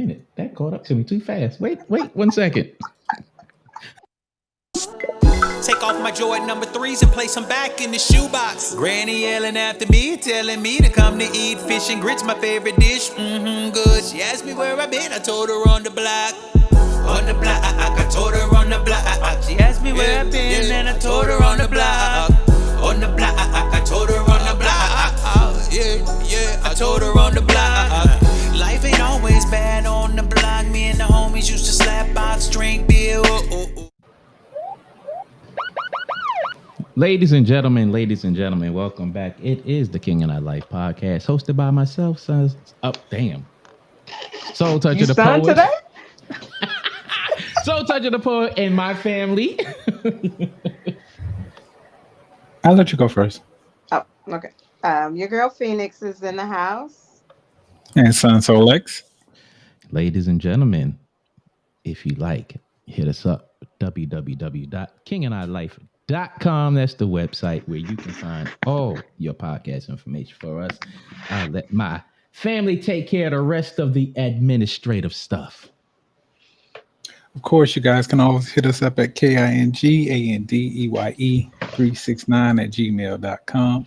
minute. That caught up to me too fast. Wait 1 second. Take off my Jordan number 3s and place them back in the shoebox. Granny yelling after me, telling me to come to eat fish and grits, my favorite dish. Good. She asked me where I been, I told her on the block. On the block, I told her on the block. She asked me where I been, and I told her on the block. On the block, I told her on the block. I told her on the block. Life ain't always bad on the block. Me and the homies used to slap box, drink beer. Ladies and gentlemen, welcome back. It is the King and I Life podcast, hosted by myself, Soul Touch of the Poet. Today? Soul Touch of the Poet and my family. I'll let you go first. Oh, okay. Your girl Phoenix is in the house. And Son Solex. Ladies and gentlemen, if you like, hit us up, www.KingAndEyeLife.com. That's the website where you can find all your podcast information for us. I'll let my family take care of the rest of the administrative stuff. Of course, you guys can always hit us up at KingAndEyeLife369@gmail.com.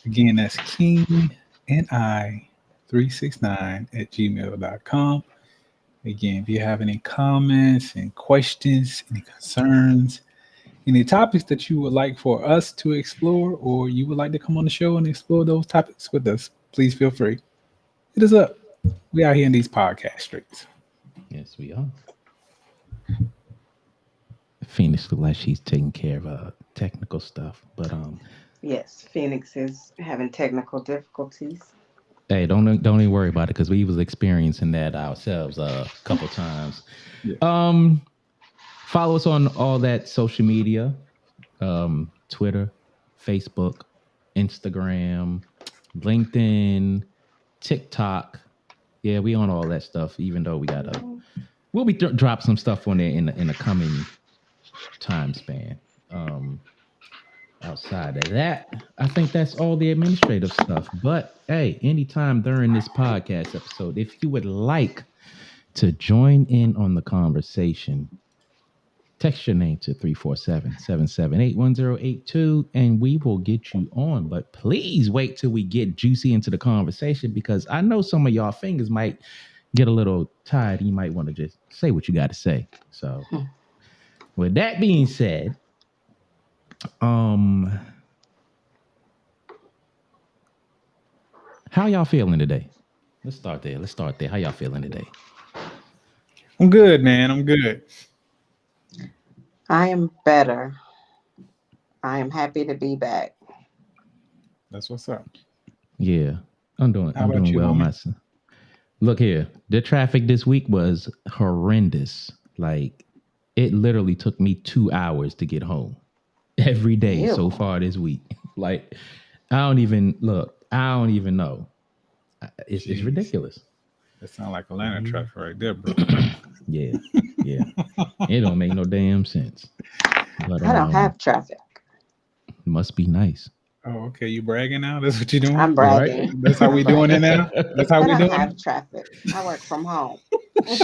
Again, that's KingAndEye369@gmail.com. Again, if you have any comments and questions, any concerns, any topics that you would like for us to explore, or you would like to come on the show and explore those topics with us, please feel free. Hit us up. We out here in these podcast streets. Yes, we are. Phoenix looks like she's taking care of technical stuff, but Yes, Phoenix is having technical difficulties. hey, don't even worry about it because we was experiencing that ourselves a couple times. Yeah. Follow us on all that social media, Twitter, Facebook, Instagram, LinkedIn, TikTok. Yeah, we on all that stuff, even though we'll be drop some stuff on there in the coming time span. Outside of that, I think that's all the administrative stuff. But hey, anytime during this podcast episode, if you would like to join in on the conversation, text your name to 347-778-1082 and we will get you on. But please wait till we get juicy into the conversation because I know some of y'all fingers might get a little tired. You might want to just say what you got to say. So with that being said, how y'all feeling today? Let's start there. How y'all feeling today? I'm good, man. I'm good. I am better. I am happy to be back. That's what's up. Yeah, I'm doing well, myself. Look here, the traffic this week was horrendous. Like, it literally took me 2 hours to get home every day so far this week. Like, I don't even know. It's ridiculous. That sounds like Atlanta traffic right there, bro. Yeah. It don't make no damn sense. But I don't have traffic. Must be nice. Oh, okay. You bragging now? That's what you doing? I'm bragging. Right? That's how we doing it now? That's how we doing it? I don't have traffic. I work from home.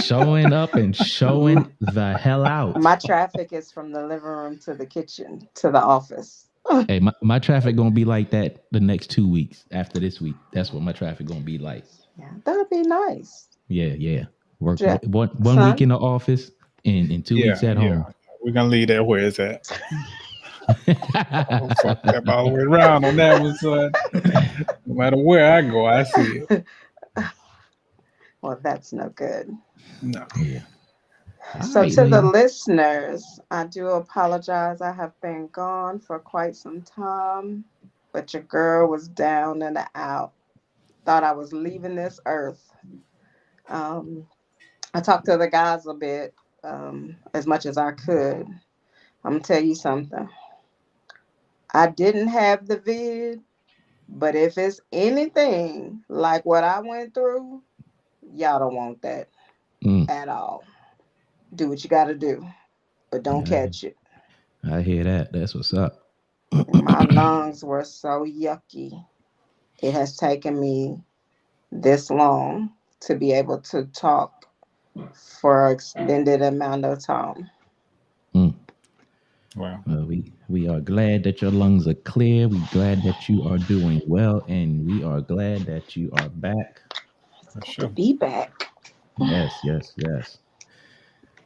Showing up and showing the hell out. My traffic is from the living room to the kitchen to the office. Hey, my traffic gonna be like that the next 2 weeks after this week. That's what my traffic gonna be like. Yeah, that'd be nice. Yeah. Work one week in the office and 2 weeks at home. We're gonna leave that where it's at. Fuck that all the way around on that one, son. No matter where I go, I see it. Well, that's no good. No. Yeah. So right, to the listeners, I do apologize. I have been gone for quite some time, but your girl was down and out. Thought I was leaving this earth. I talked to the guys a bit, as much as I could. I'm gonna tell you something. I didn't have the vid, but if it's anything like what I went through, y'all don't want that at all. Do what you got to do, but don't catch it. I hear that. That's what's up. My lungs were so yucky. It has taken me this long to be able to talk for extended amount of time. Mm. Wow. We are glad that your lungs are clear. We glad that you are doing well, and we are glad that you are back. It's For good to sure. be back. Yes, yes, yes.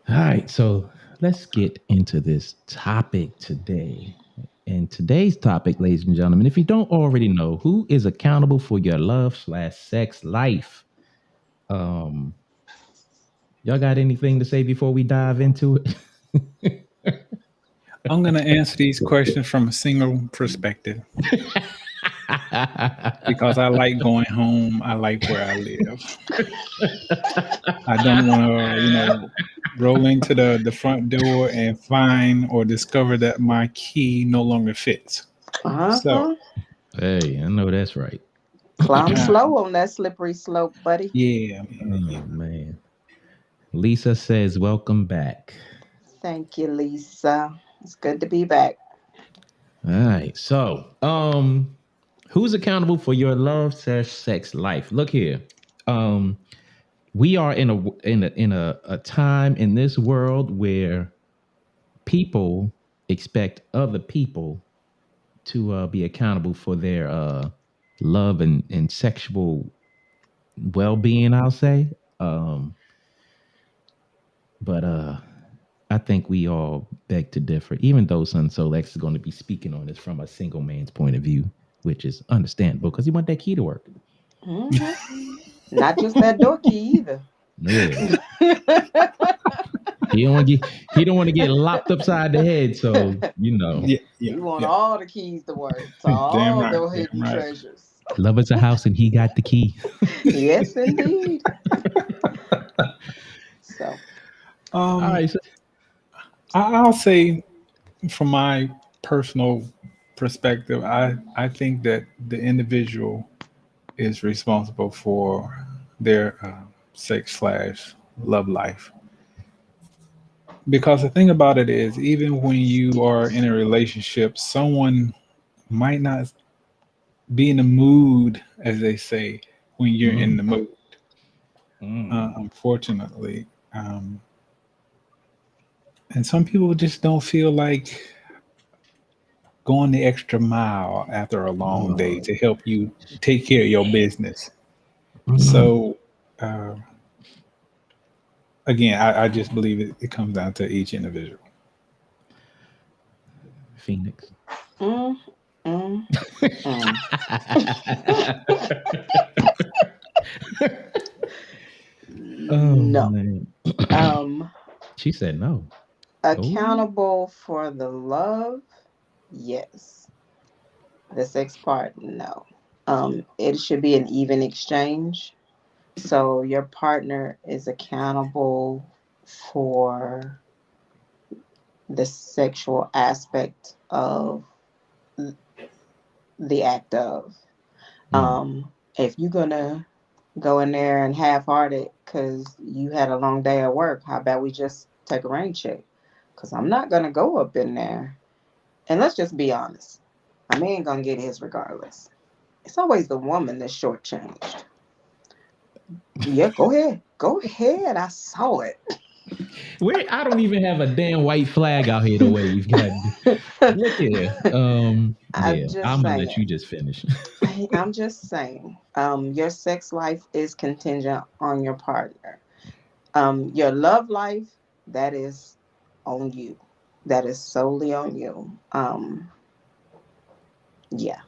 All right, so let's get into this topic today. And today's topic, ladies and gentlemen, if you don't already know, who is accountable for your love/sex life? Um, y'all got anything to say before we dive into it? I'm gonna answer these questions from a single perspective because I like going home. I like where I live. I don't want to, roll into the front door and find or discover that my key no longer fits. So, Uh-huh. Hey, I know that's right. Climb uh, slow on that slippery slope, buddy. yeah, man, yeah. Oh man. Lisa says, "Welcome back." Thank you, Lisa. It's good to be back. All right. So, who's accountable for your love/sex life? Look here. Um, we are in a time in this world where people expect other people to be accountable for their love and sexual well-being, I'll say. But I think we all beg to differ, even though Sun Solex is going to be speaking on this from a single man's point of view, which is understandable because he want that key to work. Hmm. Not just that door key either. Yeah. He don't want to get locked upside the head. So, Yeah, yeah, You want yeah. all the keys to work to Damn all right, the damn hidden right. treasures. love is a house and he got the key. Yes, indeed. So, All Um, right. So, I'll say from my personal perspective, I think that the individual is responsible for their sex/love life. Because the thing about it is, even when you are in a relationship, someone might not be in the mood, as they say, when you're in mm, the mood. mm, Unfortunately, um, and some people just don't feel like going the extra mile after a long day to help you take care of your business. mm. So, uh, again, I just believe it comes down to each individual. Phoenix. mm, mm, mm. Oh No. man. Um, She said no. Oh. accountable for the love, yes. The sex part, no. It should be an even exchange. So your partner is accountable for the sexual aspect of the act of. Mm, If you're gonna go in there and half-hearted because you had a long day at work, how about we just take a rain check? Because I'm not gonna go up in there. And let's just be honest, a man gonna get his regardless. It's always the woman that's shortchanged. Yeah, go ahead. Go ahead. I saw it. I don't even have a damn white flag out here to wave. God, look here. I'm Yeah, just I'm gonna let you saying. just finish. I'm just saying. Your sex life is contingent on your partner. Your love life, that is on you. That is solely on you. Yeah.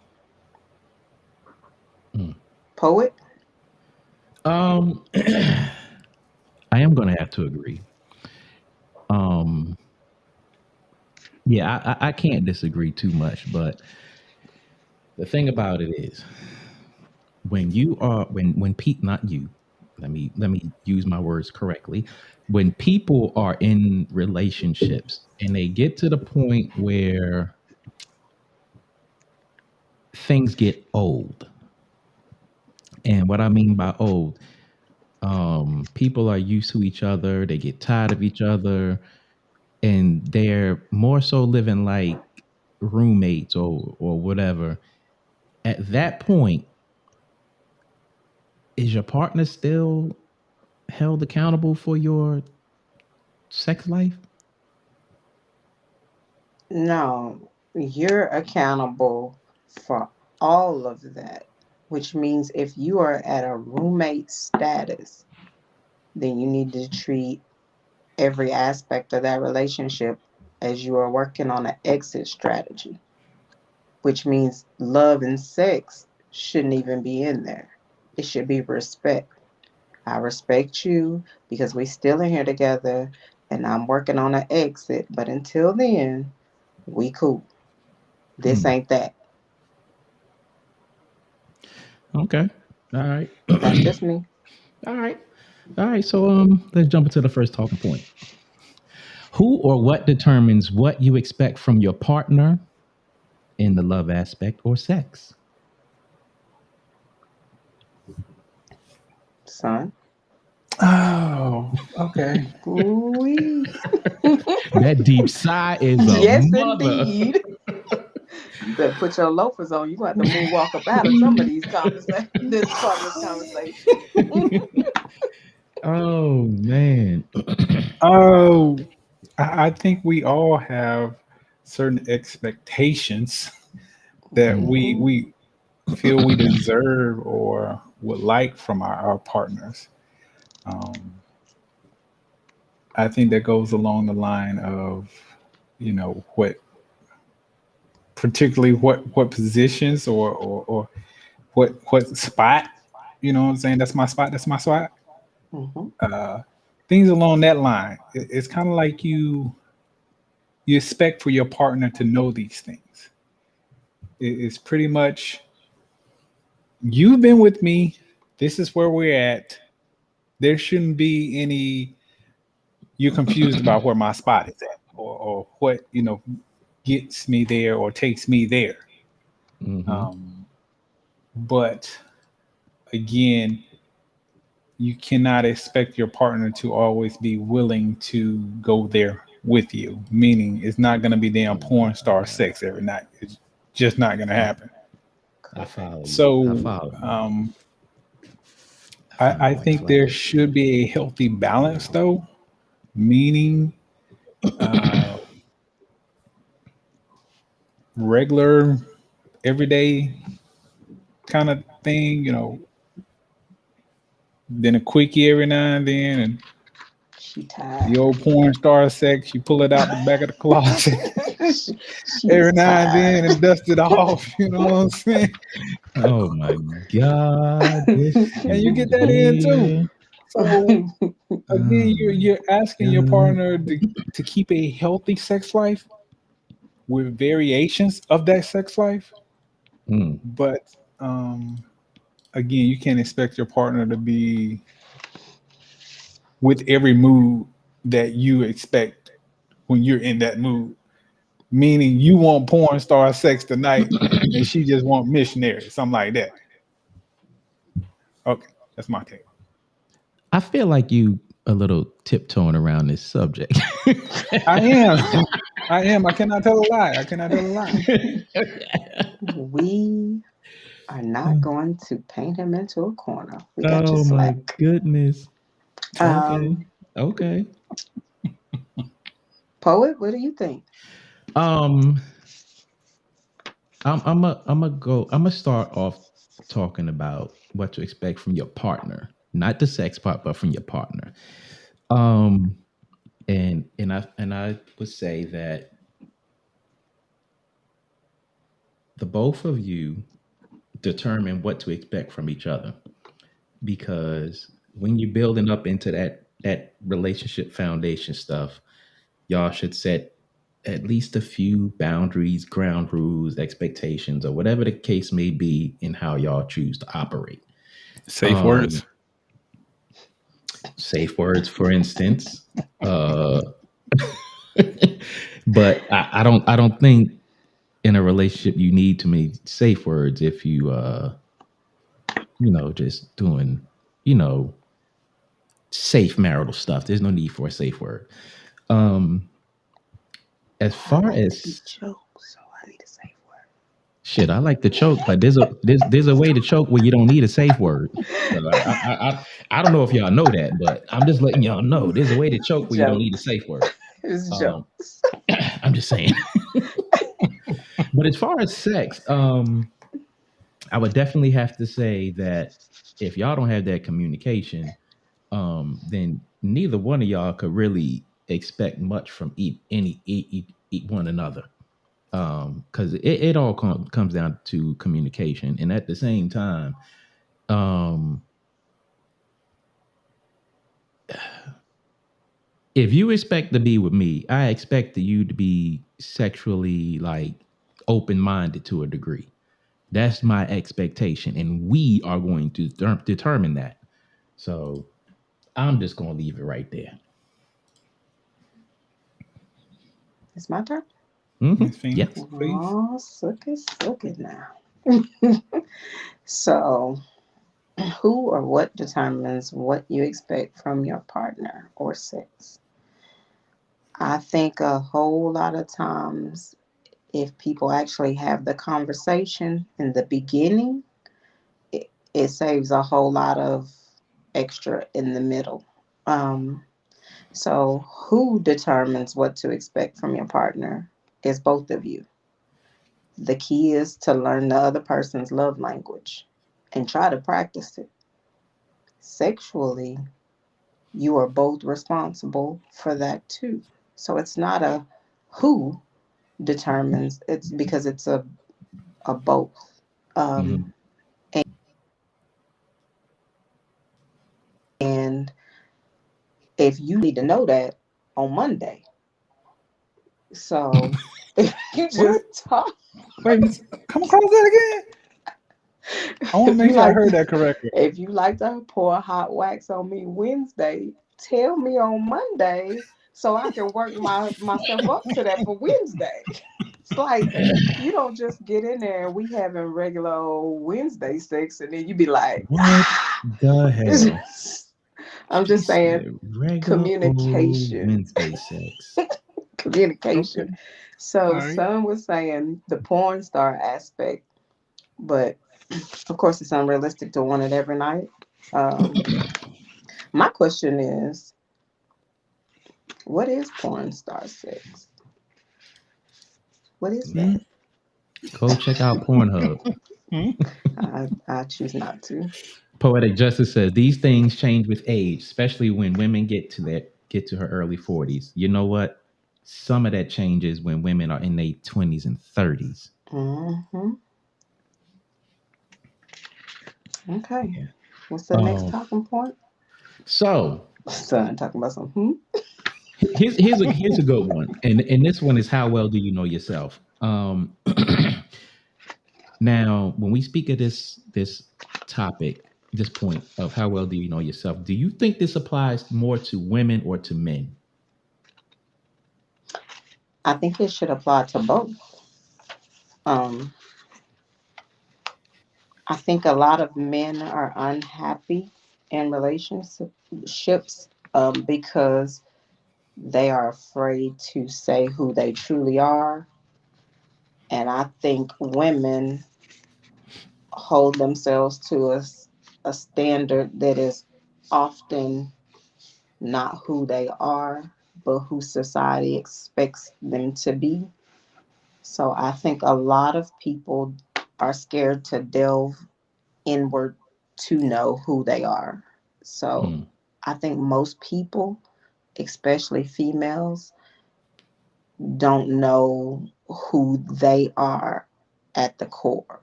Mm. Poet? I am gonna have to agree. Um, yeah, I can't disagree too much, but the thing about it is, when you are when Pete, not you. Let me use my words correctly. When people are in relationships and they get to the point where things get old, and what I mean by old, people are used to each other, they get tired of each other, and they're more so living like roommates or whatever. At that point, is your partner still held accountable for your sex life? No, you're accountable for all of that, which means if you are at a roommate status, then you need to treat every aspect of that relationship as you are working on an exit strategy, which means love and sex shouldn't even be in there. It should be respect. I respect you because we still in here together and I'm working on an exit, but until then, we cool. This Hmm. ain't that. Okay. All right. That's just me. All right. All right. So let's jump into the first talking point. Who or what determines what you expect from your partner in the love aspect or sex? Son. Oh, okay. Ooh-wee. That deep sigh is a Yes, mother. indeed. You better put your loafers on. You gonna have to moonwalk up out of some of these conversations. This part of this conversation. Oh man. Oh, I think we all have certain expectations that Mm, we feel we deserve or would like from our partners. Um, I think that goes along the line of, what particularly what positions or what spot, what I'm saying? That's my spot. That's my spot. Mm-hmm. Uh, Things along that line. It's kind of like you expect for your partner to know these things. It's pretty much you've been with me. This is where we're at. There shouldn't be any you're confused about where my spot is at or what gets me there or takes me there. mm-hmm. Um, but again, you cannot expect your partner to always be willing to go there with you. Meaning, it's not going to be damn porn star sex every night. It's just not going to happen. I follow you. I So, follow you. I find I points think flat. there should be a healthy balance, though. Meaning, uh, regular, everyday kind of thing. Then a quickie every now and then, and She the tired. old porn star sex. You pull it out the back of the closet She's every now and then tired. and dust it off. You know what I'm saying? Oh my God, this And you shit get that in too. here. So again, Oh my you're asking your God. partner to keep a healthy sex life with variations of that sex life, Mm. but again, you can't expect your partner to be with every mood that you expect when you're in that mood. Meaning, you want porn star sex tonight, and she just want missionary, something like that. Okay, that's my take. I feel like you a little tiptoeing around this subject. I am. I am. I cannot tell a lie. I cannot tell a lie. We are not going to paint him into a corner. We got your Oh my slack. goodness. Okay. Um, Okay. Poet, what do you think? Um, I'm gonna start off talking about what to expect from your partner, not the sex part, but from your partner. Um, and I would say that the both of you determine what to expect from each other, because when you're building up into that relationship foundation stuff, y'all should set at least a few boundaries, ground rules, expectations, or whatever the case may be in how y'all choose to operate. Safe Um, words. Safe words, for instance. Uh, but I don't think in a relationship you need too many safe words if just doing, you know, safe marital stuff. There's no need for a safe word. Um, as I far like to be as choked, so I need a safe word. Shit, I like to choke, but there's a way to choke where you don't need a safe word. So I don't know if y'all know that, but I'm just letting y'all know there's a way to choke where you don't need a Jokes. safe word. It's Um, jokes. I'm just saying. But as far as sex, I would definitely have to say that if y'all don't have that communication, then neither one of y'all could really expect much from eat one another. Because it all comes down to communication, and at the same time, um, if you expect to be with me, I expect you to be sexually like open minded to a degree. That's my expectation, and we are going to determine that. So I'm just gonna leave it right there. It's my turn. Miss Yes. Phoenix, please. Oh, suck it now. So, who or what determines what you expect from your partner or sex? I think a whole lot of times, if people actually have the conversation in the beginning, it saves a whole lot of extra in the middle. Um, so, who determines what to expect from your partner is both of you. The key is to learn the other person's love language and try to practice it. Sexually, you are both responsible for that too. So it's not a who determines, it's because it's a both. Hmm. Um, and if you need to know that on Monday, so if you What? just talk, Wait, come across that again. I want to if make you sure I like heard that correctly. if you like to pour hot wax on me Wednesday, tell me on Monday so I can work myself up to that for Wednesday. It's like you don't just get in there and we having regular old Wednesday sex and then you be like, What ah. the hell? I'm She just saying said regular old communication. Wednesday sex. Communication. Okay. So All right. Son was saying the porn star aspect, but of course it's unrealistic to want it every night. Um, my question is, what is porn star sex? What is that? Mm, Go check out Pornhub. mm. I choose not to. Poetic Justice says these things change with age, especially when women get to her early 40s. You know what? Some of that changes when women are in their 20s and 30s. Hmm. Okay. Yeah. What's the next Um, talking point? so Son talking about something. here's a good one, and this one is how well do you know yourself? Now, when we speak of this topic, this point of how well do you know yourself, do you think this applies more to women or to men? I think it should apply to both. Um, I think a lot of men are unhappy in relationships because they are afraid to say who they truly are. And I think women hold themselves to a standard that is often not who they are, but who society expects them to be. So I think a lot of people are scared to delve inward to know who they are. So Mm, I think most people, especially females, don't know who they are at the core.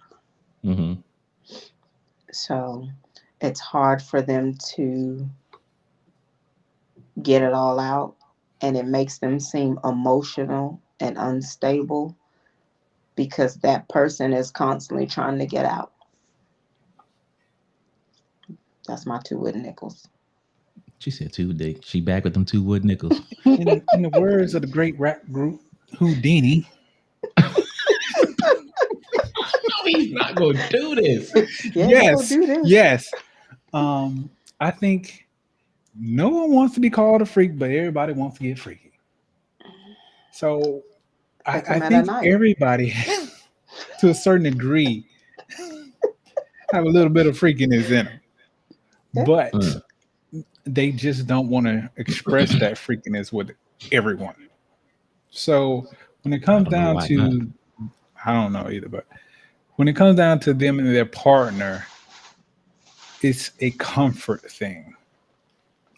hmm. So it's hard for them to get it all out, and it makes them seem emotional and unstable because that person is constantly trying to get out. That's my two wooden nickels. She said two dick. She back with them two wood nickels. In the words of the great rap group Houdini, No, he's not gonna do this. Yeah, he gonna yes, do this. yes. Um, I think no one wants to be called a freak, but everybody wants to get freaky. So Catch I him at a think night. everybody to a certain degree, have a little bit of freakiness in them, Yeah. but they just don't want to express that freakiness with everyone. So when it I comes don't know down why not. to, I don't know either, but when it comes down to them and their partner, it's a comfort thing.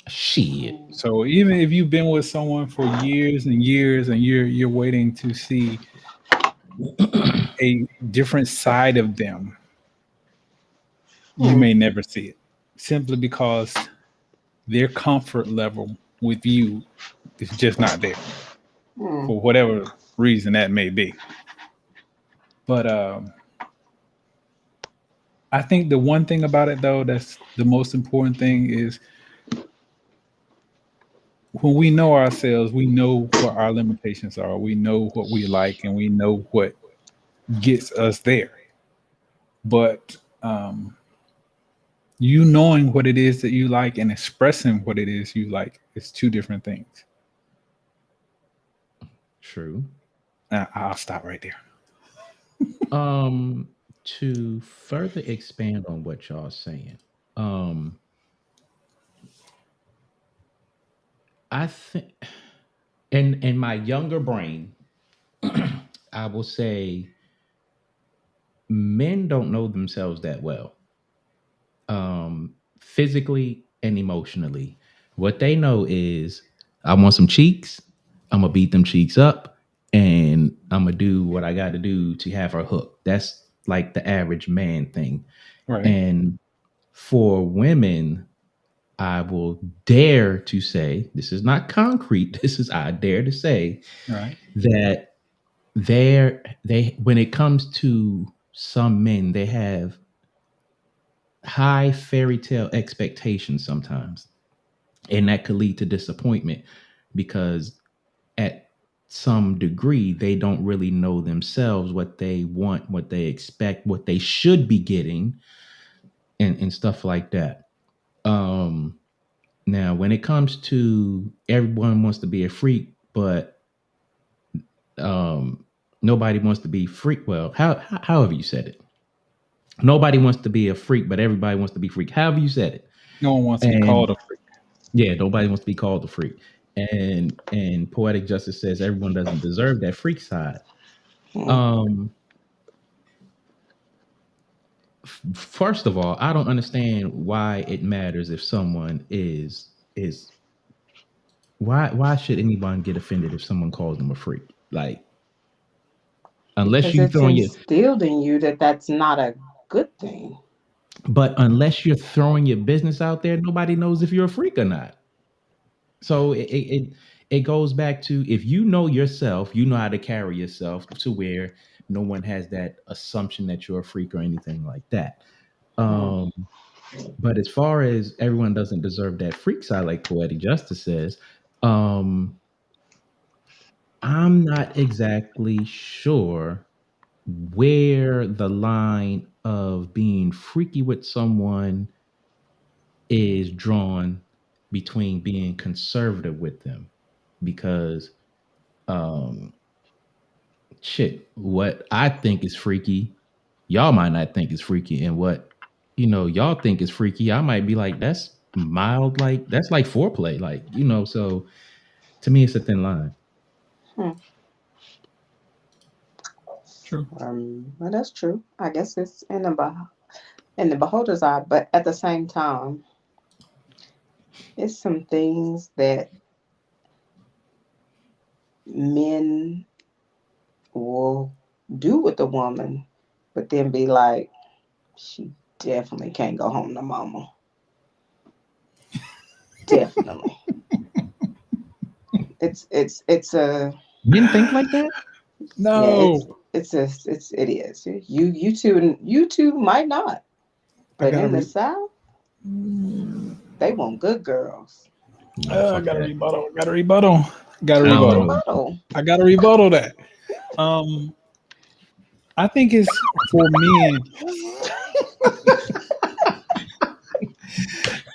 Shit. So even if you've been with someone for years and years and you're waiting to see a different side of them, you may never see it simply because their comfort level with you is just not there for whatever reason that may be. But I think the one thing about it though, that's the most important thing is when we know ourselves, we know what our limitations are. We know what we like and we know what gets us there. But you knowing what it is that you like and expressing what it is you like is two different things. True. I'll stop right there. To further expand on what y'all saying, I think in my younger brain, I will say men don't know themselves that well, physically and emotionally. What they know is, I want some cheeks. I'm gonna beat them cheeks up, and I'm gonna do what I got to do to have her hooked. That's like the average man thing. Right. And for women, I will dare to say, this is not concrete. This is, I dare to say Right. that they when it comes to some men, they have high fairy tale expectations sometimes, and that could lead to disappointment because at some degree they don't really know themselves, what they want, what they expect, what they should be getting, and stuff like that. Now when it comes to everyone wants to be a freak, but nobody wants to be freak. Well, however you said it, nobody wants to be a freak, but everybody wants to be freak. However you said it. No one wants to be And called a freak. yeah, nobody wants to be called a freak. And poetic justice says everyone doesn't deserve that freak side. First of all, I don't understand why it matters if someone is why should anyone get offended if someone calls them a freak? Like, unless Because you it's throwing your instilled in you that that's not a good thing. but unless you're throwing your business out there, nobody knows if you're a freak or not. So it goes back to, if you know yourself, you know how to carry yourself to where no one has that assumption that you're a freak or anything like that. But as far as everyone doesn't deserve that freak side, like poetic justice says, I'm not exactly sure where the line of being freaky with someone is drawn between being conservative with them, because shit, what I think is freaky, y'all might not think is freaky, and what y'all think is freaky, I might be like, that's mild, like that's like foreplay, like so to me it's a thin line. True. Well, that's true. I guess it's in the beholder's eye, but at the same time, it's some things that men will do with a woman, but then be like, she definitely can't go home to mama. Definitely. It's a Men think like that? No. yeah, it is. You two might not, but in the South, they want good girls. No, I fuck got to that. rebuttal. Got to rebuttal. Got to I don't rebuttal. know. Rebuttal. I got to rebuttal that. I think it's for men.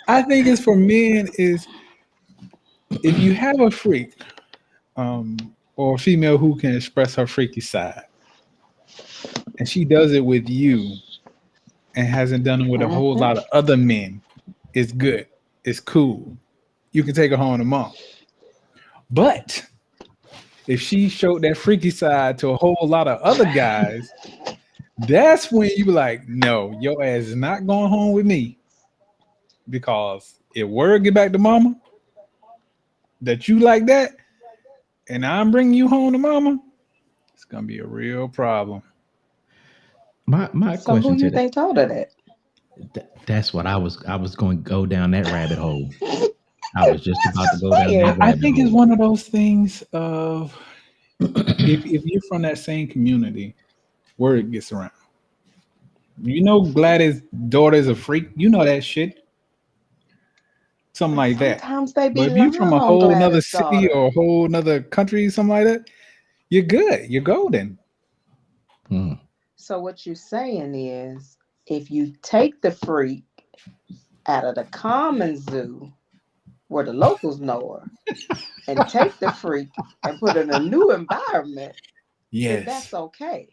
I think it's for men is, if you have a freak, or a female who can express her freaky side, and she does it with you and hasn't done it with a whole lot of other men, it's good. It's cool. You can take her home tomorrow. But if she showed that freaky side to a whole lot of other guys, that's when you be like, no, your ass is not going home with me. Because if word get back to mama that you like that, and I'm bringing you home to mama, it's gonna be a real problem. My So who question you to think told her that? that's what I was going to go down that rabbit hole. I was just about to go down saying. that I rabbit think it's hole. one of those things of if you're from that same community, word gets around. You know Gladys' daughter's a freak. You know that shit. Something like that. Sometimes they be But if you lying from a on whole nother Gladys' city daughter. or a whole nother country, something like that, you're good. You're golden. Hmm. So what you're saying is, if you take the freak out of the common zoo where the locals know her, and take the freak and put her in a new environment, then Yes. that's okay.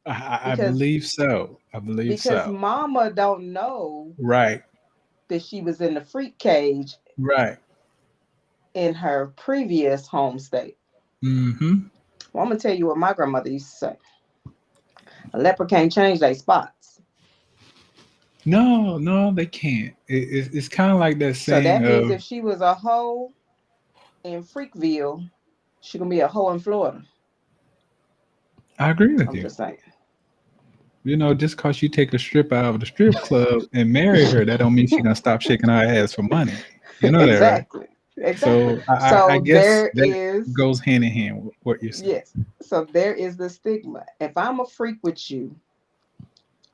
I Because believe so. I believe so. mama don't know Right. that she was in the freak cage Right. in her previous home state. Mm-hmm. Well, I'm gonna tell you what my grandmother used to say. A leopard can't change their spots. No, they can't. It's kind of like that So saying that means of, if she was a hoe in Freakville, she gonna be a hoe in Florida. I agree with I'm you. just saying. You know, just cause you take a strip out of the strip club and marry her, that don't mean she's gonna stop shaking her ass for money. You know that, right? Exactly. Exactly. So I So guess there that is, goes hand in hand with what you're saying. yes. So there is the stigma. If I'm a freak with you,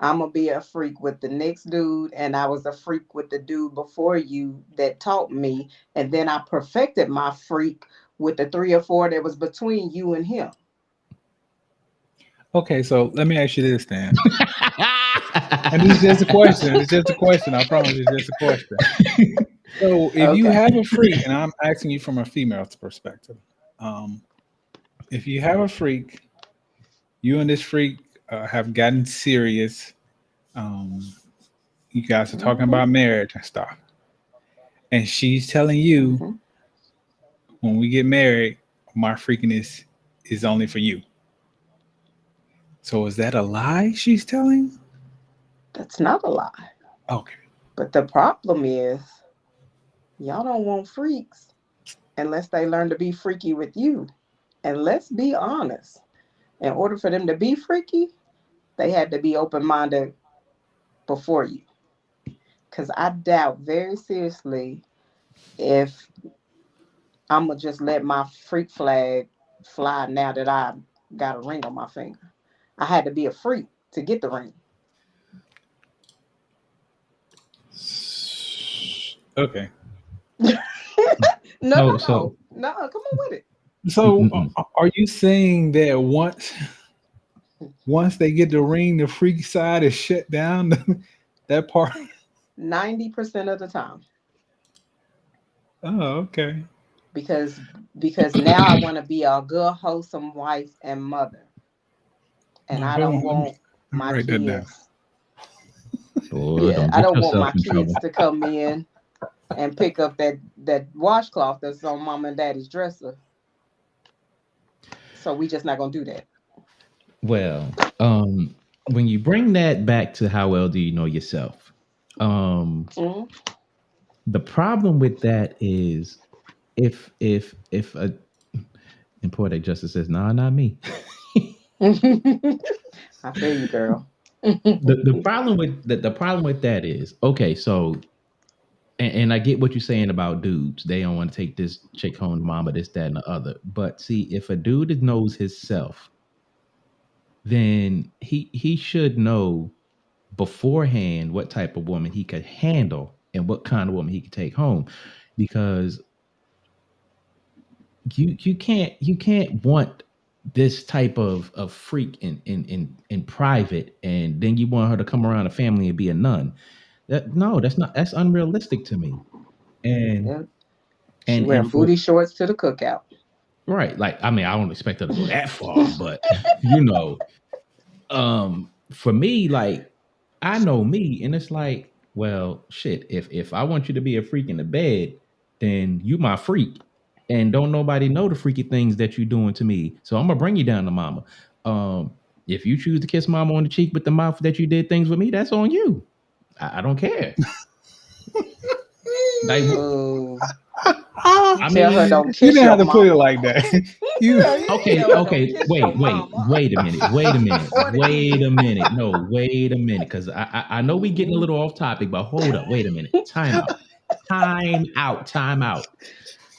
I'm gonna be a freak with the next dude, and I was a freak with the dude before you that taught me, and then I perfected my freak with the 3 or 4 that was between you and him. Okay, so let me ask you this then. And it's just a question. It's just a question. I promise it's just a question. So if you Okay. have a freak, and I'm asking you from a female's perspective, um, if you have a freak, you and this freak have gotten serious. Um, you guys are talking Mm-hmm. about marriage and stuff, and she's telling you, Mm-hmm. when we get married, my freakiness is only for you. So is that a lie she's telling? That's not a lie. Okay. But the problem is, y'all don't want freaks unless they learn to be freaky with you. And let's be honest, in order for them to be freaky, they had to be open minded before you. Because I doubt very seriously if I'm going to just let my freak flag fly now that I got a ring on my finger. I had to be a freak to get the ring. Okay. No, So no, so no. No, come on with it. So mm-mm. are you saying that once they get the ring, the freak side is shut down? That part. 90% of the time. Oh, okay. Because now I want to be a good, wholesome wife and mother. And Now, I hold don't on. want Let me my write that down. kids, Boy, yeah, don't I get don't want yourself my in kids trouble. to come in and pick up that washcloth that's on mom and daddy's dresser. So we just not gonna do that. Well, when you bring that back to how well do you know yourself, um, Mm. the problem with that is if a and poetic justice says, "Nah, not me." I feel you, girl. The problem with the problem with that is okay. So, and I get what you're saying about dudes. They don't want to take this chick home to mama, this, that, and the other. But see, if a dude knows himself, then he should know beforehand what type of woman he could handle and what kind of woman he could take home, because you can't want this type of freak in private, and then you want her to come around the family and be a nun. That's unrealistic to me. And Yeah. She and wearing for booty shorts to the cookout. right, like I mean, I don't expect her to go that far, but you know, for me, like, I know me, and it's like, well, shit. If I want you to be a freak in the bed, then you my freak, and don't nobody know the freaky things that you doing to me. So I'm gonna bring you down to mama. If you choose to kiss mama on the cheek with the mouth that you did things with me, that's on you. I don't care. Like, Ooh. I Tell her mean, don't You kiss didn't your have to put it mama. like that. You okay, Tell her don't okay. kiss your mama. Wait a minute. Wait a minute. Or the Wait kid. a minute. No, wait a minute. Because I know we getting a little off topic, but hold up. Wait a minute. Time out. Time out. Time out.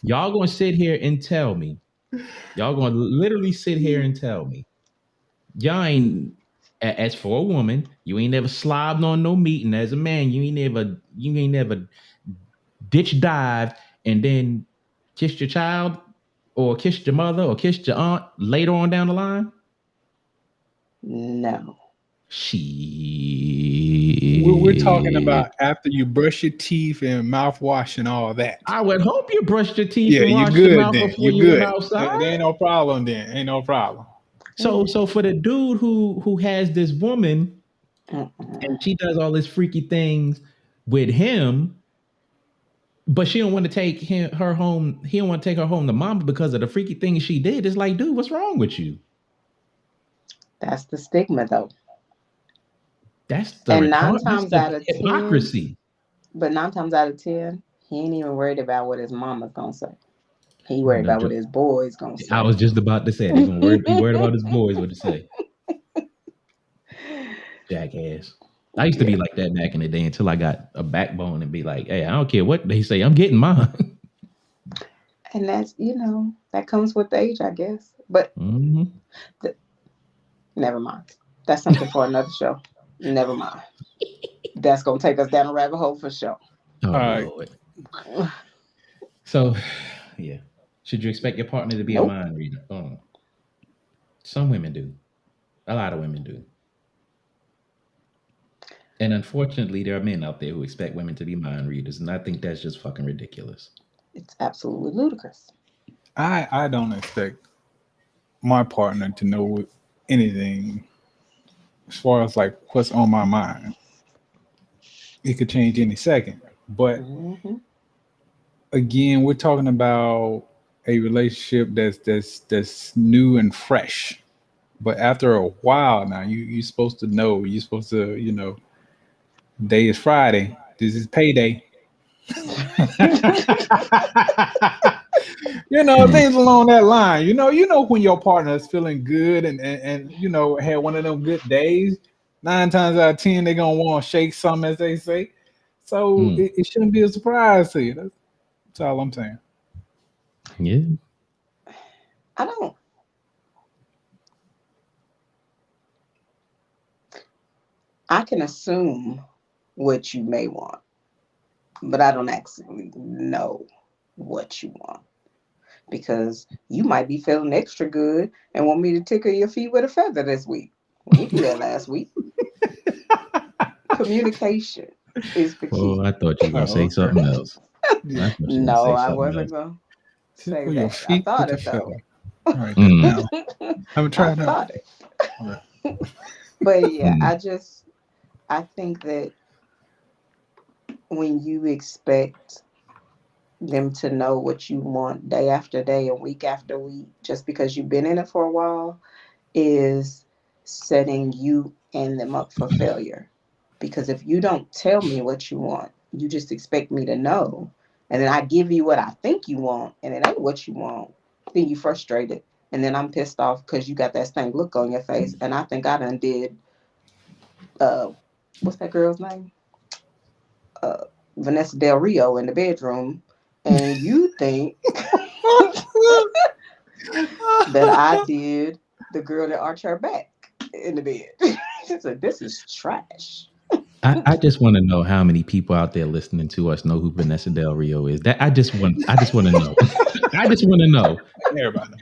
Y'all gonna sit here and tell me. Y'all gonna literally sit here and tell me. Y'all ain't as for a woman, you ain't never slobbed on no meat, and as a man, you ain't never ditch dive and then kissed your child or kissed your mother or kissed your aunt later on down the line? No. we're talking Shit. about after you brush your teeth and mouthwash and all that. I would hope you brushed your teeth Yeah, and you're washed your good mouth then. before You're you went good. There outside. ain't no problem then. Ain't no problem. So for the dude who has this woman Mm-mm. and she does all this freaky things with him, but she don't want to take her home. He don't want to take her home to mama because of the freaky things she did. It's like, dude, what's wrong with you? That's the stigma, though. That's the And nine retard. That's times the out of 10, hypocrisy. but 9 times out of 10, he ain't even worried about what his mama's gonna say. He worried No about what joke. his boy's gonna I say. was just about to say they're gonna worry, be worried about his boys. What to say, jackass. I used to be Yeah. like that back in the day until I got a backbone and be like, hey, I don't care what they say, I'm getting mine. And that's, that comes with age, I guess. But Mhm. never mind. That's something for another show. Never mind. That's gonna take us down a rabbit hole for sure. Oh All right. Lord. So, yeah, should you expect your partner to be a Nope. mind reader? Some women do. A lot of women do. And unfortunately, there are men out there who expect women to be mind readers, and I think that's just fucking ridiculous. It's absolutely ludicrous. I don't expect my partner to know anything as far as like what's on my mind. It could change any second. But Hmm. again, we're talking about a relationship that's new and fresh. But after a while now, you're supposed to know. You're supposed to, day is Friday. This is payday. Hmm. Things along that line. You know when your partner is feeling good and had one of them good days. 9 times out of 10, they're gonna want to shake something, as they say. So Hmm. it shouldn't be a surprise to you. That's all I'm saying. Yeah. I don't. I can assume what you may want, but I don't actually know what you want because you might be feeling extra good and want me to tickle your feet with a feather this week. We didn't do that last week. Communication is the Oh, key. I thought you were gonna Oh, say okay. something else. Yeah. I thought you were gonna No, say I something wasn't else. going to say Tickle your that. I feet thought with a it though. feather. All right, that Mm. down. Have a I try it out. thought it. All right. But yeah, Mm. I think that when you expect them to know what you want day after day and week after week, just because you've been in it for a while, is setting you and them up for failure. Because if you don't tell me what you want, you just expect me to know, and then I give you what I think you want, and it ain't what you want, then you frustrated. And then I'm pissed off because you got that stank look on your face. And I think I done did, uh, what's that girl's name? Uh, Vanessa Del Rio in the bedroom. And you think that I did the girl that arched her back in the bed. She said, "This is trash." I just want to know how many people out there listening to us know who Vanessa Del Rio is. That I just want to know. I just want to know. Everybody know.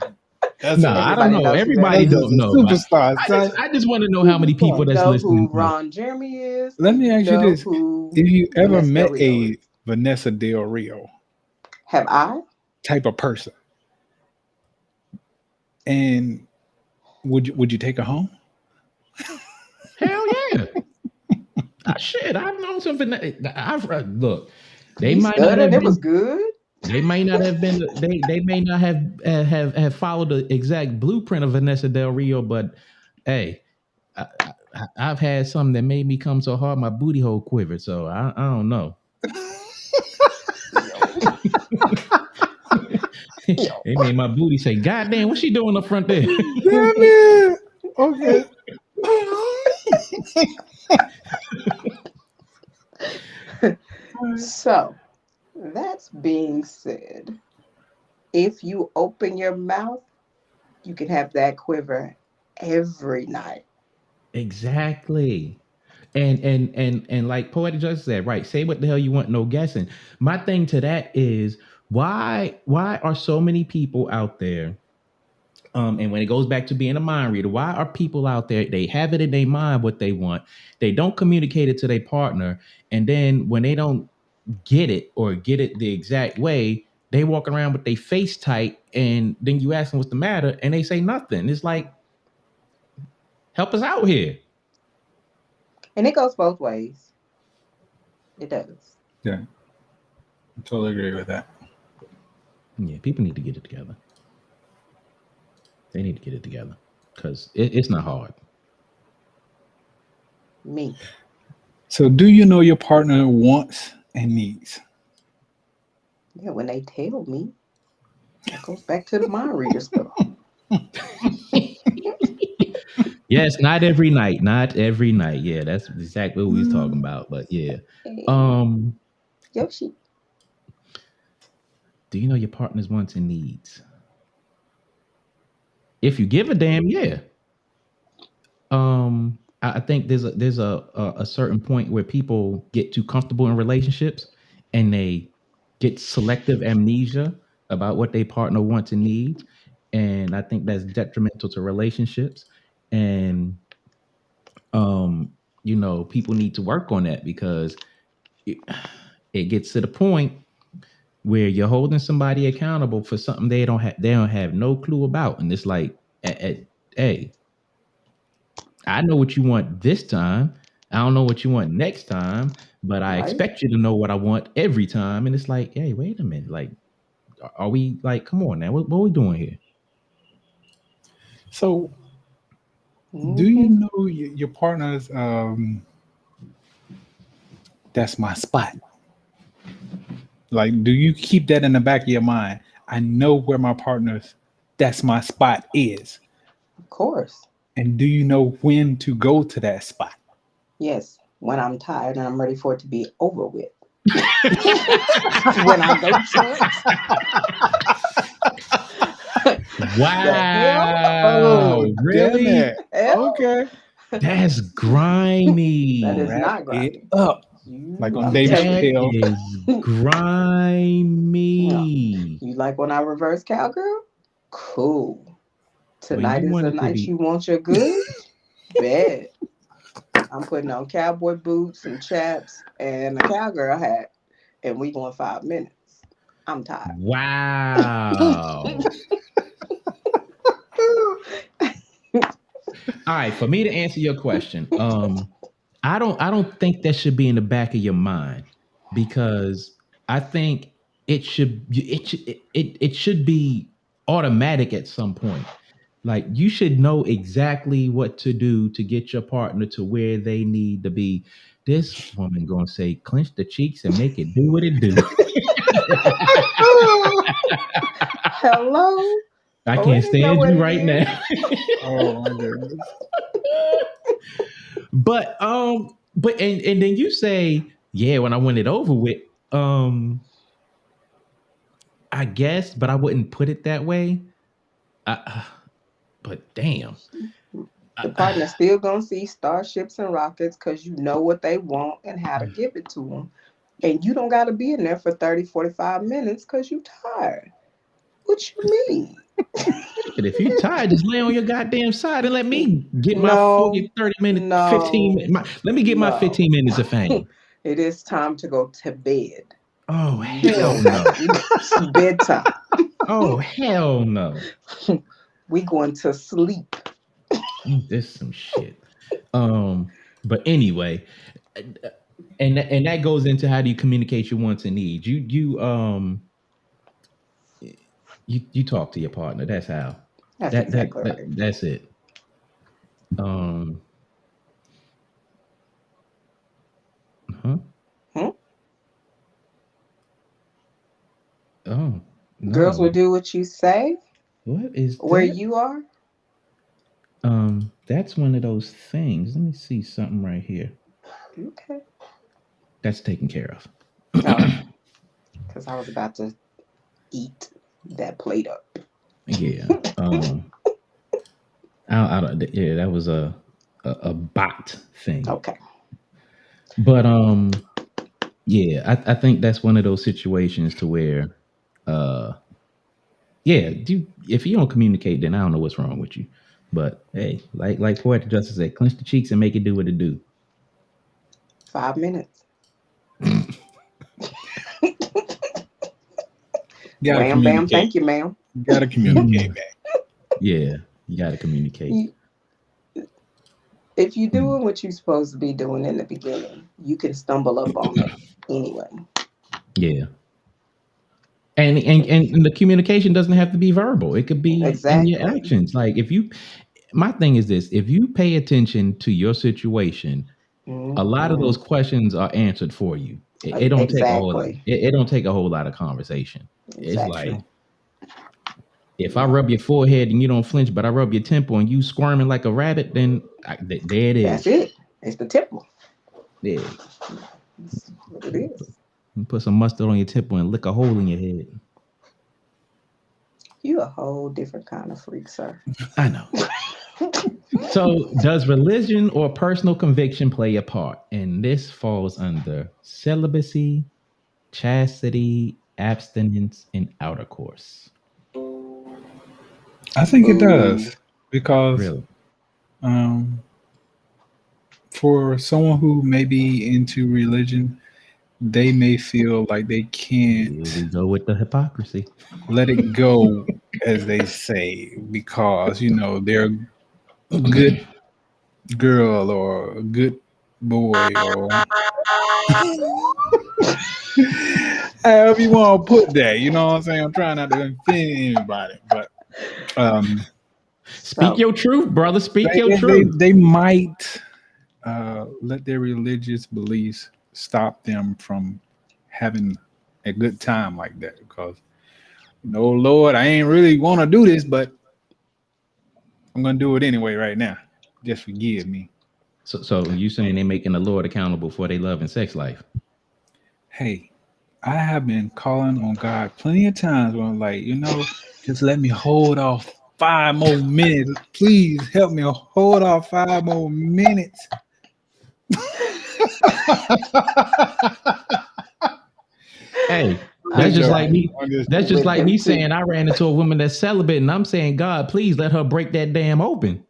That's No, a I don't Everybody know. knows who Everybody that this is don't a is. know, but superstar, son. I just want to know how many people Superstar. You that's know listening who know. Ron Jeremy is, Let and me you ask you know this: who if you ever Vanessa Del met Rio a is. Vanessa Del Rio Have I? type of person, and would you take her home? Hell Shit, I've known something. I've look. They He might not stuttered. have It was been. good. They may not have been. They may not have followed the exact blueprint of Vanessa Del Rio, but hey, I've had some that made me come so hard my booty hole quivered. So I don't know. Yo, yo. It made my booty say, "God damn, what's she doing up front there?" Damn it. Okay. So, that's being said, if you open your mouth, you can have that quiver every night. Exactly. And like Poetic Justice said, right? Say what the hell you want, no guessing. My thing to that is why are so many people out there? And when it goes back to being a mind reader, why are people out there? They have it in their mind what they want. They don't communicate it to their partner, and then when they don't get it or get it the exact way, they walk around with their face tight, and then you ask them what's the matter, and they say nothing. It's like, help us out here. And it goes both ways. It does. Yeah. I totally agree with that. Yeah, people need to get it together. They need to get it together because it's not hard. Me. So, do you know your partner wants and needs? Yeah, when they tell me, that goes back to the mind reader stuff. Yes, not every night. Not every night. Yeah, that's exactly what we was talking about. But yeah. Yoshi. Do you know your partner's wants and needs? If you give a damn, yeah. I think there's a certain point where people get too comfortable in relationships and they get selective amnesia about what their partner wants and needs. And I think that's detrimental to relationships. And people need to work on that because it gets to the point where you're holding somebody accountable for something they don't have no clue about. And it's like, hey, I know what you want this time. I don't know what you want next time, but I expect you to know what I want every time. And it's like, hey, wait a minute. Like, are we like, come on now, what are we doing here? So, do you know your partner's that's my spot? Like, do you keep that in the back of your mind? I know where my partner's that's my spot is. Of course. And do you know when to go to that spot? Yes, when I'm tired and I'm ready for it to be over with. When I go to it. Wow. Really? Okay. That's grimy. That is not grimy. It up. Like on Dave Chappelle. That is grimy. No. You like when I reverse cowgirl? Cool. Tonight is the night you want your goods? Bet. I'm putting on cowboy boots and chaps and a cowgirl hat, and we going 5 minutes. I'm tired. Wow. All right, for me to answer your question, I don't think that should be in the back of your mind because I think it should be automatic at some point. Like you should know exactly what to do to get your partner to where they need to be. This woman gonna say, clench the cheeks and make it do what it do. Hello. I can't stand you right now. Oh my goodness. But then you say, yeah, when I went it over with, I guess, but I wouldn't put it that way. But damn. The partner still gonna see starships and rockets because you know what they want and how to give it to them. And you don't got to be in there for 30, 45 minutes because you tired. What you mean? But if you're tired, just lay on your goddamn side and let me get my 40, 30 minutes, 15 minutes. Let me get my 15 minutes of fame. It is time to go to bed. Oh, hell no. It's bedtime. Oh, hell no. We going to sleep. This some shit. But anyway, and that goes into how do you communicate your wants and needs. You talk to your partner. That's how. That's exactly right. That's it. Um. Huh. Hmm? Oh Girls will no. do what you say What is where that? you are. That's one of those things. Let me see something right here. Okay. That's taken care of. Oh, because I was about to eat that plate up. Yeah. I don't. Yeah, that was a bot thing. Okay. But yeah, I think that's one of those situations to where, uh, yeah, if you don't communicate, then I don't know what's wrong with you. But hey, like Poetic Justice said, clench the cheeks and make it do what it do. 5 minutes. You gotta Wham bam. communicate. Thank you, ma'am. You gotta communicate back. Yeah, you got to communicate. If you're Hmm. doing what you're supposed to be doing in the beginning, you can stumble up on it anyway. Yeah, and the communication doesn't have to be verbal. It could be in your Exactly. actions. Like if you, my thing is this: if you pay attention to your situation, a lot of Hmm. those questions are answered for you. It don't take a whole lot. Exactly. It don't take a whole lot of conversation. It's Exactly. like True. if I rub your forehead and you don't flinch, but I rub your temple and you squirming like a rabbit, then there it That's is. it. It's the temple. Yeah, That's what it is. you put some mustard on your temple and lick a hole in your head. You a whole different kind of freak, sir. I know. So, does religion or personal conviction play a part? And this falls under celibacy, chastity, abstinence, and outer course. I think it Ooh. does because Really? um, for someone who may be into religion, they may feel like they Here we can't go with the hypocrisy. let it go, as they say, because they're a good girl or a good boy or however you want to put that. You know what I'm saying? I'm trying not to offend anybody, but um, Speak So your truth, brother. Speak they your they, truth. they might let their religious beliefs stop them from having a good time like that because no, Lord, I ain't really want to do this, but I'm gonna do it anyway right now. Just forgive me. So you saying they making the Lord accountable for their love and sex life? Hey, I have been calling on God plenty of times where I'm like, just let me hold off 5 more minutes. Please help me hold off 5 more minutes. Hey, I'm that's I'm just like joking. done me. I'm just That's joking. just with like them me too. saying I ran into a woman that's celibate, and I'm saying, God, please let her break that damn open.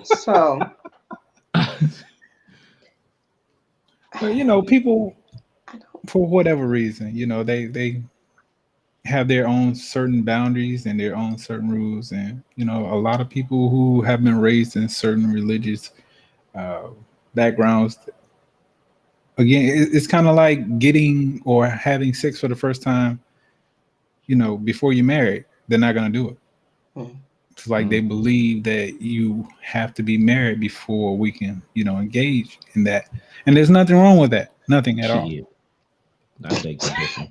So But people I don't. for whatever reason, they have their own certain boundaries and their own certain rules, and a lot of people who have been raised in certain religious uh, backgrounds. Again, it's kind of like getting or having sex for the first time. Before you marry, they're not gonna do it. Hmm. It's like they Mm, believe that you have to be married before we can, engage in that. And there's nothing wrong with that. Nothing at all. shit, I beg to differ.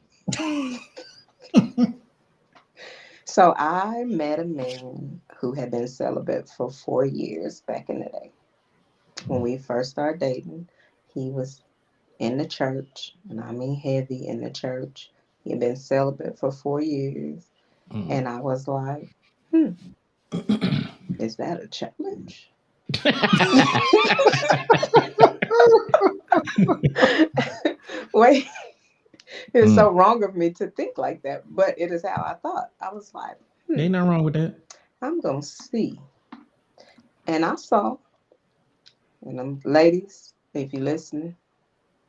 So I met a man who had been celibate for 4 years back in the day. When we first started dating, he was in the church, and I mean heavy in the church. He had been celibate for 4 years. Mm. And I was like, hmm, is that a challenge? Wait, it's Mm. so wrong of me to think like that, but it is how I thought. I was like, Ain't nothing wrong with that. I'm going to see. And I saw, and ladies, if you're listening,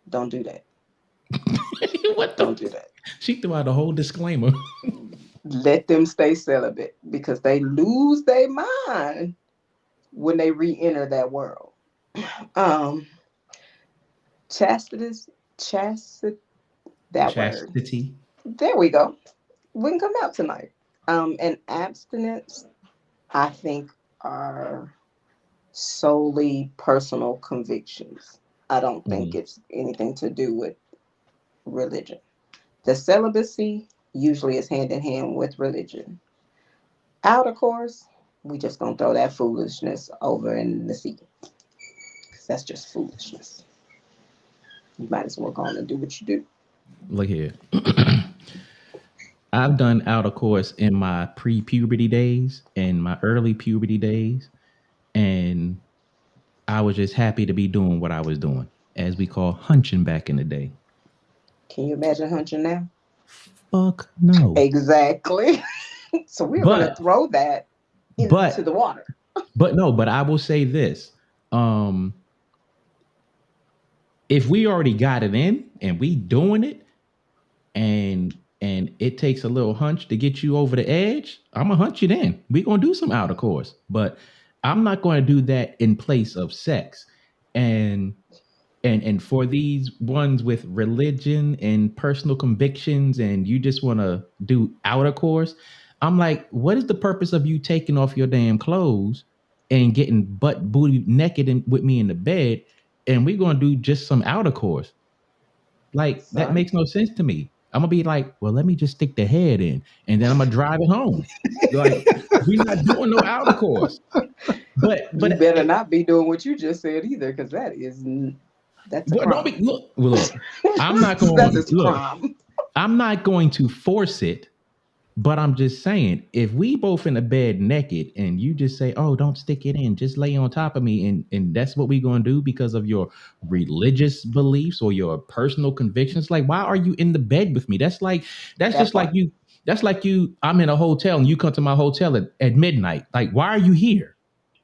don't do that. What the? Don't do that. She threw out a whole disclaimer. Let them stay celibate because they lose their mind when they re-enter that world. Um, Chastity, chastity, that word. Chastity. There we go. We can come out tonight. And abstinence, I think, are solely personal convictions. I don't think Mm. it's anything to do with religion. The celibacy usually is hand in hand with religion. Outer course, we just gonna throw that foolishness over in the sea. 'Cause that's just foolishness. You might as well go on and do what you do. Look here. I've done outer course in my pre-puberty days and my early puberty days, and I was just happy to be doing what I was doing, as we call hunching back in the day. Can you imagine hunching now? Fuck no. Exactly. So we're gonna But throw that into the but water. but no, but I will say this. Um if we already got it in and we doing it, and it takes a little hunch to get you over the edge, I'm gonna hunch it in. We gonna do some outer course, but I'm not going to do that in place of sex. And and for these ones with religion and personal convictions, and you just want to do outer course, I'm like, what is the purpose of you taking off your damn clothes and getting butt booty naked with me in the bed, and we're gonna do just some outer course? Like that Son, makes no sense to me. I'm gonna be like, well, let me just stick the head in, and then I'm gonna drive it home. Like we're not doing no outer course. you But better not be doing what you just said either, because that's a well, don't crime. be look. Well, look, I'm not That's going a look. crime. I'm not going to force it, but I'm just saying, if we both in the bed naked and you just say, "Oh, don't stick it in, just lay on top of me," and that's what we're gonna do because of your religious beliefs or your personal convictions, like why are you in the bed with me? That's That just like part. you. That's like you. I'm in a hotel and you come to my hotel at midnight. Like, why are you here?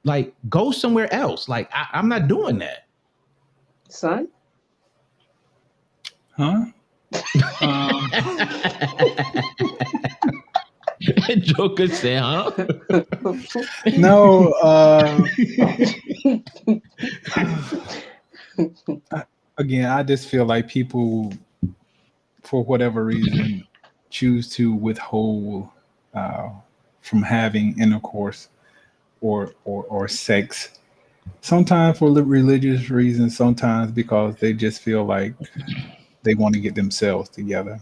Like, go somewhere else. Like, I'm not doing that. Son, Huh? Um, Joker said, huh? no. Again, I just feel like people, for whatever reason, choose to withhold uh, from having intercourse or sex. Sometimes for religious reasons, sometimes because they just feel like they want to get themselves together.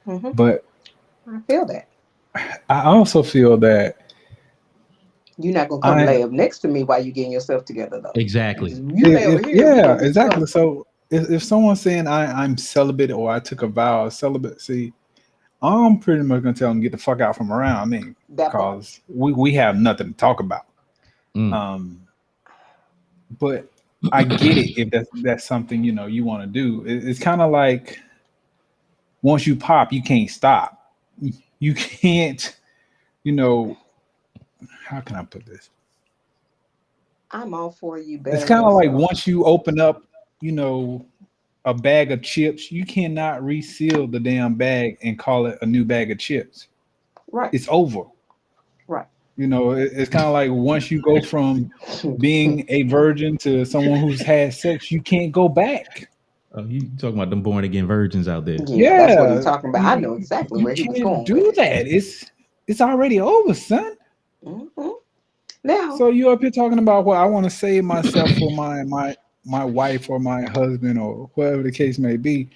hmm But I feel that. I also feel that You're not gonna come I, lay up next to me while you getting yourself together, though. Exactly. You lay over here, we yeah, gonna get exactly. tough. So if someone's saying I'm celibate or I took a vow of celibacy, I'm pretty much gonna tell them get the fuck out from around me That part. because we have nothing to talk about. Mm. Um, but I get it if that's something you want to do. It's kind of like once you pop, you can't stop. You can't, you know. How can I put this? I'm all for you It's bettering kind of like yourself. once you open up, you know, a bag of chips, you cannot reseal the damn bag and call it a new bag of chips. Right. It's over. Right. It's kind of like once you go from being a virgin to someone who's had sex, you can't go back. Oh, you talking about them born again virgins out there? Yeah, that's what he's Yeah, talking about. I know exactly you where he was can't going with do it. that. It's already over, son. hmm Now, So you up here talking about, well, I want to save myself for my wife or my husband or whatever the case may be.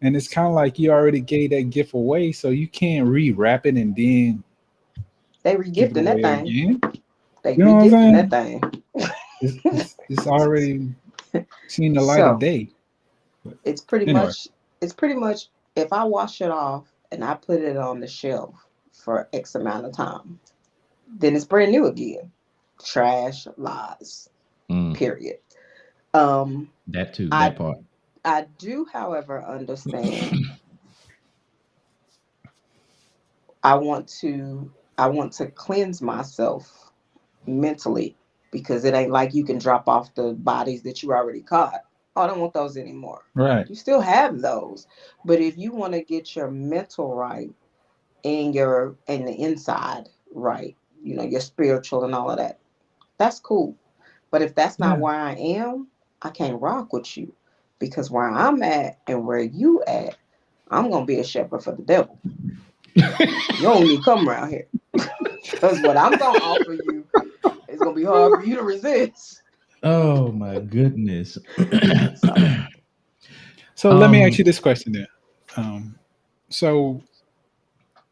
And it's kind of like you already gave that gift away, so you can't rewrap it and then they give it regifting that away thing. again. They You know what I'm regifting that saying? thing. It's already seen the light of So day. But it's pretty anyway, much it's pretty much if I wash it off and I put it on the shelf for X amount of time, then it's brand new again. Trash lies. Mm, Period. Um, that too, I that part. I do, however, understand. I want to cleanse myself mentally because it ain't like you can drop off the bodies that you already caught. Oh, I don't want those anymore. right. You still have those, but if you want to get your mental right and the inside right, your spiritual and all of that, that's cool. But if that's not Yeah. where I am, I can't rock with you because where I'm at and where you at, I'm gonna be a shepherd for the devil. You don't need to come around here because what I'm gonna offer you is gonna be hard for you to resist. Oh my goodness. So let me ask you this question then. So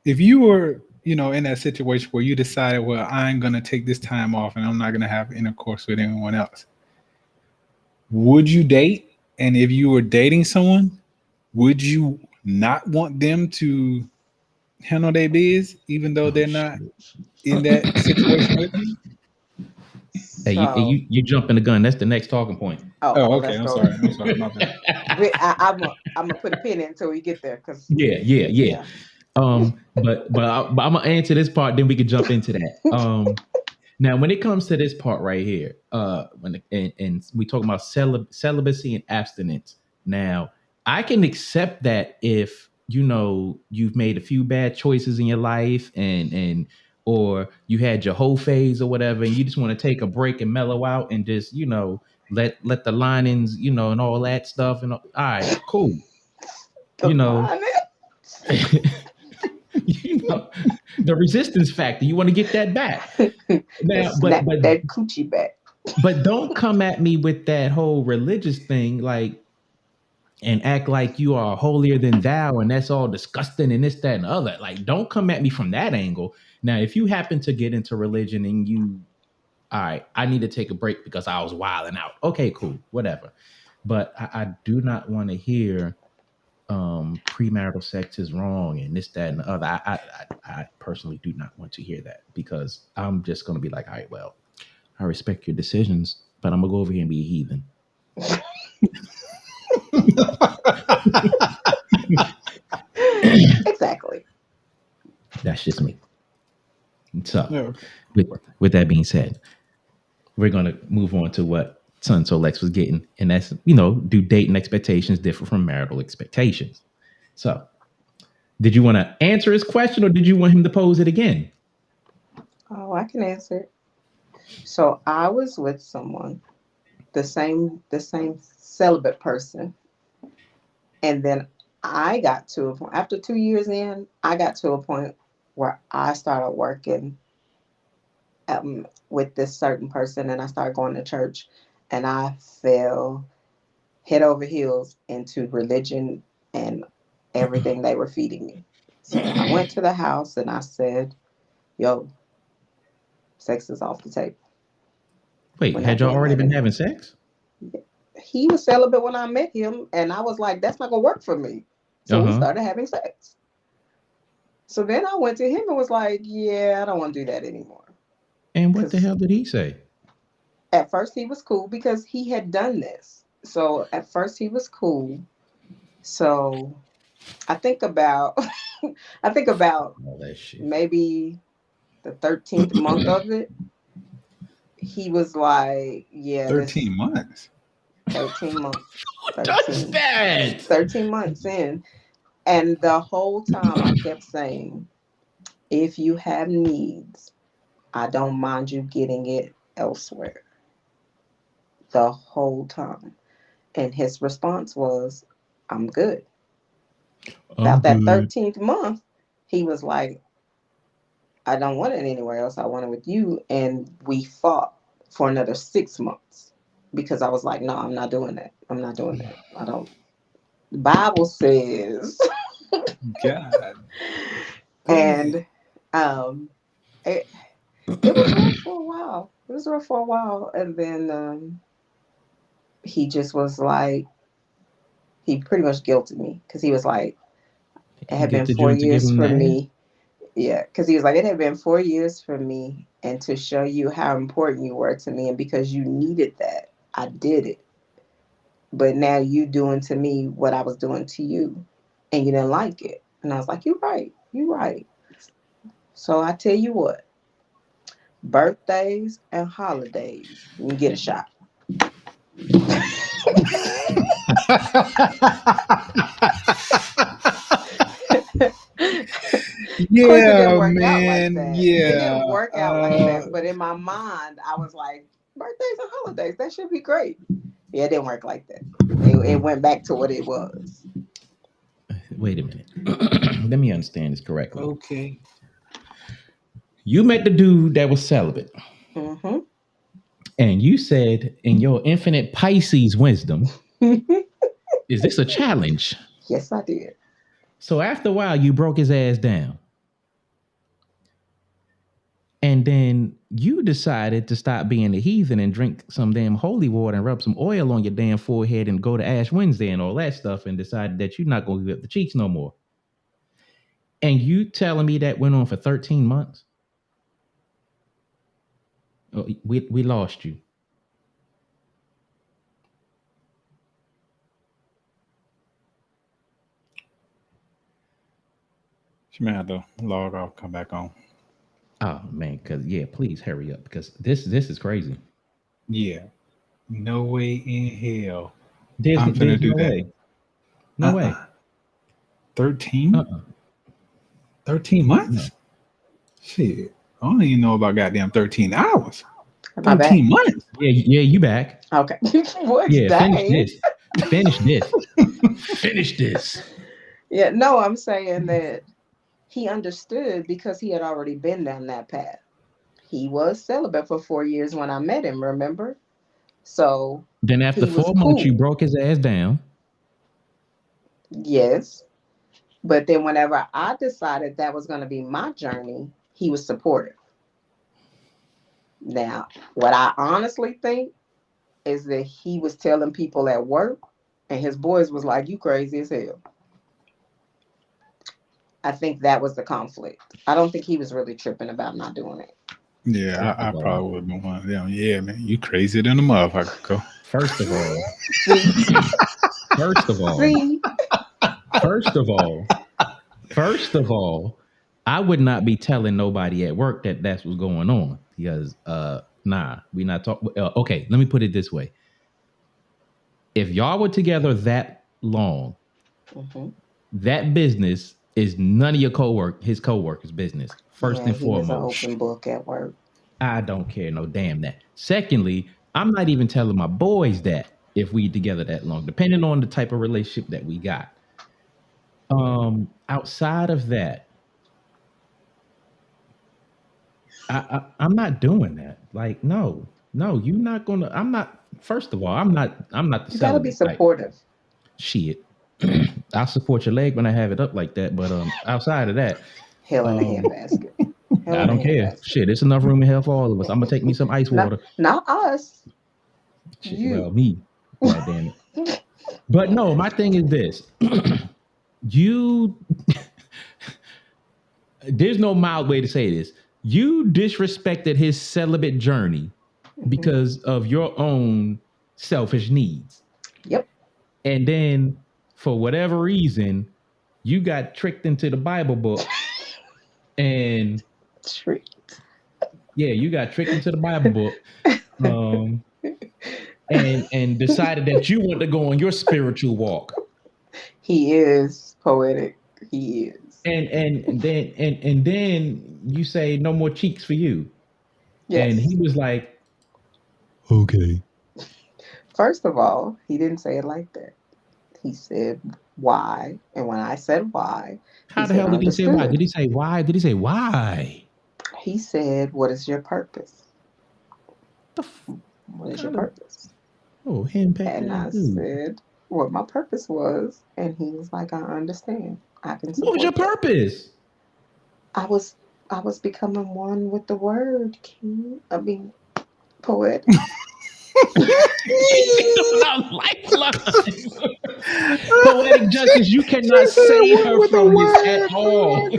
if you were, in that situation where you decided, well, I'm going to take this time off and I'm not going to have intercourse with anyone else, would you date? And if you were dating someone, would you not want them to handle their biz, even though they're not in that situation with you? Hey, you jumping the gun. That's the next talking point. Oh, okay. I'm sorry. My bad. I'm gonna put a pin in until we get there. Cause Yeah. But I'm gonna answer this part, then we can jump into that. Now, when it comes to this part right here, and we talk about celibacy and abstinence. Now, I can accept that if you've made a few bad choices in your life, and or you had your whole phase or whatever, and you just want to take a break and mellow out and just let the linings and all that stuff, and all right, cool. The resistance factor, you want to get that back. Now, but that coochie back. But don't come at me with that whole religious thing, like, and act like you are holier than thou, and that's all disgusting and this, that, and the other. Like, don't come at me from that angle. Now, if you happen to get into religion and all right, I need to take a break because I was wilding out. Okay, cool, whatever. But I do not want to hear premarital sex is wrong and this, that, and the other. I personally do not want to hear that, because I'm just going to be like, all right, well, I respect your decisions, but I'm going to go over here and be a heathen. Exactly. That's just me. So, with that being said, we're going to move on to what Son So Lex was getting, and that's, do dating expectations differ from marital expectations? So, did you want to answer his question, or did you want him to pose it again? Oh, I can answer it. So I was with someone, the same celibate person, and then I got to a point after 2 years in. I got to a point where I started working with this certain person, and I started going to church, and I fell head over heels into religion and everything they were feeding me. So I went to the house and I said, "Yo, sex is off the table." Wait, had y'all already been having sex? He was celibate when I met him, and I was like, that's not gonna work for me. So we started having sex. So then I went to him and was like, yeah, I don't want to do that anymore. And what the hell did he say? At first he was cool because he had done this. So at first he was cool. So I think about all that shit. Maybe the 13th month of it. He was like, yeah. 13 months. 13 months. 13 months in. And the whole time I kept saying, if you have needs, I don't mind you getting it elsewhere. The whole time. And his response was, I'm good. About that 13th month, he was like, I don't want it anywhere else. I want it with you. And we fought for another 6 months because I was like, no, I'm not doing that. I'm not doing that. I don't. The Bible says. God. And it was rough for a while. It was rough for a while. And then he just was like, he pretty much guilted me because he was like, it had been 4 years for me. Yeah, because he was like, it had been 4 years for me, and to show you how important you were to me, and because you needed that, I did it. But now you doing to me what I was doing to you, and you didn't like it. And I was like, you're right. So I tell you what, birthdays and holidays, you can get a shot. Yeah, man. It didn't work out like that. But in my mind, I was like, birthdays and holidays, that should be great. Yeah, it didn't work like that. It went back to what it was. Wait a minute. Let me understand this correctly. Okay. You met the dude that was celibate, Mm-hmm. and you said, in your infinite Pisces wisdom, is this a challenge? Yes, I did. So after a while, you broke his ass down. And then you decided to stop being a heathen and drink some damn holy water and rub some oil on your damn forehead and go to Ash Wednesday and all that stuff and decided that you're not going to give up the cheeks no more. And you telling me that went on for 13 months? Oh, we lost you. She may have to log off, come back on. Oh man, because yeah, please hurry up because this is crazy. Yeah. No way in hell. There's I'm finna do no that. way. No way. 13? Uh-uh. 13 months? No. Shit. I don't even know about goddamn 13 hours. Am I back? 13 months. Yeah, you back. Okay. What? Yeah, Dang. finish this. Finish this. Yeah, no, I'm saying that he understood because he had already been down that path. He was celibate for 4 years when I met him, remember? So Then after he was 4 months, you cool. broke his ass down. Yes. But then whenever I decided that was going to be my journey, he was supportive. Now, what I honestly think is that he was telling people at work and his boys was like, you crazy as hell. I think that was the conflict. I don't think he was really tripping about not doing it. Yeah, I probably would have been one of them. Yeah, man, you crazier than a motherfucker, go. First of all, See? First of all, I would not be telling nobody at work that that's what's going on because we not talking. Okay, let me put it this way: if y'all were together that long, that business is none of his co-workers' business. First and he was foremost, an open book at work. I don't care no damn that. Secondly, I'm not even telling my boys that if we together that long, depending on the type of relationship that we got. Outside of that, I'm not doing that. Like, no, you're not gonna. I'm not. First of all, I'm not the. You gotta be supportive. Shit, I'll support your leg when I have it up like that. But outside of that, hell in a handbasket. I don't care. Shit, there's enough room in hell for all of us. I'm gonna take me some ice water. Not us. Shit, well, me. God damn it. But no, my thing is this. There's no mild way to say this. You disrespected his celibate journey because of your own selfish needs. Yep. And then for whatever reason, you got tricked into the Bible book and you got tricked into the Bible book. And decided that you want to go on your spiritual walk. He is poetic. He is. And then you say no more cheeks for you. Yes. And he was like, okay. First of all, he didn't say it like that. He said why, and when I said why, how the hell did he say why? Did he say why? Did he say why? He said, "What is your purpose? What is your purpose?" Oh, him. And I said what my purpose was, and he was like, "I understand. I can support." What was your purpose? I was becoming one with the word, King. I mean, poet. Poetic justice, you cannot save her from this at all.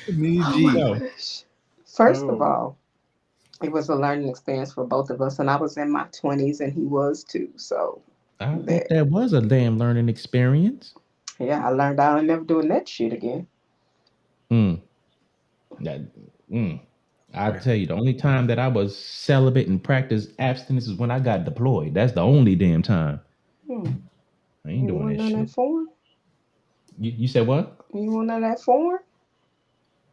Oh my gosh. First of all, it was a learning experience for both of us, and I was in my 20s and he was too. So I bet that was a damn learning experience. Yeah, I learned I'll never doing that shit again. I tell you, the only time that I was celibate and practiced abstinence is when I got deployed. That's the only damn time. I ain't doing that shit. Foreign? You said what? You want none of that foreign?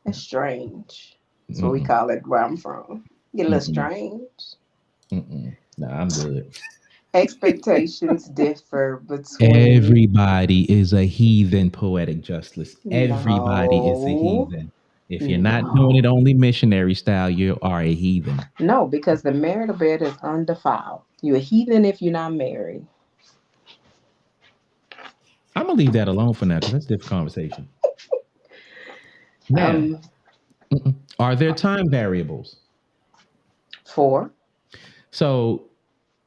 That's strange. That's what we call it where I'm from. Get a little strange. Nah, I'm good. Expectations differ between. Everybody is a heathen, Poetic Justice. Everybody is a No, heathen. If you're not doing it no, only missionary style, you are a heathen. no, because the marital bed is undefiled. You're a heathen if you're not married. I'm gonna leave that alone for now because that's a different conversation. Now, Um, are there time variables? four. So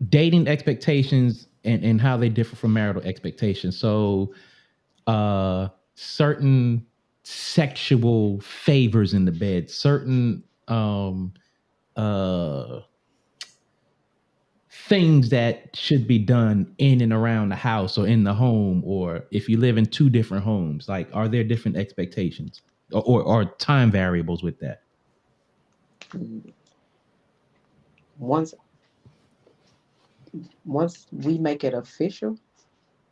dating expectations and how they differ from marital expectations. So certain sexual favors in the bed, certain uh things that should be done in and around the house or in the home, or if you live in two different homes, like are there different expectations or time variables with that? Once once we make it official,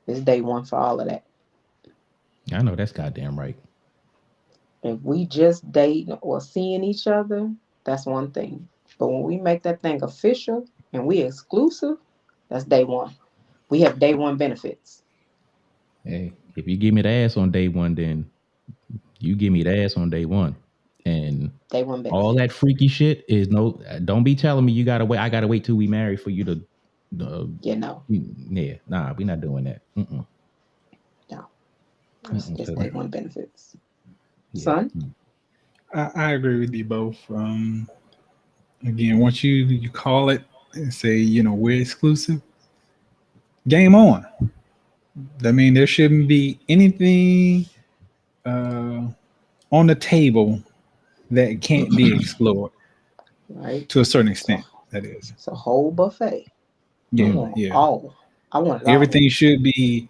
it's day one for all of that. I know that's goddamn right. If we just dating or seeing each other, that's one thing. But when we make that thing official and we exclusive, that's day one. We have day one benefits. Hey, if you give me the ass on day one, then you give me the ass on day one. And Day one all that benefits. freaky shit is no. Don't be telling me you gotta wait. I gotta wait till we marry for you to. You know, Yeah, nah, we not doing that. no, it's day So, one benefits. yeah. Son, I agree with you both. Again, once you call it and say, we're exclusive, game on. I mean, there shouldn't be anything uh, on the table that can't be explored right? to a certain So extent. That is, it's a whole buffet. I yeah, Mm. want yeah. all. I want it all. Everything should be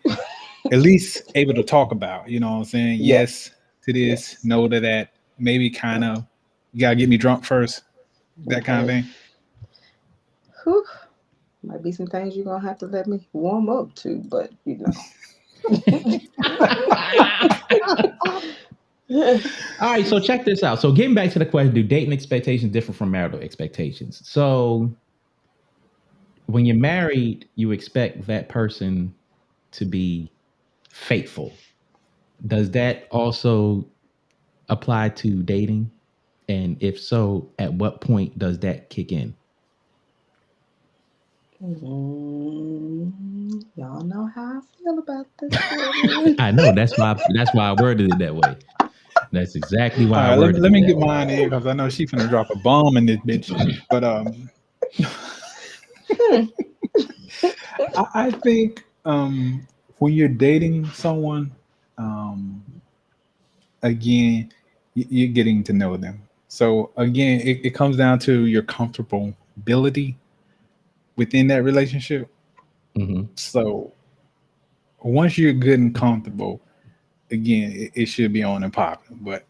at least able to talk about. You know what I'm saying? Yes Yes. to this, Yes. no to that. Maybe kind of. You gotta get me drunk first. That kind of Okay. thing. Whew. Might be some things you're gonna have to let me warm up to, but you know. All right, so check this out. So getting back to the question, do dating expectations differ from marital expectations? So when you're married, you expect that person to be faithful. Does that also apply to dating? And if so, at what point does that kick in? Y'all know how I feel about this one. I know that's why I worded it that way. That's exactly All why I right, let me worded let it me that get way. mine in because I know she's gonna drop a bomb in this bitch. But I think when you're dating someone, um, again, you're getting to know them. So again, it comes down to your comfortability within that relationship. Hmm. So once you're good and comfortable, again, it should be on and popping. But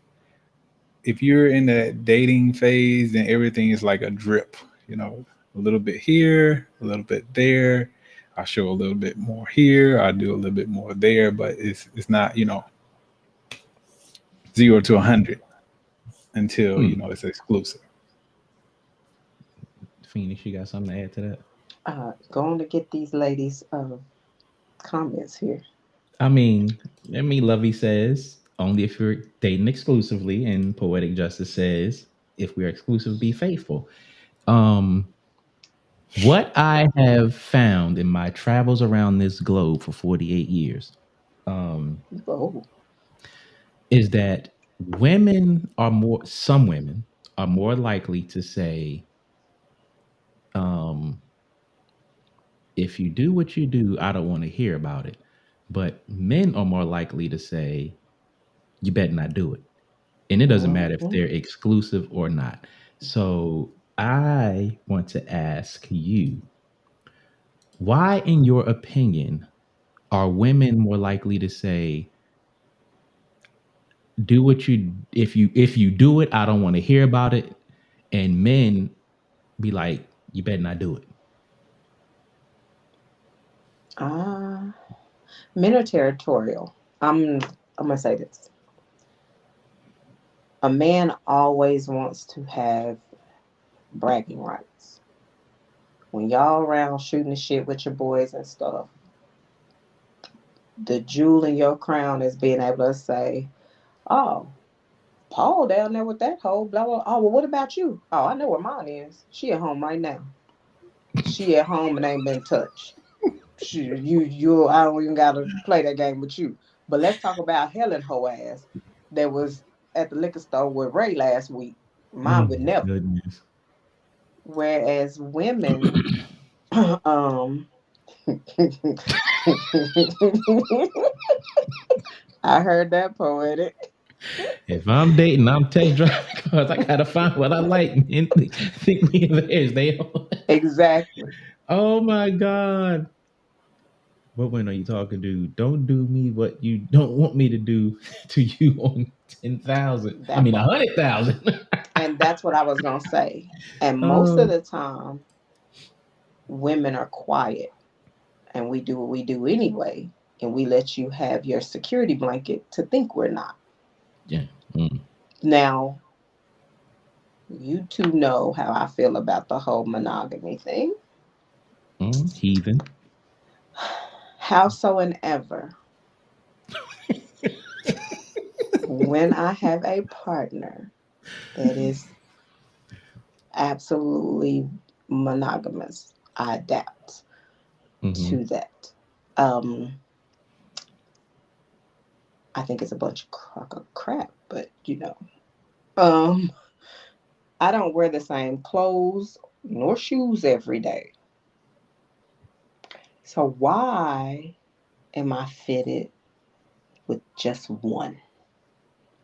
if you're in that dating phase, then everything is like a drip, a little bit here, a little bit there. I show a little bit more here. I do a little bit more there, but it's not, 0 to 100 until Hmm. it's exclusive. Phoenix, you got something to add to that? Going to get these ladies' comments here. Lovey says only if you're dating exclusively, and Poetic Justice says if we're exclusive, be faithful. Um, what I have found in my travels around this globe for 48 years, um, Oh, is that some women are more likely to say, um, if you do what you do, I don't want to hear about it. But men are more likely to say, you better not do it. And it doesn't matter if mhm. they're exclusive or not. So I want to ask you, why, in your opinion, are women more likely to say, do what you if you do it, I don't want to hear about it, and men be like, you better not do it. Ah, men are territorial. I'm gonna say this. A man always wants to have bragging rights. when y'all around shooting the shit with your boys and stuff, the jewel in your crown is being able to say, "Oh, Paul down there with that hoe, blah blah. Oh, well, what about you? Oh, I know where mine is. She at home right now. She at home and ain't been touched. You. I don't even gotta play that game with you. But let's talk about Helen hoe ass that was at the liquor store with Ray last week. Oh Mine would my never. goodness. Whereas women, um, I heard that poetic. If I'm dating, I'm test driving cars. I gotta find what I like and think me and theirs. They all. Exactly. Oh my god. What one are you talking to? Don't do me what you don't want me to do to you on 10,000. I That mean part. 100,000. And that's what I was gonna say. And most of Oh, the time, women are quiet and we do what we do anyway. And we let you have your security blanket to think we're not. yeah. Mm. Now, you two know how I feel about the whole monogamy thing. Mm. Heathen. Howsoever, when I have a partner that is absolutely monogamous, I adapt Mm-hmm. to that. Um, I think it's a bunch of crock of crap, but um, I don't wear the same clothes nor shoes every day. So why am I fitted with just one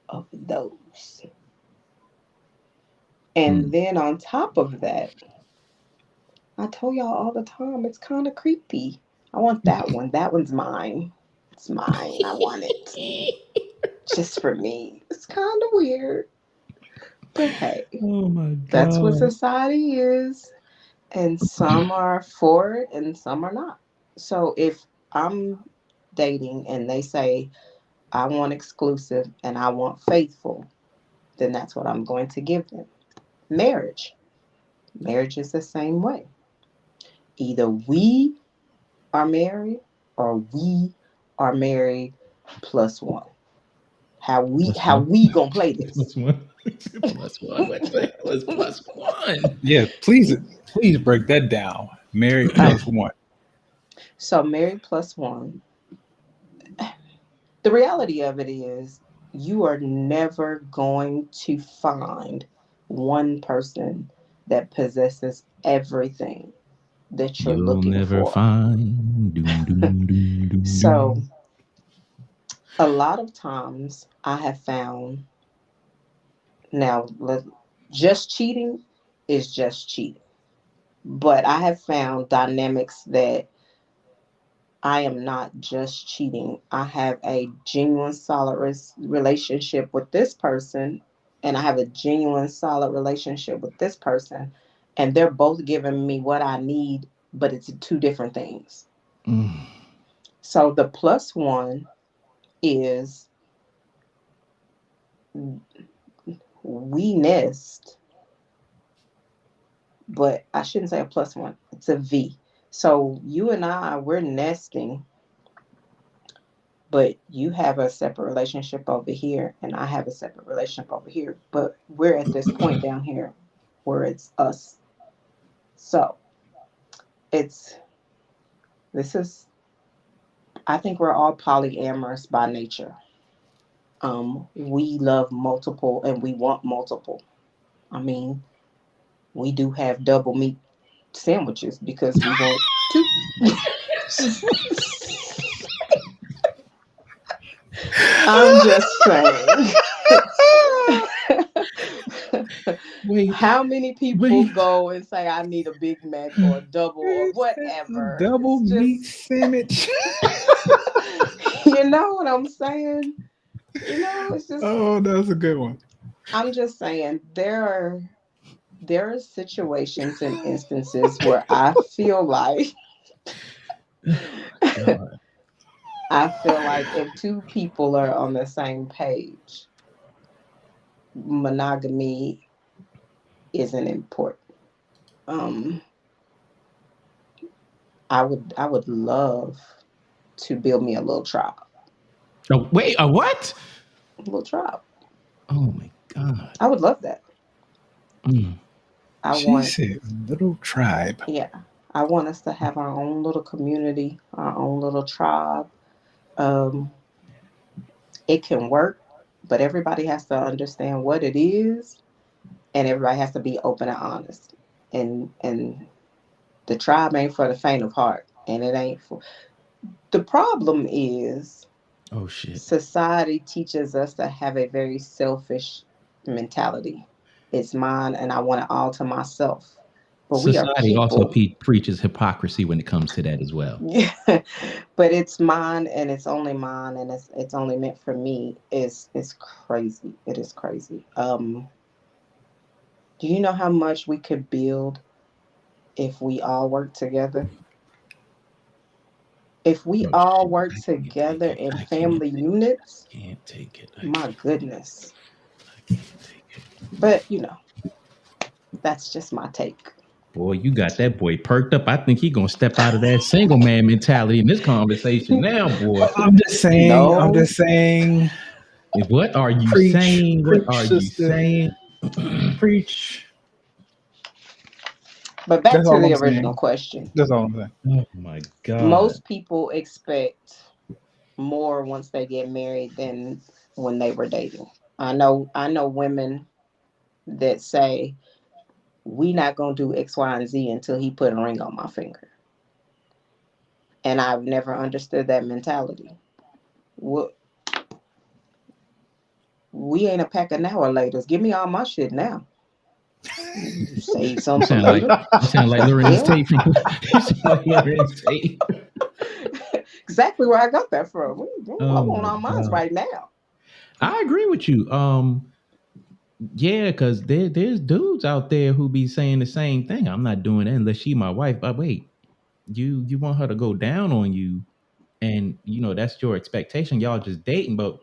of those? And Mm. then on top of that, I told y'all all the time, it's kind of creepy. I want that one. That one's mine. It's mine. I want it just for me. It's kind of weird, but hey, Oh my that's what god. society is. And some are for it and some are not. So if I'm dating and they say, I want exclusive and I want faithful, then that's what I'm going to give them. Marriage. Marriage is the same way. Either we are married or we are married plus one. How we Plus how one. we gonna play this? Plus one. Plus one. What the hell is plus one? Yeah, please break that down. Married All right. plus one. So married plus one. The reality of it is you are never going to find one person that possesses everything that you're You'll looking never for. find. Doom, doom, doom, doom, So doom. a lot of times I have found now just cheating is just cheating. But I have found dynamics that I am not just cheating. I have a genuine, solid relationship with this person, and I have a genuine, solid relationship with this person, and they're both giving me what I need, but it's two different things. Mm. So the plus one is we nest, but I shouldn't say a plus one, it's a V. So you and I, we're nesting, but you have a separate relationship over here and I have a separate relationship over here, but we're at this point down here where it's us. So it's this is I think we're all polyamorous by nature. We love multiple and we want multiple. I mean, we do have double meat sandwiches because we want two. I'm just saying. Wait, How many people wait. go and say, I need a Big Mac or a double or A whatever? double It's meat just, sandwich. you know what I'm saying? It's just, Oh, that's a good one. I'm just saying there are situations and instances where I feel like, Oh my god. I feel like if two people are on the same page, monogamy isn't important. Um, I would love to build me a little tribe. Oh, wait, a what? A little tribe. Oh my God. I would love that. Mm. I She want, said, "Little tribe." yeah, I want us to have our own little community, our own little tribe. Um, it can work, but everybody has to understand what it is, and everybody has to be open and honest. And the tribe ain't for the faint of heart, and it ain't for. The problem is Oh shit. society teaches us to have a very selfish mentality. It's mine, and I want it all to myself. But we are Society also people. preaches hypocrisy when it comes to that as well. Yeah, but it's mine, and it's only mine, and it's only meant for me. It's crazy. It is crazy. Do you know how much we could build if we all work together? If we Oh all shit. work I can't take together it. in I can't family take it. units, I can't take it. my goodness. I can't take it. But that's just my take. Boy, you got that boy perked up. I think he gonna step out of that single man mentality in this conversation now, boy. I'm just saying. I'm No, just saying. What are you Preach, saying? What preach, are you sister, saying? preach. but back That's to all the I'm original saying. question. That's all I'm saying. Oh my God. Most people expect more once they get married than when they were dating. I know women that say we not gonna do X, Y, and Z until he put a ring on my finger. And I've never understood that mentality. What we ain't a pack of now or laters. Give me all my shit now. You save You some for sound like later. The Lorenz hell? Tate from you sound like Lorenz Tate. Exactly where I got that from. I Oh want my all mine God. right now. I agree with you. Yeah, because there's dudes out there who be saying the same thing. I'm not doing that unless she my wife. But wait, you want her to go down on you, and that's your expectation. Y'all just dating, but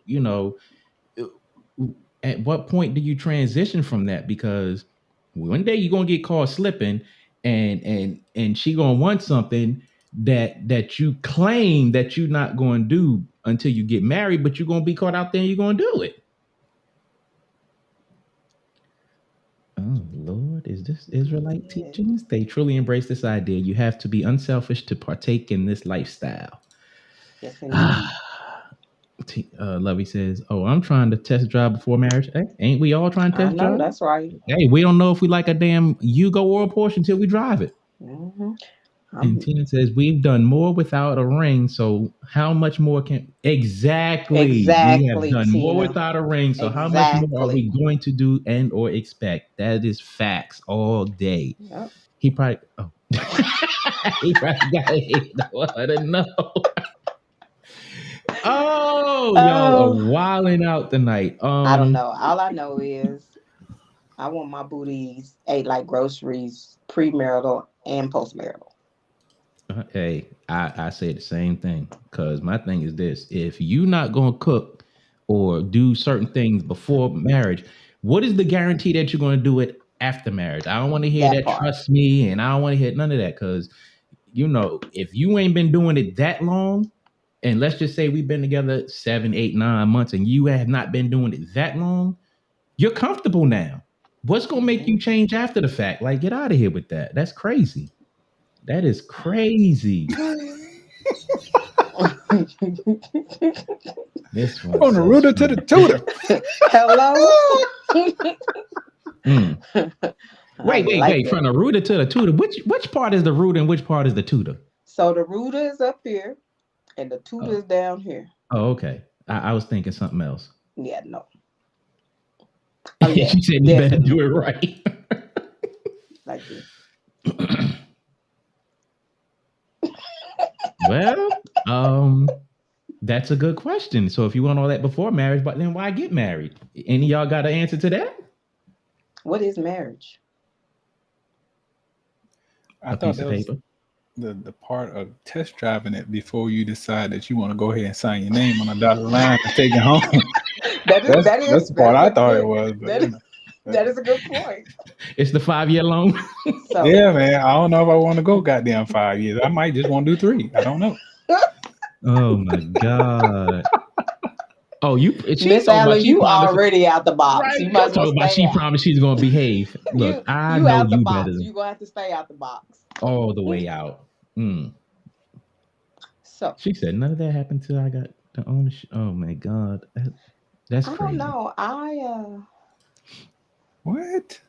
at what point do you transition from that? Because one day you're gonna get caught slipping, and she gonna want something that you claim that you're not going to do until you get married, but you're gonna be caught out there and you're gonna do it. Oh Lord, is this Israelite Yeah. teachings? They truly embrace this idea. You have to be unselfish to partake in this lifestyle. Yes, indeed. Lovey says, "Oh, I'm trying to test drive before marriage. Hey, ain't we all trying to I test know drive? that's right. Hey, we don't know if we like a damn Yugo or a Porsche until we drive it." hmm And I'm Tina says, "We've done more without a ring, so how much more can exactly? We have exactly, done more Tina. without a ring, so how much more are we Exactly. going to do and or expect?" That is facts all day. Yep. He probably he probably got it. I didn't know. Oh, y'all are Oh, wilding out tonight. I don't know. All I know is I want my booties ate like groceries, premarital and postmarital. Hey, I say the same thing because my thing is this: if you not gonna cook or do certain things before marriage, what is the guarantee that you're gonna do it after marriage? I don't want to hear That that. part. Trust me, and I don't want to hear none of that because if you ain't been doing it that long, and let's just say we've been together 7, 8, 9 months, and you have not been doing it that long, you're comfortable now. What's gonna make you Mhm. change after the fact? Like, get out of here with that. That's crazy. That is crazy. This one From the says, rooter to the tutor. Hello. mm. I Wait. like From it. the rooter to the tutor. Which part is the rooter and which part is the tutor? So the rooter is up here and the tutor Oh, is down here. okay. I was thinking something else. Yeah, no. Oh yeah, She said you better do definitely it right. like this. Well, that's a good question. So if you want all that before marriage, but then why get married? Any of y'all got an answer to that? What is marriage? I A thought piece that of was paper. the part of test driving it before you decide that you want to go ahead and sign your name on a dotted line and take it home. That is That's that is the that part is I a thought it good was, but that is That is a good point. It's the 5-year loan. So Yeah, man. I don't know if I want to go goddamn 5 years. I might just want to do 3. I don't know. Oh my God. Oh, she's Miss talking about Allen, she you promised. already out the box. Right. You might You're as well talking about stay she out. promised she's gonna behave. Look, I You know out the you better box. than You're gonna have to stay out the box. all the way out. Mm. So She said none of that happened till I got the ownership. Oh my God. That's I don't crazy. know. What?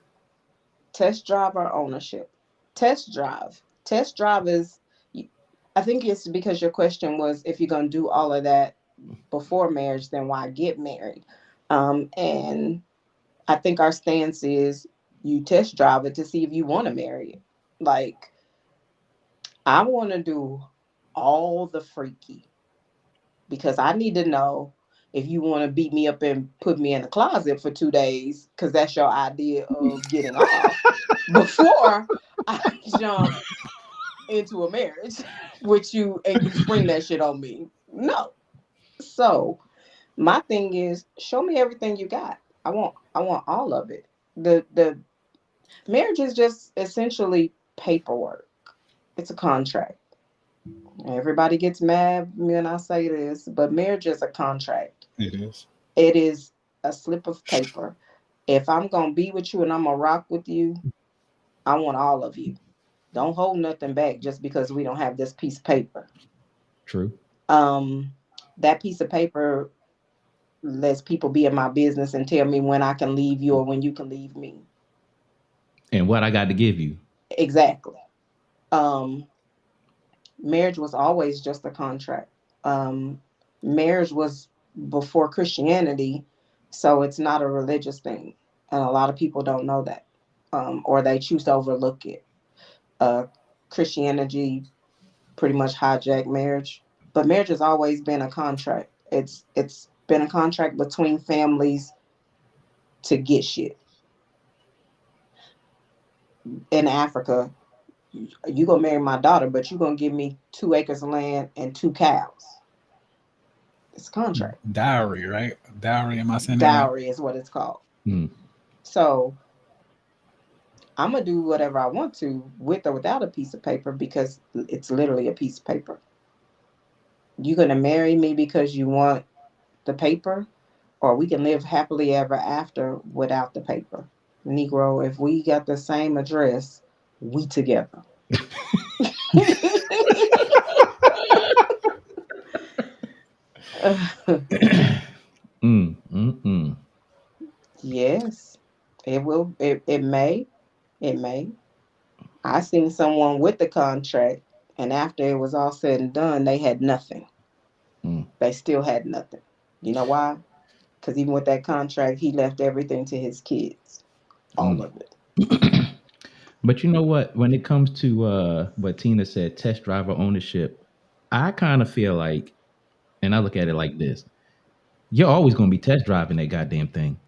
Test drive or ownership? Test drive. Test drive is. I think it's because your question was if you're gonna do all of that before marriage, then why get married? And I think our stance is you test drive it to see if you want to marry it. Like I want to do all the freaky because I need to know if you want to beat me up and put me in the closet for 2 days because that's your idea of getting off before I jump into a marriage with you and you spring that shit on me. No. So my thing is show me everything you got. I want all of it. The marriage is just essentially paperwork. It's a contract. Everybody gets mad when I say this, but marriage is a contract. It is. It is a slip of paper. If I'm gonna be with you and I'm gonna rock with you, I want all of you. Don't hold nothing back just because we don't have this piece of paper. True. Um, that piece of paper lets people be in my business and tell me when I can leave you or when you can leave me. And what I got to give you. Exactly. Um, marriage was always just a contract. Um, marriage was before Christianity, so it's not a religious thing, and a lot of people don't know that, or they choose to overlook it. Uh, Christianity pretty much hijacked marriage, but marriage has always been a contract. It's been a contract between families to get shit. In Africa, you gonna marry my daughter, but you gonna give me 2 acres of land and 2 cows. It's a contract. Dowry, right? Dowry. Am I saying that right? Dowry is what it's called. Mm. So I'm gonna do whatever I want to with or without a piece of paper because it's literally a piece of paper. You're gonna marry me because you want the paper, or we can live happily ever after without the paper. Negro, if we got the same address, we together. Yes, it will. It may. It may. I seen someone with the contract, and after it was all said and done, they had nothing. Mm. They still had nothing. You know why? Because even with that contract, he left everything to his kids, all Mm. of it. But you know what? When it comes to what Tina said, test driver ownership, I kind of feel like, and I look at it like this: you're always going to be test driving that goddamn thing.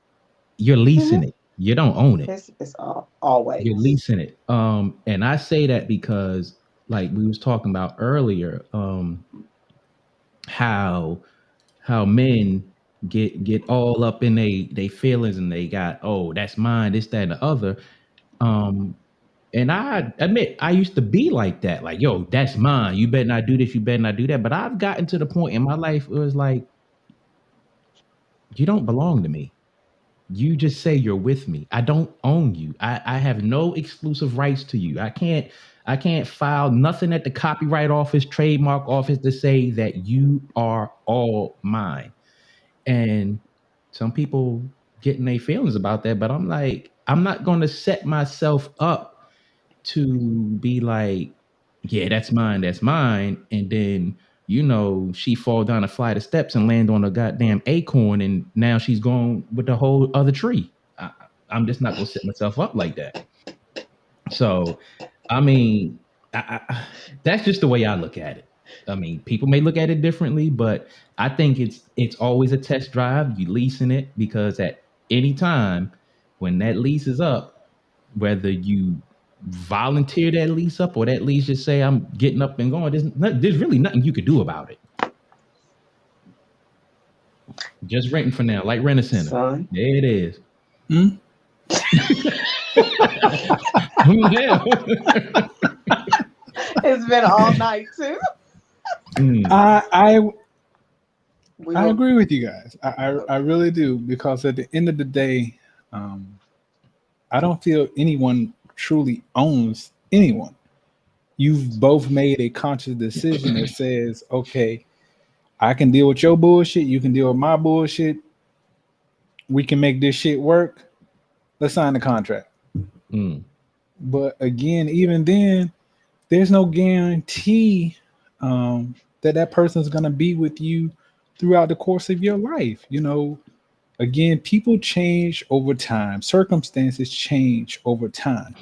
You're leasing Hmm. it. You don't own it. It's You're always. leasing it. And I say that because, like we was talking about earlier, how men get all up in they feelings and they got, oh, that's mine, this, that, and the other. Um, and I admit I used to be like that, like, yo, that's mine. You better not do this, you better not do that. But I've gotten to the point in my life where it was like, you don't belong to me. You just say you're with me. I don't own you. I have no exclusive rights to you. I can't file nothing at the copyright office, trademark office to say that you are all mine. And some people getting their feelings about that, but I'm like, I'm not going to set myself up to be like, yeah, that's mine, and then she fall down a flight of steps and land on a goddamn acorn, and now she's gone with the whole other tree. I'm just not gonna set myself up like that. So, I mean, that's just the way I look at it. I mean, people may look at it differently, but I think it's always a test drive. You leasing it because at any time when that lease is up, whether you volunteer that lease up or that lease just say I'm getting up and going, there's really nothing you could do about it. Just renting for now, like rent a center. Son, There it is. Hmm? It's been all night too. I We I were, agree with you guys. I really do, because at the end of the day, I don't feel anyone truly owns anyone. You've both made a conscious decision that says, okay, I can deal with your bullshit. You can deal with my bullshit. We can make this shit work. Let's sign the contract. But again, even then, there's no guarantee that person's going to be with you throughout the course of your life. You know, again, people change over time. Circumstances change over time.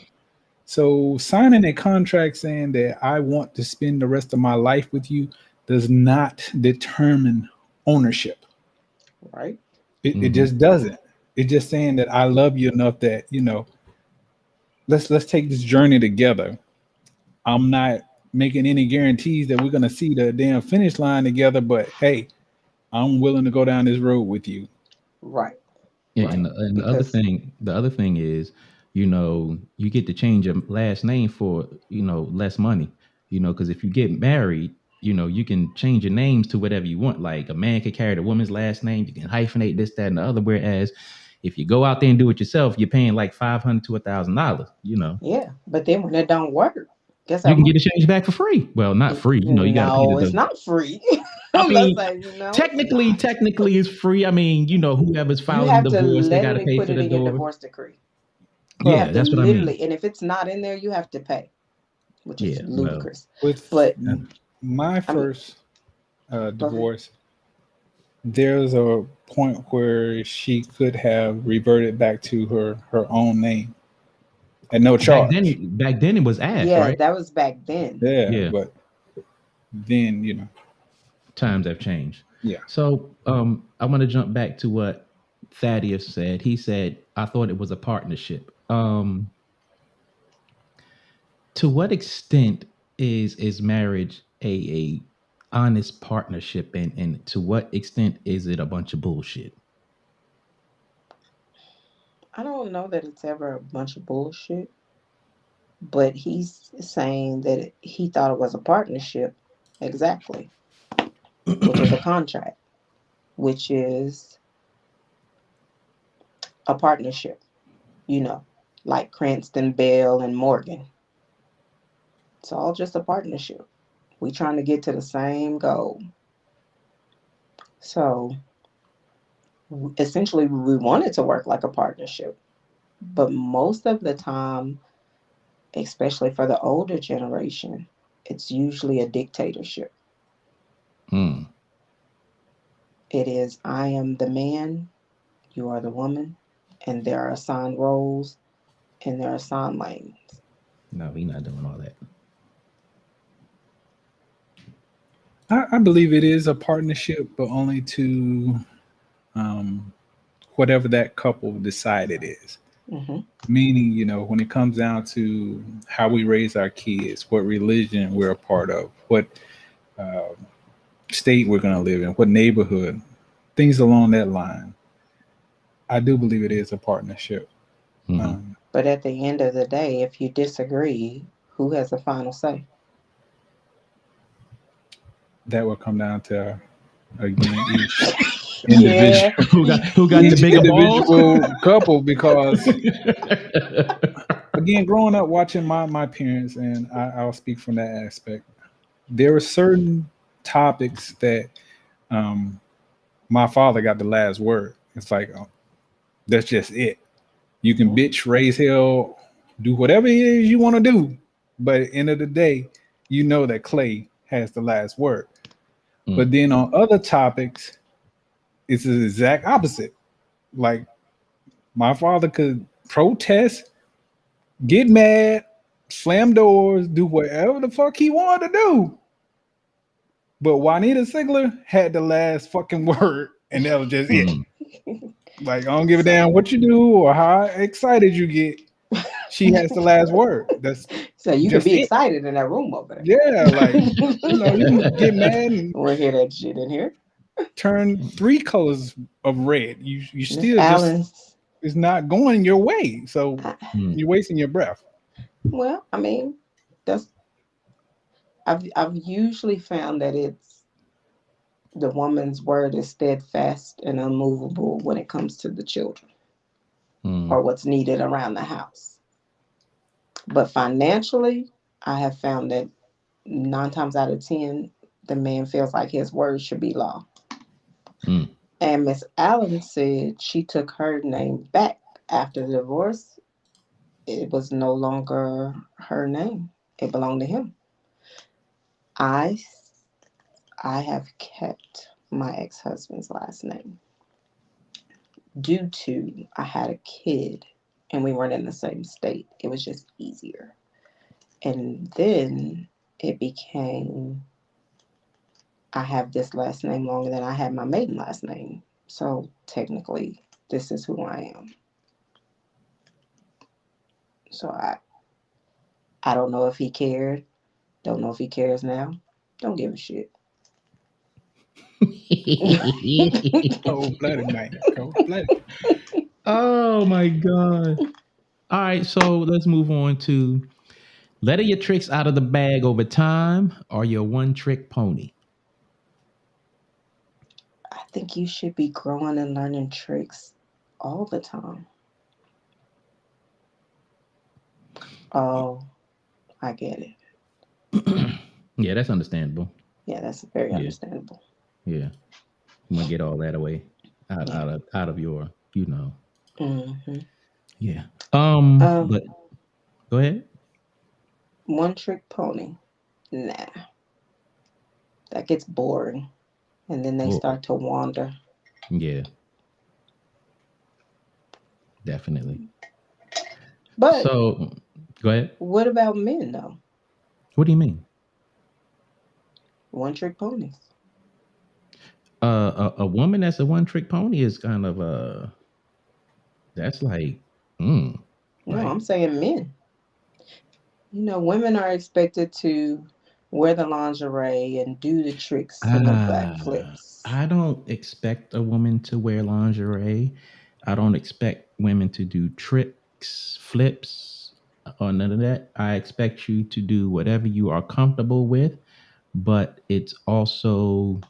So signing a contract saying that I want to spend the rest of my life with you does not determine ownership. right. It just doesn't. It's just saying that I love you enough that, you know, let's take this journey together. I'm not making any guarantees that we're gonna see the damn finish line together, but hey, I'm willing to go down this road with you. Right. Yeah, Right. and the Because other thing is, you know, you get to change your last name for, you know, less money. You know, because if you get married, you know, you can change your names to whatever you want. Like a man could carry the woman's last name. You can hyphenate this, that, and the other. Whereas if you go out there and do it yourself, you're paying like $500 to $1,000. You know, yeah, but then when it don't work, guess you how can get much? it changed back for free. Well, not free. You know, you got to pay No, it's the. not free. I Let's mean, say, no, it's technically, not. technically, it's free. I mean, you know, whoever's You filing have the to divorce, they got to literally pay put for it the in your door. divorce decree. You Yeah, have to that's what I mean. literally, and if it's not in there, you have to pay, which is Yeah, well, ludicrous. With But my I mean, first go ahead. divorce, there's a point where she could have reverted back to her own name at no charge. back then it was asked, Yeah, right? that was back then. Yeah, Yeah, but then, you know, times have changed. yeah. So, I want to jump back to what Thaddeus said. He said, "I thought it was a partnership." To what extent is marriage a honest partnership, and to what extent is it a bunch of bullshit? I don't know that it's ever a bunch of bullshit, but he's saying that he thought it was a partnership, exactly, which is a contract, which is a partnership, you know, like Cranston, Bell, and Morgan. It's all just a partnership. We trying to get to the same goal. So essentially, we want it to work like a partnership. But most of the time, especially for the older generation, it's usually a dictatorship. Hmm. It is, I am the man, you are the woman, and there are assigned roles and there are assigned lanes. No, we not doing all that. I believe it is a partnership, but only to um, whatever that couple decide it is. Mm-hmm. Meaning, you know, when it comes down to how we raise our kids, what religion we're a part of, what uh, state we're going to live in, what neighborhood, things along that line. I do believe it is a partnership. Mhm. But at the end of the day, if you disagree, who has the final say? That will come down to, again, each Yeah. individual, Who got the each bigger balls? individual couple, because again, growing up watching my parents, and I'll speak from that aspect, there were certain topics that my father got the last word. It's like, that's just it. You can bitch, raise hell, do whatever it is you want to do, but at the end of the day, you know that Clay has the last word. But then on other topics, it's the exact opposite. Like, my father could protest, get mad, slam doors, do whatever the fuck he wanted to do. But Juanita Sigler had the last fucking word, and that was just it. Like, I don't give a damn what you do or how excited you get. She has the last word. That's So you can just be it. excited in that room over there. Yeah, like, you know, you can get mad and We'll hear that shit in here. turn 3 colors of red. You Miss still just Allen's is not going your way. So Mm. you're wasting your breath. Well, I mean, that's I've usually found that it's the woman's word is steadfast and unmovable when it comes to the children Mm. or what's needed around the house. But financially, I have found that 9 times out of 10, the man feels like his word should be law. Mm. And Miss Allen said she took her name back after the divorce. It was no longer her name. It belonged to him. I I have kept my ex-husband's last name due to I had a kid and we weren't in the same state. It was just easier. And then it became I have this last name longer than I had my maiden last name. So technically this is who I am. So I don't know if he cared. Don't know if he cares now. Don't give a shit. Cold blooded, man. Cold blooded. Oh my god. All right, so let's move on to letting your tricks out of the bag over time or your one trick pony. I think you should be growing and learning tricks all the time. Oh, I get it. Yeah, that's understandable. Yeah, that's very Yeah, understandable. yeah. I'm gonna get all that away Yeah. out of your, you know. hmm Yeah. Um, But go ahead. one trick pony. Nah, that gets boring, and then they Oh, start to wander. yeah, definitely. But So go ahead. what about men though? What do you mean? One trick ponies. A woman that's a one trick pony is kind of that's like mm, No, like I'm saying men. Women are expected to wear the lingerie and do the tricks and the backflips. I don't expect a woman to wear lingerie. I don't expect women to do tricks, flips, or none of that. I expect you to do whatever you are comfortable with, but it's also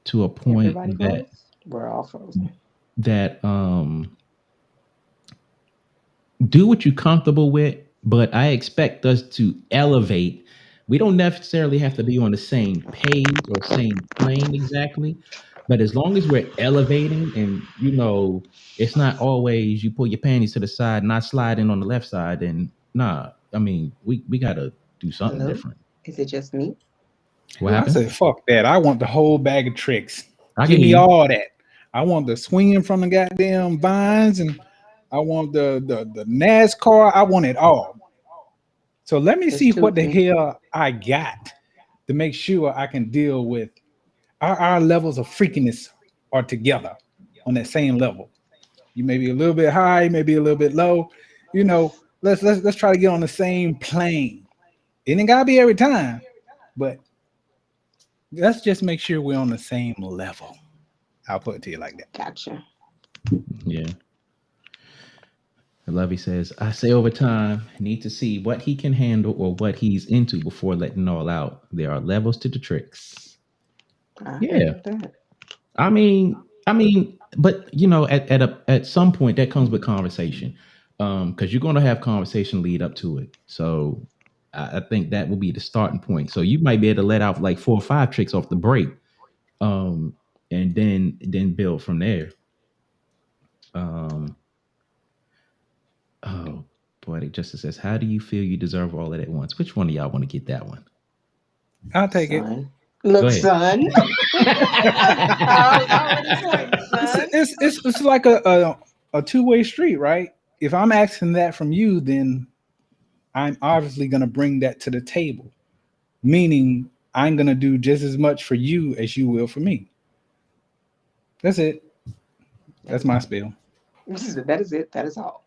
to a point Everybody that froze? We're all frozen. that do what you're comfortable with, but I expect us to elevate. We don't necessarily have to be on the same page or same plane exactly, but as long as we're elevating and it's not always you pull your panties to the side, not sliding on the left side, and nah, I mean, we gotta do something Hello? different. Is it just me? What Ooh, I happened? said, fuck that. I want the whole bag of tricks. I can Give hear me you. all that. I want the swinging from the goddamn vines, and I want the NASCAR. I want it all. So let me Just see what toot the me. hell I got to make sure I can deal with our levels of freakiness are together on that same level. You may be a little bit high, maybe a little bit low. Let's try to get on the same plane. It ain't gotta be every time, but let's just make sure we're on the same level. I'll put it to you like that. Gotcha. Yeah. Lovey says, I say over time, need to see what he can handle or what he's into before letting all out. There are levels to the tricks. I agree Yeah. with that. But at some point that comes with conversation. Because you're gonna have conversation lead up to it. So I think that will be the starting point. So you might be able to let out like 4 or 5 tricks off the break. Um, and then build from there. Um, Oh, Poetic Justice says, how do you feel you deserve all that at once? Which one of y'all want to get that one? I'll take it. Son. Go Look, ahead. son. I was already pointing, It's son. it's like a two-way street, right? If I'm asking that from you, then I'm obviously gonna bring that to the table. Meaning I'm gonna do just as much for you as you will for me. That's it. That's my spiel. That is it. That is all.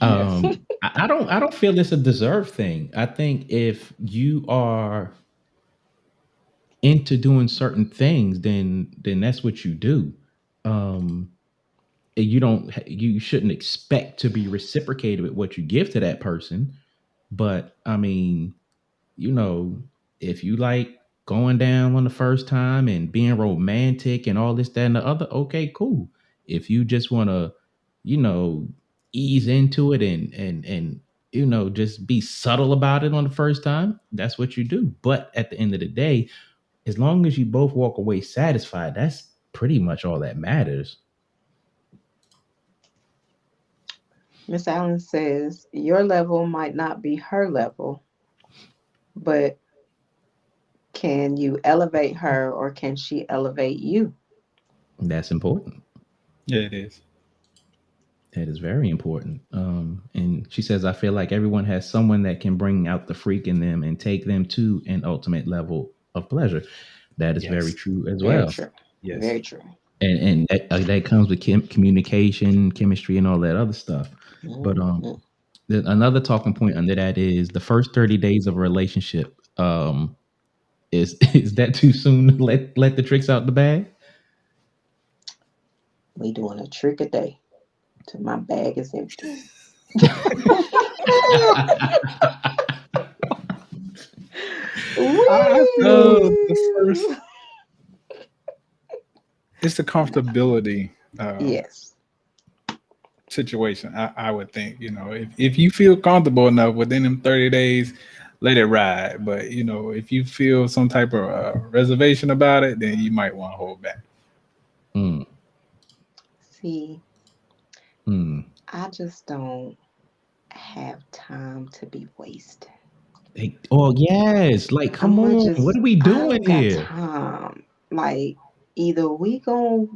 Yes. I don't feel it's a deserve thing. I think if you are into doing certain things, then that's what you do. Um, you shouldn't expect to be reciprocated with what you give to that person. But I mean, you know, if you like going down on the first time and being romantic and all this, that, and the other, okay, cool. If you just want to, you know, ease into it and just be subtle about it on the first time, that's what you do. But at the end of the day, as long as you both walk away satisfied, that's pretty much all that matters. Miss Allen says your level might not be her level, but can you elevate her or can she elevate you? That's important. Yeah, it is. That is very important. And she says, I feel like everyone has someone that can bring out the freak in them and take them to an ultimate level of pleasure. That is very Yes. true as Very well. true. Yes. Very true. And that comes with communication, chemistry, and all that other stuff. But Mhm. another talking point under that is the first 30 days of a relationship. Is that too soon to let the tricks out the bag? We doing a trick a day till my bag is empty. I feel the Woo! first, it's the comfortability Yes. situation. I would think, if you feel comfortable enough within them 30 days, let it ride. But, if you feel some type of reservation about it, then you might want to hold back. Mm, See, mm. I just don't have time to be wasted. Oh yes, like come on, what are we I don't doing got here? time. Like either we gon'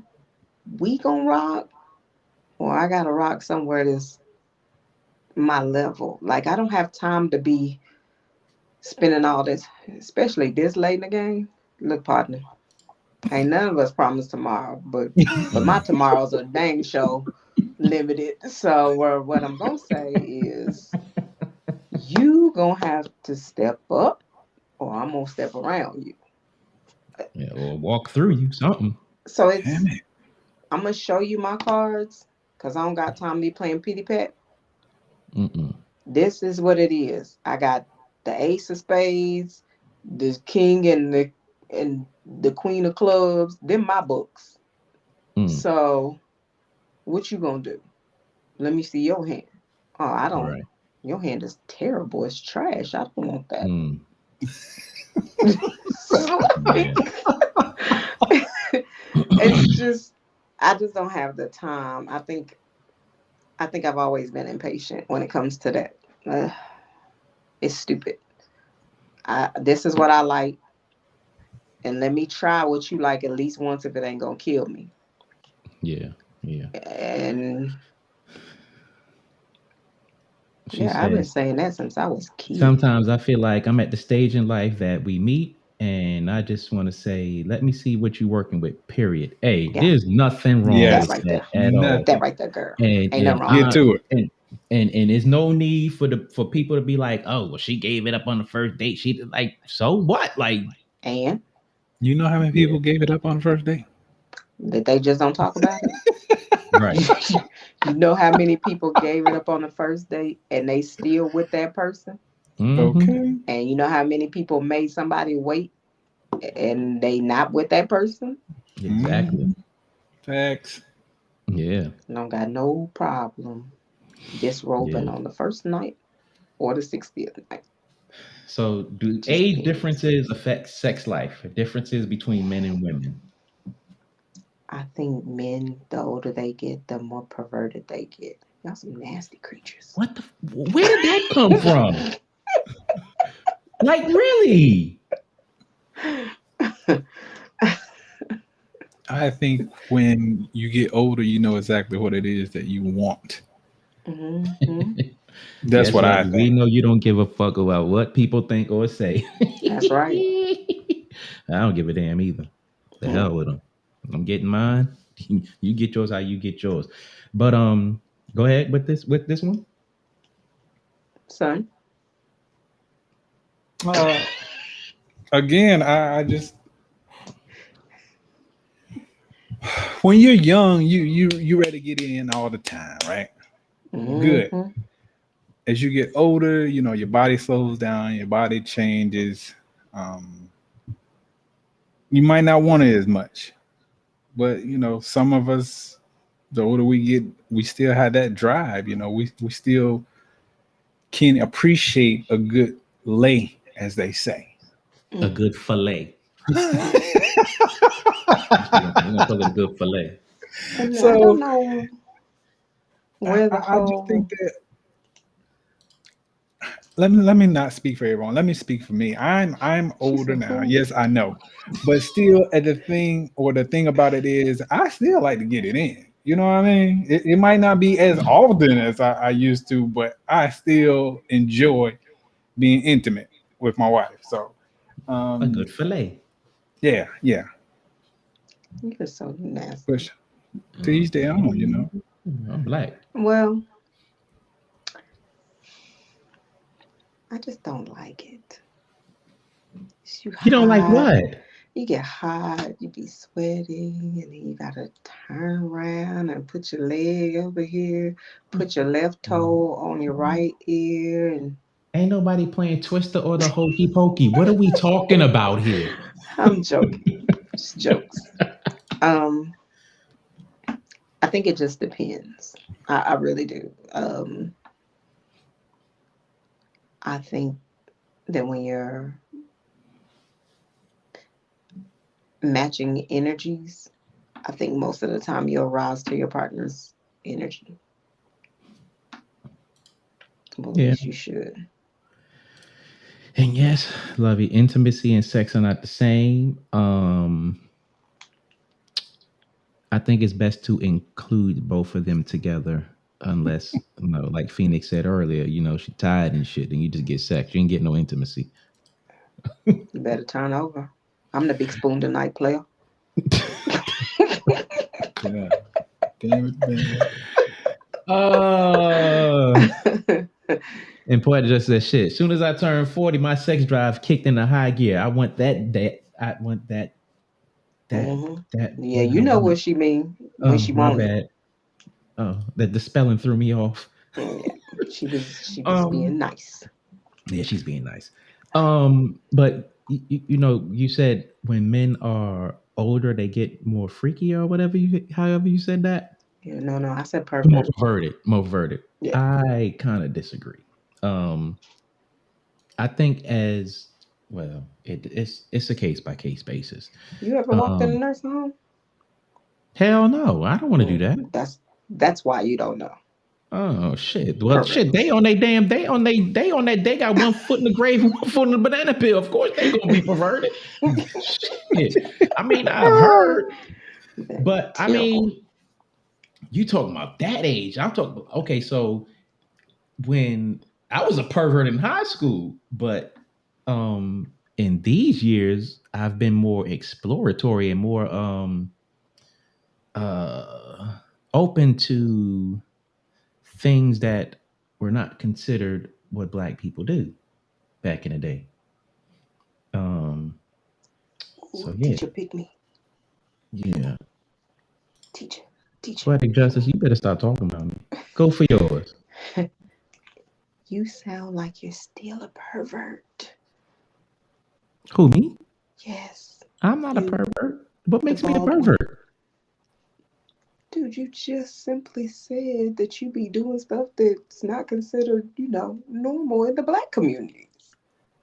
rock or I gotta rock somewhere that's my level. Like I don't have time to be spending all this, especially this late in the game. Look, partner, ain't none of us promised tomorrow, but my Mm, tomorrow's a dang show limited. So what I'm gonna say is you gonna have to step up or I'm gonna step around you. yeah, or walk through you something. So Damn it's it. I'm gonna show you my cards because I don't got time to be playing pity pat. Mm-mm. This is what it is. I got the ace of spades, the king and the queen of clubs. Them my books. Mm. So what you gonna do? Let me see your hand. Oh, I don't. Right. Your hand is terrible. It's trash. I don't want that. Mm. So Yeah. it's just I just don't have the time. I think I've always been impatient when it comes to that. Uh, it's stupid. This is what I like, and let me try what you like at least once if it ain't gonna kill me. Yeah. Yeah. And She yeah, I've been says, saying that since I was a kid. sometimes I feel like I'm at the stage in life that we meet and I just want to say, let me see what you're working with, period. Hey, Yeah, there's nothing wrong that with Yes. right that there. at all. That Nothing. right there, girl. And Ain't nothing and wrong with Get I that. to it. and there's no need for people to be like, oh, well, she gave it up on the first date. She like, so what? Like, And You know how many yeah, people gave it up on the first day? that they just don't talk about it. right. You know how many people gave it up on the first date and they still with that person? Mm-hmm. Okay. And you know how many people made somebody wait and they not with that person? Exactly. Hmm. Facts. Yeah. Don't got no problem disrobing Yeah. on the first night or the 60th night. So, do Just age depends. differences affect sex life? Differences between men and women? I think men, the older they get, the more perverted they get. Y'all some nasty creatures. What the? Where did that come from? Like, really? I think when you get older, you know exactly what it is that you want. Hmm. That's Guess what what? I We think. know you don't give a fuck about what people think or say. That's right. I don't give a damn either. The Hmm. hell with them. I'm getting mine. You get yours how you get yours. But go ahead with this one. Son, Uh, Again, I just when you're young, you ready to get in all the time, right? Good. Mm-hmm. As you get older, you know, your body slows down, your body changes. You might not want it as much, but you know, some of us, the older we get, we still have that drive. You know, we still can appreciate a good lay, as they say. A Mm. good fillet. Mm. We're gonna call it a good fillet. And I don't So know I, where the I I just think whole that let me not speak for everyone. Let me speak for me. I'm she older said now. who. Yes, I know, but still, at the thing about it is, I still like to get it in. You know what I mean? It might not be as often as I used to, but I still enjoy being intimate with my wife. So, A um, good fillet. yeah. You're so nasty. Push to each their own. You know. I'm black. Well, I just don't like it. You You don't like hot, what? you get hot, you be sweating, and then you gotta turn around and put your leg over here, put your left toe on your right ear, and Ain't nobody playing Twister or the Hokey Pokey. What are we talking about here? I'm joking, just jokes. Um, I think it just depends. I really do. I think that when you're matching energies, I think most of the time you'll rise to your partner's energy. Well, at Yeah. least you should. And yes, lovey, intimacy and sex are not the same. I think it's best to include both of them together, unless like Phoenix said earlier, she tired and shit, and you just get sex. You ain't get no intimacy. You better turn over. I'm the big spoon tonight player. Yeah. Damn it, man. Uh and Poet just said shit. As soon as I turned 40, my sex drive kicked into high gear. I want I want that Hmm. that Yeah, you know what she mean when oh she my want it. bad. Oh, that the spelling threw me off. Yeah, she was Um being nice. yeah, she's being nice. But you said when men are older, they get more freaky or whatever however you said that. Yeah, no, I said More pervert. perverted, more perverted. Yeah. I kind of disagree. Um, I think as well, it's a case by case basis. You ever walked in a Um, nursing home? hell no, I don't want to do Mm, that. that's why you don't know. Oh shit! Well, shit, they Perverts. on they damn, they on that. They got one foot in the grave and one foot in the banana peel. Of course, they gonna be perverted. Shit. I mean, I've heard, That'd be but I terrible. mean, you talking about that age? I'm talking. Okay, so when I was a pervert in high school, but in these years I've been more exploratory and more uh open to things that were not considered what black people do back in the day. Um so Ooh, yeah, teacher, pick me. yeah. Teacher, teacher, Poetic pick justice, me. you better stop talking about me. Go for yours. You sound like you're still a pervert. Who, me? Yes, I'm not a you, pervert. What the makes me a bald one. pervert? Dude, you just simply said that you be doing stuff that's not considered, normal in the black communities.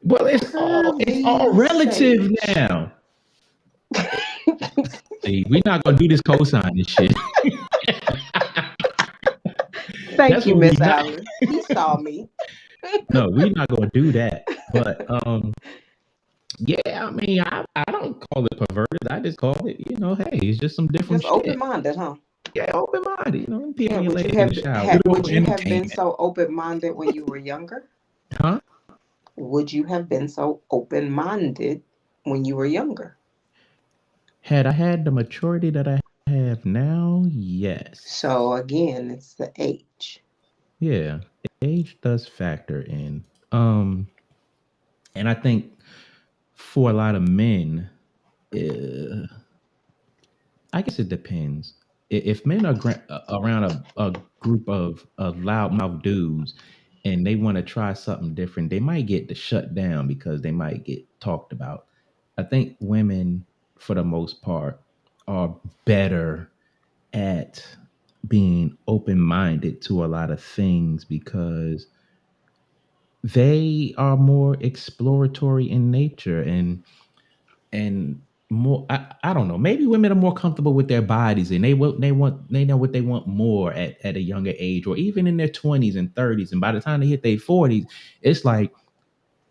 Well, For it's all Hervey's relative sake. now. See, we're not gonna do this cosign and shit. Thank That's you, what we Miss not. Allen. He saw me. No, we're not gonna do that. But yeah, I mean, I don't call it perverted. I just call it, hey, it's just some different Just open shit. minded, huh? Yeah, open minded. Pee Yeah, on your would leg you in the have shower. Get a would little you have been entertainment, so open minded when you were younger? huh? Would you have been so open minded when you were younger? Had I had the maturity that I have now, yes. So again, it's the age. Yeah, age does factor in. And I think for a lot of men, uh, I guess it depends. If men are around a group of loudmouth dudes and they want to try something different, they might get to shut down because they might get talked about. I think women, for the most part, are better at being open minded to a lot of things because they are more exploratory in nature and more I don't know, maybe women are more comfortable with their bodies and they know what they want more at a younger age or even in their 20s and 30s, and by the time they hit their 40s it's like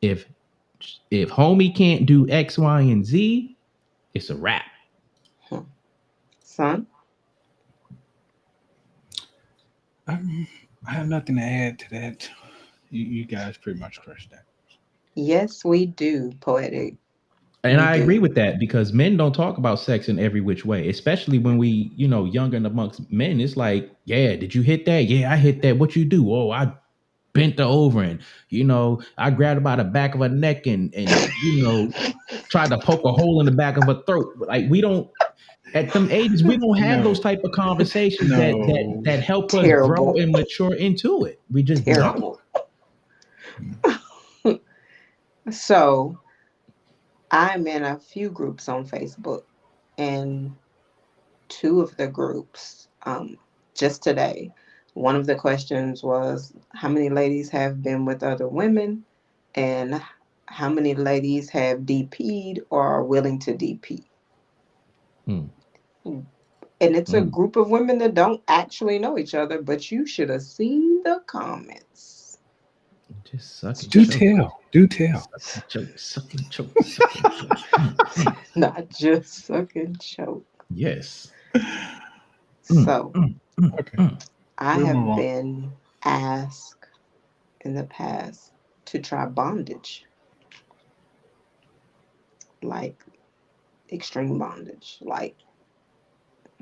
if homie can't do X, Y, and Z, it's a wrap. Son? I have nothing to add to that. You guys pretty much crushed that. Yes, we do, Poetic. And We I agree do. with that because men don't talk about sex in every which way, especially when we, younger and amongst men. It's like, yeah, did you hit that? Yeah, I hit that. What you do? Oh, I bent her over and, I grabbed her by the back of her neck and tried to poke a hole in the back of her throat. Like we don't, at them ages, we don't have No, those type of conversations no. that help us grow Terrible. and mature into it. We just don't. Terrible. So I'm in a few groups on Facebook, and two of the groups, just today, one of the questions was how many ladies have been with other women and how many ladies have DP'd or are willing to DP. Hmm. And it's a group of women that don't actually know each other, but you should have seen the comments. Just suck and Do choke. tell. Do tell. Suck and choke. Suck and choke. Not just suck and choke. Yes. So Okay. I We'll have move on. been asked in the past to try bondage, like extreme bondage, like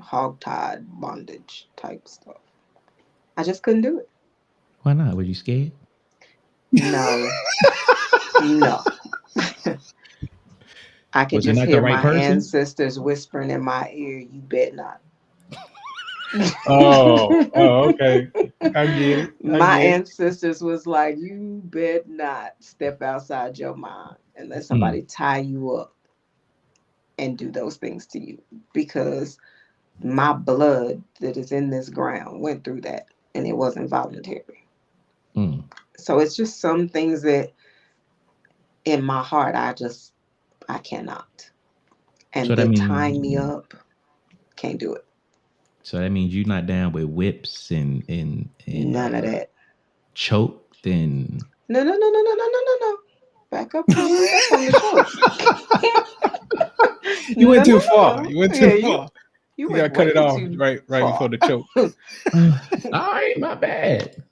hogtied bondage type stuff. I just couldn't do it. Why not? Were you scared? No, no. I could Was it just not the hear right my person? ancestors whispering in my ear, "You bet not." Okay. I get it. My ancestors was like, "You bet not step outside your mind and let somebody tie you up and do those things to you, because my blood that is in this ground went through that and it wasn't voluntary." Mm. So it's just some things that in my heart I cannot. So And that the means tying me up, can't do it. you're not down with whips and None of that. choked and No, no, no, no, no, no, no, no, no. Back up from the choke. You No, went too no, far. no, no. You went Yeah, too far. you You went gotta cut way it off too right before far. the choke. all right, my bad.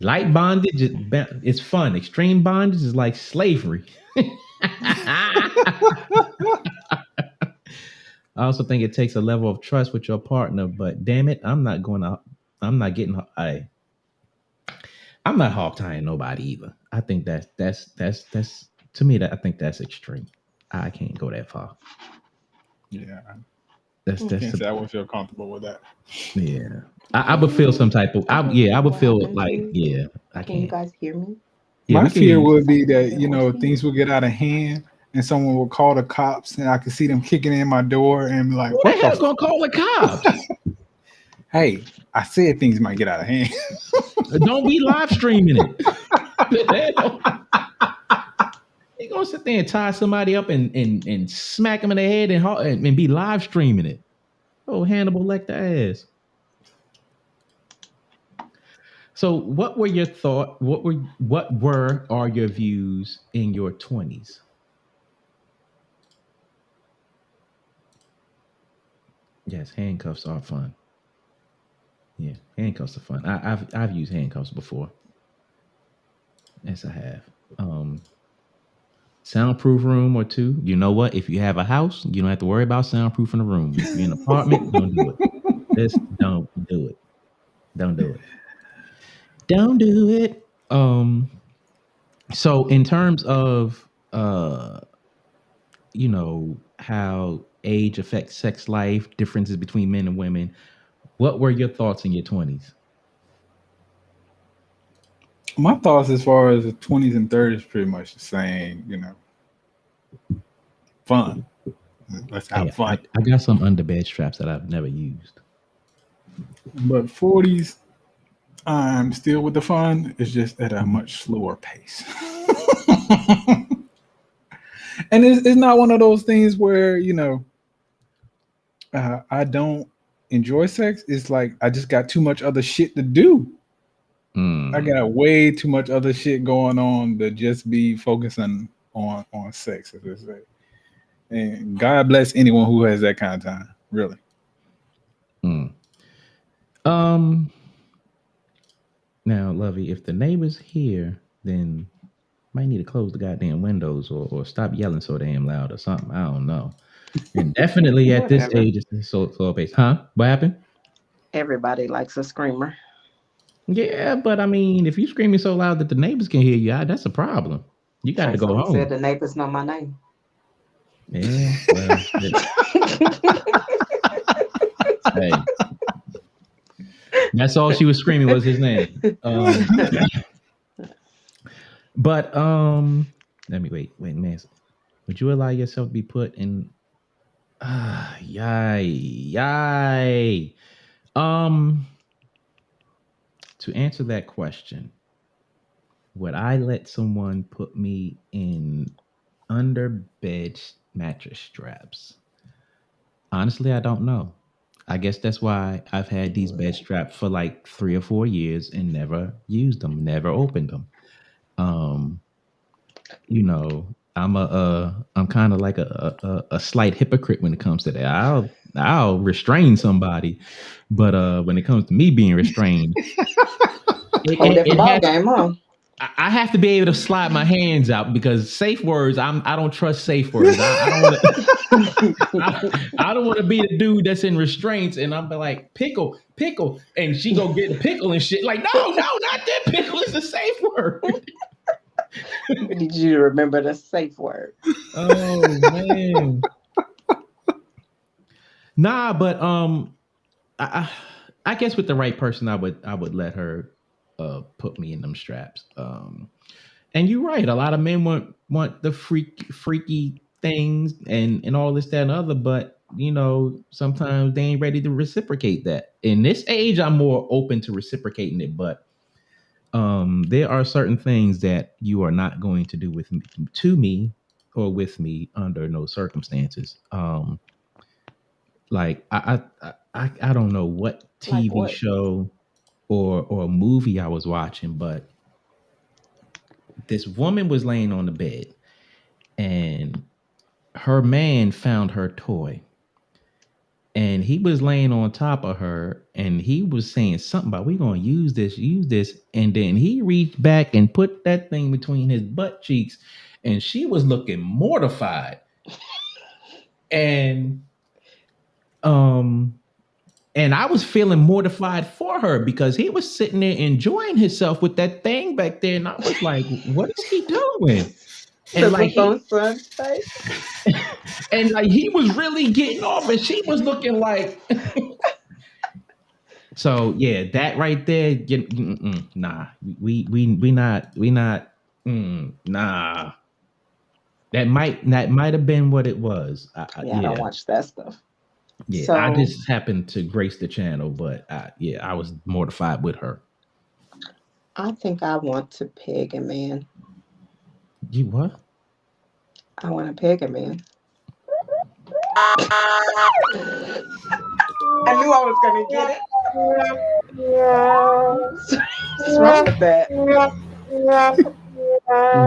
Light bondage is fun. Extreme bondage is like slavery. I also think it takes a level of trust with your partner, but damn it, I'm not I'm not hog tying nobody either. I think that's to me that I think that's extreme. I can't go that far. Yeah. That's Can't say I wouldn't feel comfortable with that. yeah. I would feel some type of I would What feel happened to like you? I Can you can't. guys hear me? Yeah, My we can hear fear you. would be that, Voice me? things will get out of hand and someone will call the cops and I can see them kicking in my door and be like, Who the what the hell gonna call the cops? Hey, I said things might get out of hand. Don't be live streaming it. They gonna sit there and tie somebody up and smack them in the head and be live streaming it. Oh, Hannibal Lecter ass. So, what were your thought? What were are your views in your 20s? Yes, handcuffs are fun. Yeah, handcuffs are fun. I've used handcuffs before. Yes, I have. Soundproof room or two. You know what? If you have a house, you don't have to worry about soundproofing the room. If you're in an apartment, don't do it. Just don't do it. Don't do it. Don't do it. So in terms of how age affects sex life, differences between men and women. What were your thoughts in your 20s? My thoughts as far as the 20s and 30s pretty much the same, fun. Let's have Hey, fun. I got some underbed straps that I've never used. But 40s, I'm still with the fun. It's just at a much slower pace. And it's not one of those things where, I don't enjoy sex. It's like I just got too much other shit to do. I got way too much other shit going on to just be focusing on sex, as they say. And God bless anyone who has that kind of time, really. Now, Lovey, if the neighbor's here, then might need to close the goddamn windows or stop yelling so damn loud or something. I don't know. And definitely at this age, it's so based. Huh? What happened? Everybody likes a screamer. Yeah, but I mean, if you screaming so loud that the neighbors can hear you, that's a problem. You got to go home. Said the neighbors know my name. Yeah. Well, hey, that's all she was screaming was his name. But let me wait, man. Would you allow yourself to be put in? Yay. To answer that question, would I let someone put me in under bed mattress straps? Honestly, I don't know. I guess that's why I've had these bed straps for like 3 or 4 years and never used them, never opened them. I'm kind of like a slight hypocrite when it comes to that. I'll restrain somebody, but when it comes to me being restrained, I have to be able to slide my hands out because safe words. I don't trust safe words. I don't want to be the dude that's in restraints and I'm like pickle, and she go get a pickle and shit. Like no, not that pickle is the safe word. Did you remember the safe word? Oh man. Nah, but I guess with the right person, I would let her put me in them straps. And you're right. A lot of men want the freaky things and all this, that, and other, but sometimes they ain't ready to reciprocate that. In this age, I'm more open to reciprocating it, but there are certain things that you are not going to do to me or with me under no circumstances. Like I don't know what TV show or movie I was watching, but this woman was laying on the bed and her man found her toy and he was laying on top of her and he was saying something about we're going to use this. And then he reached back and put that thing between his butt cheeks and she was looking mortified. And I was feeling mortified for her because he was sitting there enjoying himself with that thing back there. And I was like, what is he doing? And like, and like he was really getting off and she was looking like, so yeah, that right there, nah, we not, nah. That might have been what it was. I don't watch that stuff. Yeah, so, I just happened to grace the channel, but I was mortified with her. I think I want to peg a man. You what? I want to peg a man. I knew I was going to get it. What's wrong with that?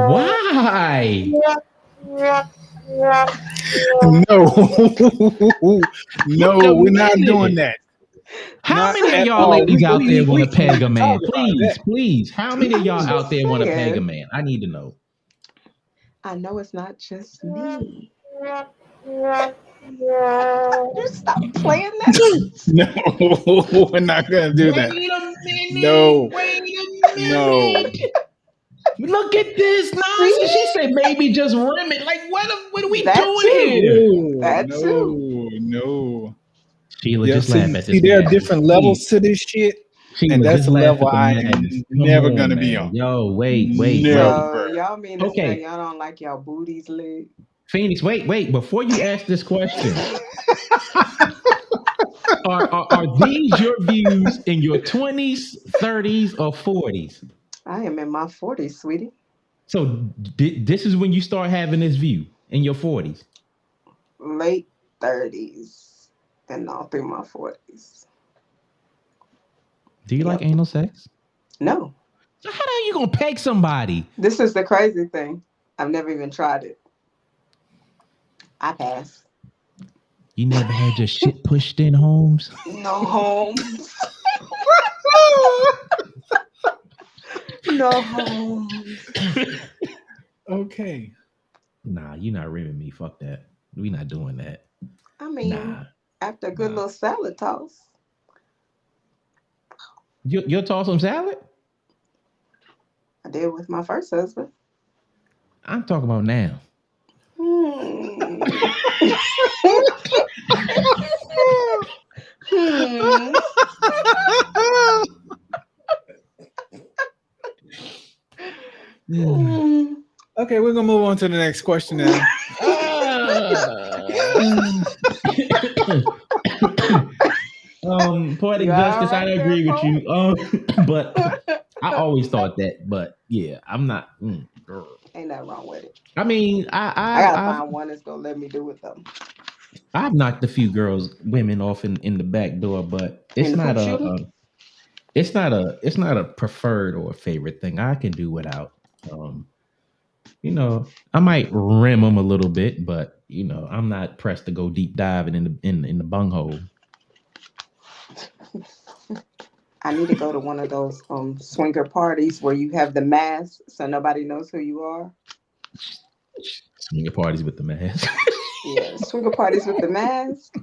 Why? No, we're not doing that. How many of y'all ladies out there want to peg a man? Please. How many of y'all out there want to peg a man? I need to know. I know it's not just me. Just stop playing that. No, we're not gonna do that. Wait a minute. No. Wait a minute. No. Look at this nonsense. She said maybe just rim it. Like what are we That doing too. here? That No. Sheila, Yeah, just laugh at this. there are madness. different levels to this shit, and Sheila, that's just a laugh level at the I madness. am Come never on, gonna be man. on. Yo, wait. So y'all mean to Okay. say y'all don't like y'all booties lit? Phoenix, wait. Before you ask this question, are these your views in your 20s, 30s, or 40s? I am in my 40s, sweetie. So this is when you start having this view in your 40s. Late 30s and all through my 40s. Do you like anal sex? No. So how the hell you gonna peg somebody? This is the crazy thing. I've never even tried it. I pass. You never had your shit pushed in, Holmes? No Holmes. No Holmes. Okay. Nah, you're not rimming me. Fuck that. We not doing that. I mean, after a good little salad toss. You'll toss some salad? I did with my first husband. I'm talking about now. Okay, we're gonna move on to the next question now. Poetic Justice, I agree with you. But I always thought that. But yeah, I'm not. Girl. Ain't nothing wrong with it. I mean, I gotta find one that's gonna let me do it though. I've knocked a few women off in the back door, but it's not a preferred or a favorite thing. I can do without. I might rim them a little bit, but I'm not pressed to go deep diving in the bunghole. I need to go to one of those swinger parties where you have the mask so nobody knows who you are. Swinger parties with the mask. Yeah, swinger parties with the mask.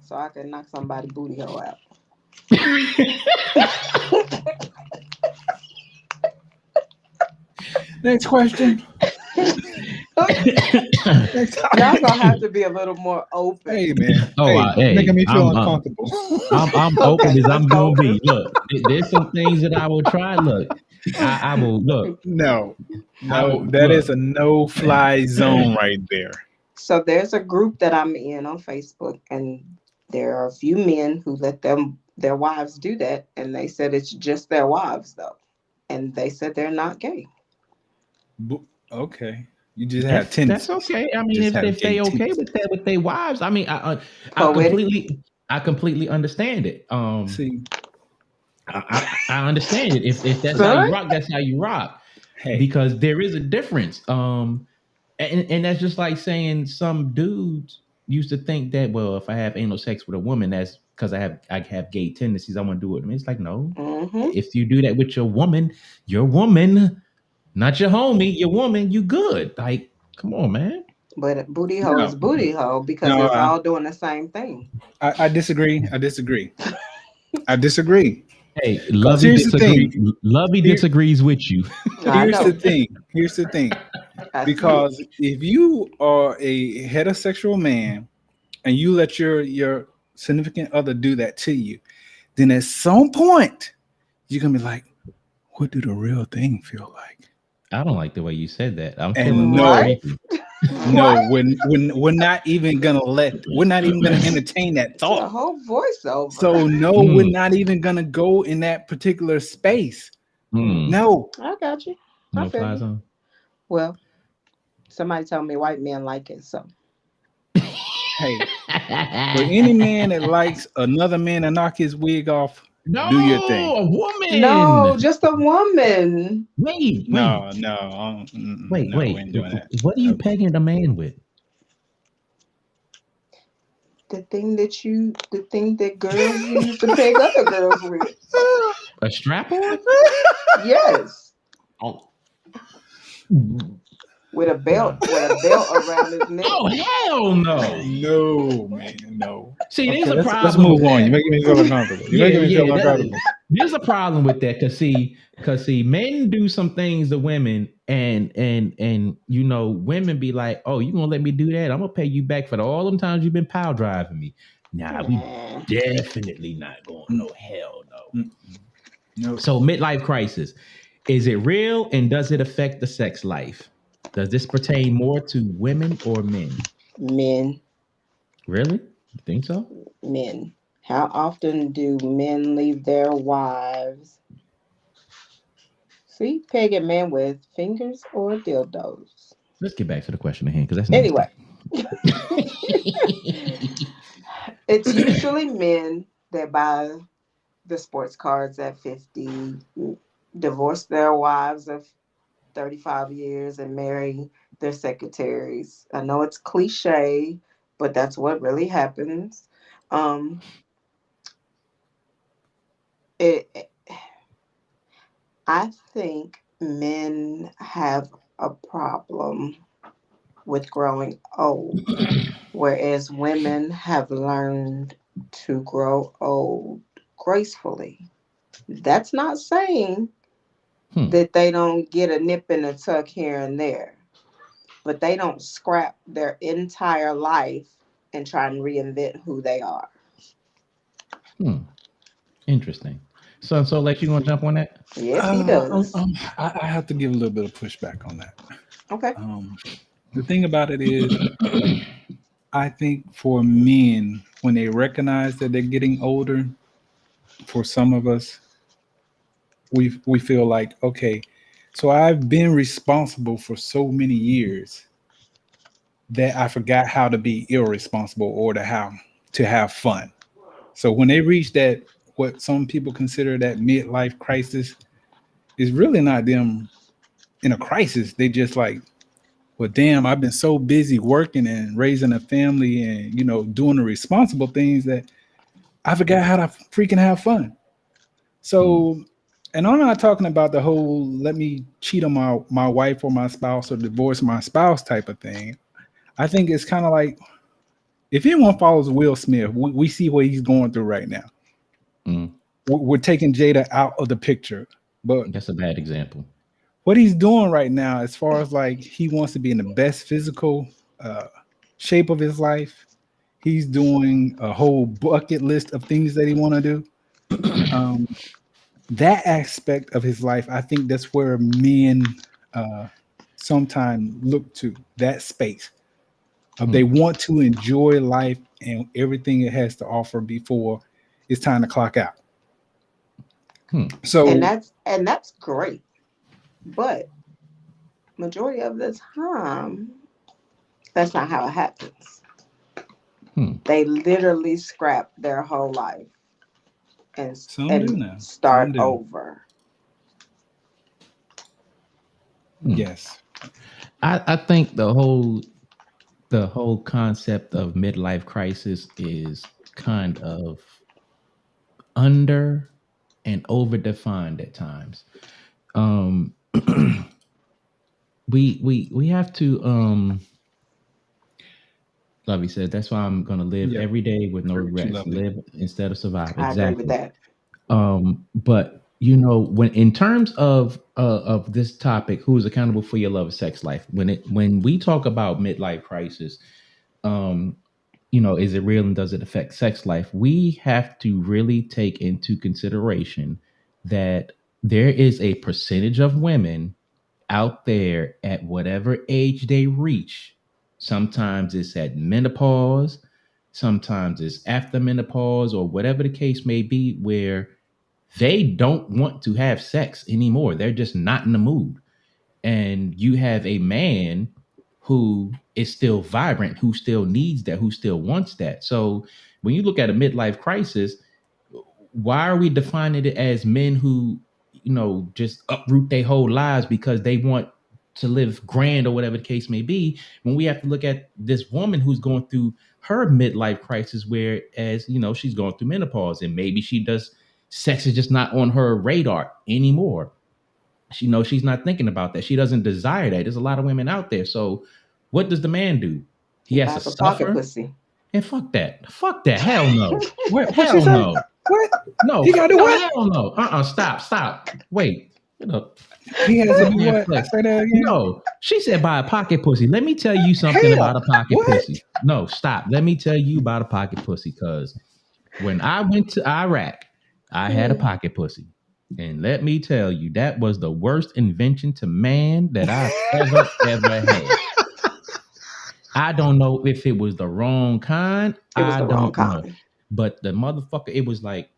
So I can knock somebody booty hole out. Next question. Y'all gonna have to be a little more open. Hey man. Hey, making me feel uncomfortable. I'm open as I'm gonna be. Look, there's some things that I will try. Look, I will look. No, that is a no-fly zone right there. So there's a group that I'm in on Facebook, and there are a few men who let their wives do that, and they said it's just their wives though, and they said they're not gay. Okay, you just have tendencies. That's okay. I mean, if they okay with that with their wives, I mean, I completely understand it. See, I understand it. If that's how you rock, that's how you rock. Hey. Because there is a difference. And that's just like saying some dudes used to think that, well, if I have anal sex with a woman, that's because I have gay tendencies. I want to do it. I mean, it's like, no. Mm-hmm. If you do that with your woman, not your homie, your woman, you good. Like, come on, man. But booty hole is booty hole because it's all doing the same thing. I disagree. I disagree. Hey, Lovey disagrees with you. Here's the thing. Because if you are a heterosexual man and you let your significant other do that to you, then at some point you're gonna be like, what do the real thing feel like? I don't like the way you said that. I'm feeling we're not even gonna entertain that thought. The whole voiceover. So we're not even gonna go in that particular space. No. I got you. No fly zone. Well, somebody told me white men like it, so. Hey, for any man that likes another man to knock his wig off, do your thing. A woman. No, just a woman. Wait. No. Wait. What are you pegging a man with? The thing that girls use to peg other girls with. A strap on? Yes. Oh. With a belt around his neck. Oh, hell no. No, man, no. See, there's a problem. Let's move on. You're making me feel uncomfortable. there's a problem with that because see, men do some things to women, and you know, women be like, "Oh, you gonna let me do that? I'm gonna pay you back for all them times you've been pile driving me." Nah, we Yeah. definitely not going. No, hell no. No. So, midlife crisis, is it real, and does it affect the sex life? Does this pertain more to women or men? Men, Really? You think so? men. How often do men leave their wives? See, pegging men with fingers or dildos. Let's get back to the question at hand because that's nasty. Anyway, it's usually men that buy the sports cards at 50, divorce their wives of 35 years, and marry their secretaries. I know it's cliche, but that's what really happens. Um, it, I think men have a problem with growing old, whereas women have learned to grow old gracefully. That's not saying Hmm. that they don't get a nip and a tuck here and there, but they don't scrap their entire life and try and reinvent who they are. Hmm. Interesting. So, Lex, you gonna jump on that? Yes, he does. I have to give a little bit of pushback on that. Okay. The thing about it is, I think for men, when they recognize that they're getting older, for some of us, we feel like, okay, so I've been responsible for so many years that I forgot how to be irresponsible or to have fun. So when they reach that, what some people consider that midlife crisis, is really not them in a crisis. They just like, well, damn, I've been so busy working and raising a family and, doing the responsible things that I forgot how to freaking have fun. Hmm. So, and I'm not talking about the whole let me cheat on my wife or my spouse or divorce my spouse type of thing. I think it's kind of like, if anyone follows Will Smith, we see what he's going through right now. Hmm. We're taking Jada out of the picture, but That's a bad example. what he's doing right now, as far as like he wants to be in the best physical uh, shape of his life, he's doing a whole bucket list of things that he want to do. Um, that aspect of his life, I think that's where men uh, sometimes look to that space of they Hmm. want to enjoy life and everything it has to offer before it's time to clock out. Hmm. And So that's great. But majority of the time, that's not how it happens. Hmm. They literally scrap their whole life and some do and now, some start do. over. Hmm. Yes. I think the whole concept of midlife crisis is kind of under and over defined at times. Um, we have to Lovey said that's why I'm gonna live Yeah. every day with no Agree with you, regrets. lovely. Live instead of survive. I agree with Exactly. that. But you know, when in terms of this topic, who is accountable for your love of sex life? When we talk about midlife crisis, um, you know, is it real and does it affect sex life? We have to really take into consideration that there is a percentage of women out there at whatever age they reach. Sometimes it's at menopause, sometimes it's after menopause, or whatever the case may be, where they don't want to have sex anymore. They're just not in the mood. And you have a man who is still vibrant, who still needs that, who still wants that. So when you look at a midlife crisis, why are we defining it as men who, you know, just uproot their whole lives because they want to live grand or whatever the case may be, when we have to look at this woman who's going through her midlife crisis, whereas, you know, she's going through menopause and maybe she does, sex is just not on her radar anymore. She knows she's not thinking about that. She doesn't desire that. There's a lot of women out there. So what does the man do? He He has to buys a pocket suffer. pussy. And fuck that. Fuck that. Hell no. What she Hell say? no. What? No, He got to do no, what? hell no. Stop. Wait. He has to do Man, what? play. Say that again. No, she said buy a pocket pussy. Let me tell you something Hell, about a pocket what? pussy. No, stop. Let me tell you about a pocket pussy. Because when I went to Iraq, I had a pocket pussy. And let me tell you, that was the worst invention to man that I've ever had. I don't know if it was the wrong kind. It was I the wrong don't know. kind. But the motherfucker, it was like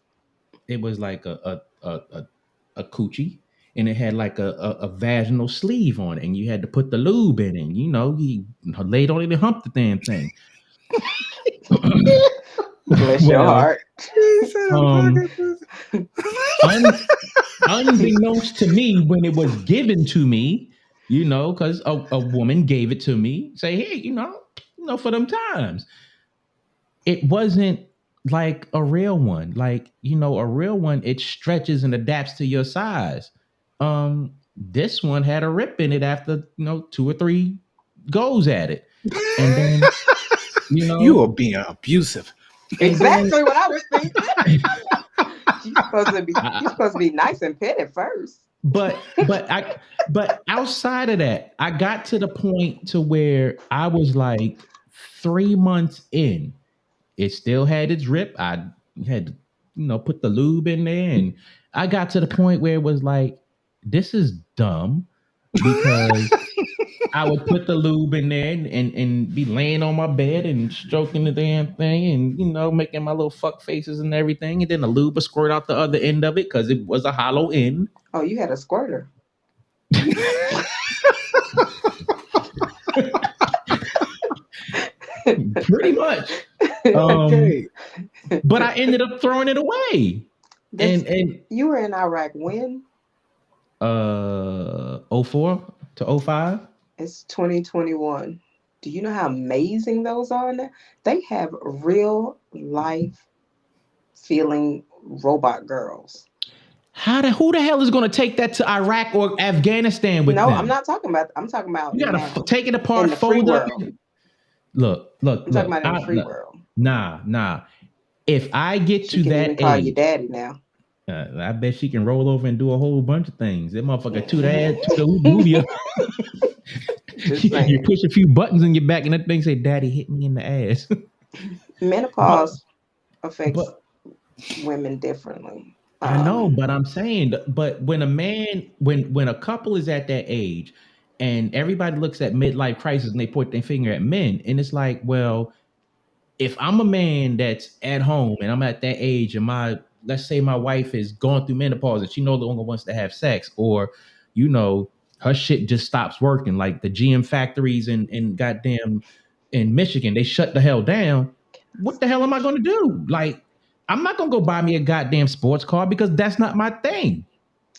a coochie, and it had like a vaginal sleeve on it, and you had to put the lube in it. You know, he laid on it and humped the damn thing. Bless your heart. He said a um, pocket pussy. unbeknownst to me, when it was given to me, you know, because a woman gave it to me, say, hey, you know, for them times, it wasn't like a real one. Like, you know, a real one, it stretches and adapts to your size. This one had a rip in it after, you know, 2 or 3 goes at it. And then, you know, You are being abusive. Exactly what I was thinking. You're supposed to be nice and petty first. But outside of that, I got to the point to where I was like 3 months in. It still had its rip. I had to, you know, put the lube in there, and I got to the point where it was like, this is dumb, because I would put the lube in there and be laying on my bed and stroking the damn thing, and, you know, making my little fuck faces and everything, and then the lube would squirt out the other end of it because it was a hollow end. Oh, you had a squirter. Pretty much. Okay. But I ended up throwing it away. And you were in Iraq when? 04 to 05. It's 2021. Do you know how amazing those are now? They have real life feeling robot girls. Who the hell is going to take that to Iraq or Afghanistan with them? I'm not talking about. I'm talking about. You gotta take it apart, in the free fold it. world. Look. I'm talking about in the free world. Nah. If I get she to that even call age, you daddy now. I bet she can roll over and do a whole bunch of things. That motherfucker to the movie. You push a few buttons in your back, and that thing say, "Daddy hit me in the ass." Menopause affects women differently. I know, but I'm saying, but when a man, when a couple is at that age, and everybody looks at midlife crisis and they point their finger at men, and it's like, well, if I'm a man that's at home and I'm at that age, and let's say my wife is going through menopause and she no longer wants to have sex, or, you know, her shit just stops working, like the GM factories in goddamn in Michigan, they shut the hell down. What the hell am I going to do? Like, I'm not going to go buy me a goddamn sports car because that's not my thing.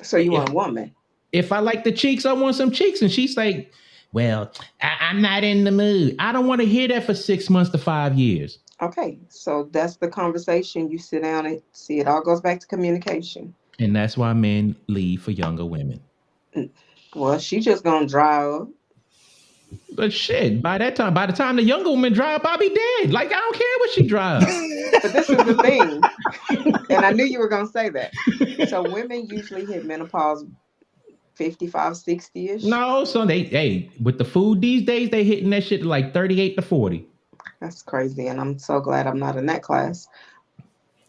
So you want a woman? If I like the cheeks, I want some cheeks. And she's like, well, I'm not in the mood. I don't want to hear that for 6 months to 5 years. Okay, so that's the conversation. You sit down and see, it all goes back to communication. And that's why men leave for younger women. Well, she just gonna dry up. But shit, by the time the younger woman dry up, I'll be dead. Like, I don't care what she dry up. But this is the thing. And I knew you were gonna say that. So women usually hit menopause 55, 60-ish. No, so with the food these days, they hitting that shit like 38 to 40. That's crazy. And I'm so glad I'm not in that class.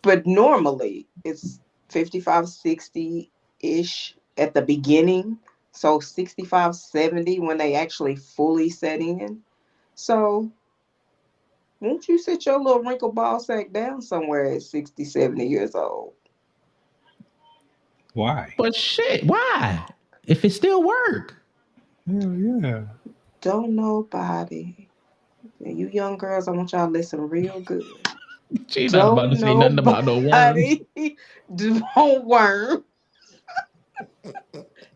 But normally it's 55, 60-ish at the beginning. So 65, 70 when they actually fully setting in. So won't you sit your little wrinkled ball sack down somewhere at 60, 70 years old? Why? But shit, why? If it still work. Yeah. Don't nobody. You young girls, I want y'all to listen real good. She's not about to say nothing about no worms. Don't worm.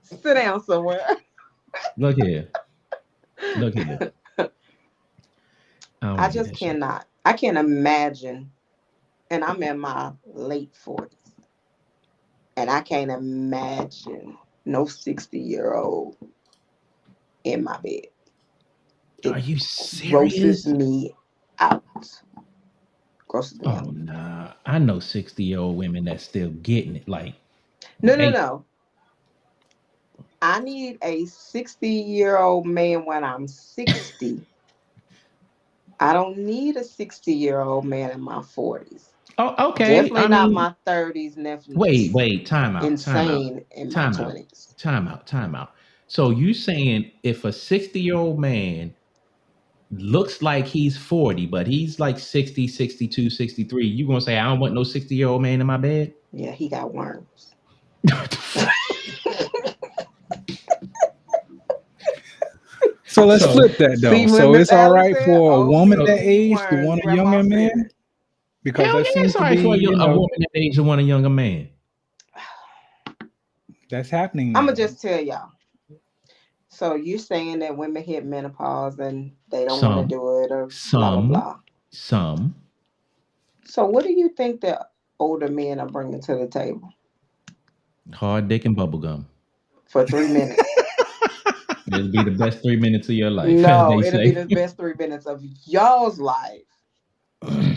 Sit down somewhere. Look here. I just cannot. I can't imagine. And I'm in my late 40s. And I can't imagine no 60-year-old in my bed. Are you serious? Grosses me out. Gross to me Oh out. nah, I know 60-year-old women that's still getting it. Like No, no, they, no. I need a 60-year-old man when I'm 60. I don't need a 60-year-old man in my 40s. oh, okay. Definitely I not mean, my 30s. Definitely wait, time out, insane in my time out, 20s. time out. So you saying if a 60-year-old man looks like he's 40, but he's like 60, 62, 63, you gonna say I don't want no 60-year-old man in my bed? Yeah, he got worms. So let's So flip that though. See what So Miss it's all Allen right said? for a Old woman men that need age to worms. want a Grandma younger said man it. because hell that yeah, seems to sorry be, for you a know, woman that age to want a younger man. that's happening I'm now. going to just tell y'all. So you're saying that women hit menopause and they don't want to Some, do it or blah, blah, some, blah. some. So what do you think that older men are bringing to the table Hard dick and bubblegum. for 3 minutes? It'll be the best 3 minutes of your life, as No, they it'll be say. the best 3 minutes of y'all's life.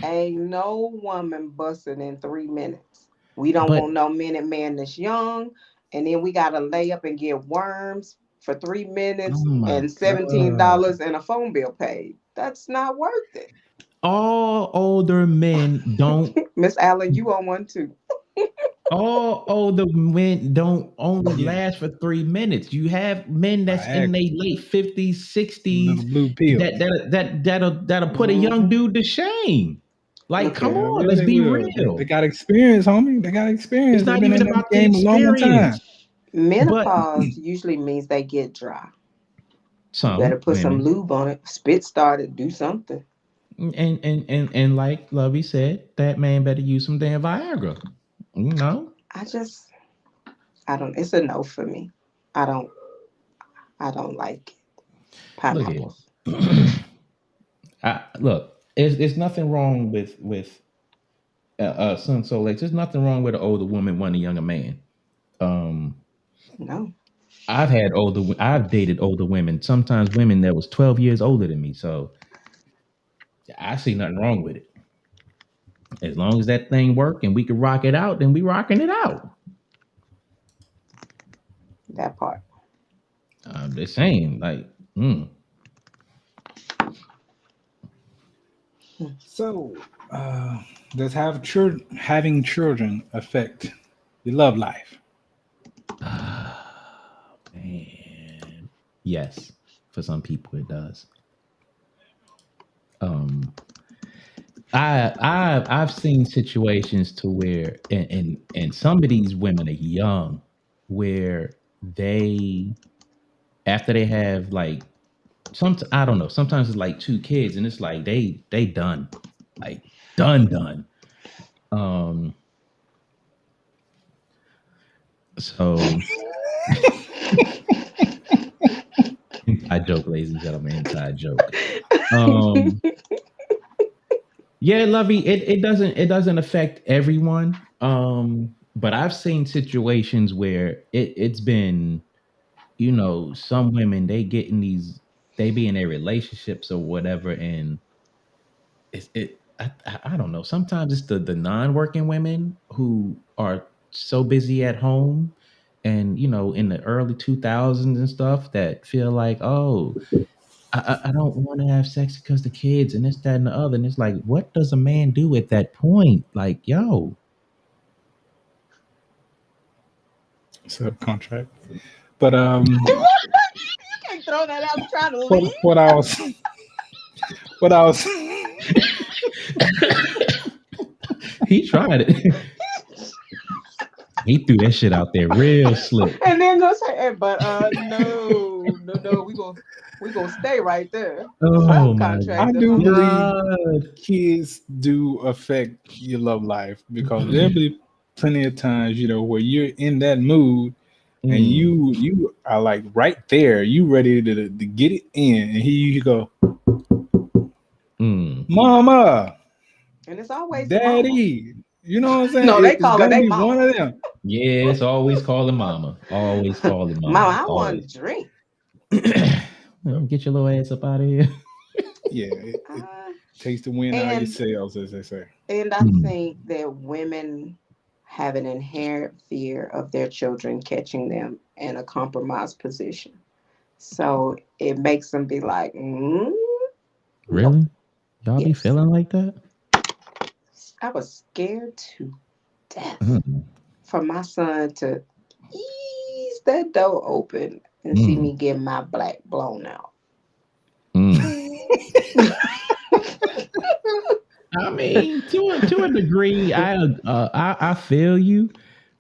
Ain't no woman busting in 3 minutes. We don't But want no minute man that's young. And then we got to lay up and get worms for three oh minutes my and god, $17 and a phone bill paid. That's not worth it. all older men don't. Miss Allen, you on one too. All older men don't only Yeah, last for 3 minutes. You have men that's in Viagra, their late 50s, little 60s blue pill. that'll put a young Hmm. dude to shame. Like, come Okay. Yeah, on, yeah, let's they be will. They real. got experience, homie. They got It's experience. They've not been even in that about the game a long time. experience, but Menopause usually means they get dry. You better some put some women, lube on it. Spit started, do something. and like Lovey said, that man better use some damn Viagra. You know, I just, I don't, it's a no for me. I don't, I don't like look here. pineapples. Look, it's nothing wrong with son. So like, there's nothing wrong with an older woman wanting a younger man. Um, No. I've dated older women. Sometimes women that was 12 years older than me. So I see nothing wrong with it. As long as that thing work and we can rock it out, then we rocking it out. That part. I'm just saying, like, So, does having children affect your love life? man, yes, for some people it does. Um, I've seen situations to where and some of these women are young, where they after they have like I don't know, sometimes it's like two kids and it's like they done, like done. Um, so inside joke, ladies and gentlemen, inside joke. Um, yeah, Lovey, it doesn't affect everyone. But I've seen situations where it's been, some women they be in their relationships or whatever, and I don't know. Sometimes it's the non-working women who are so busy at home and in the early 2000s and stuff that feel like, oh, I don't want to have sex because the kids and this, that, and the other. And it's like, what does a man do at that point? Like, yo, Subcontract. But You can't throw that out trying to leave. what I was what I was he tried it. He threw that shit out there real slick. And then go say, hey, but no, we gonna stay right there. Oh my I Subcontractor, do huh? believe God. kids do affect your love life because there'll be plenty of times, where you're in that mood and Mm, you are like right there, you ready to get it in, and here you go, mm. mama, And it's always the mama. daddy. You know what I'm saying? No, they It's call her gonna they be one mama. of them. Yeah, it's always calling mama. Always calling Mama, mama. I want Always. to drink. Get your little ass up out of here. Yeah, Uh, Taste the wind out of your And sails, as they say. I think that women have an inherent fear of their children catching them in a compromised position. So it makes them be like, nope, Really? Y'all be yes. feeling like that? I was scared to death Mm. for my son to ease that door open and see Mm. me get my black blown out. Mm. I mean, to a degree, I feel you.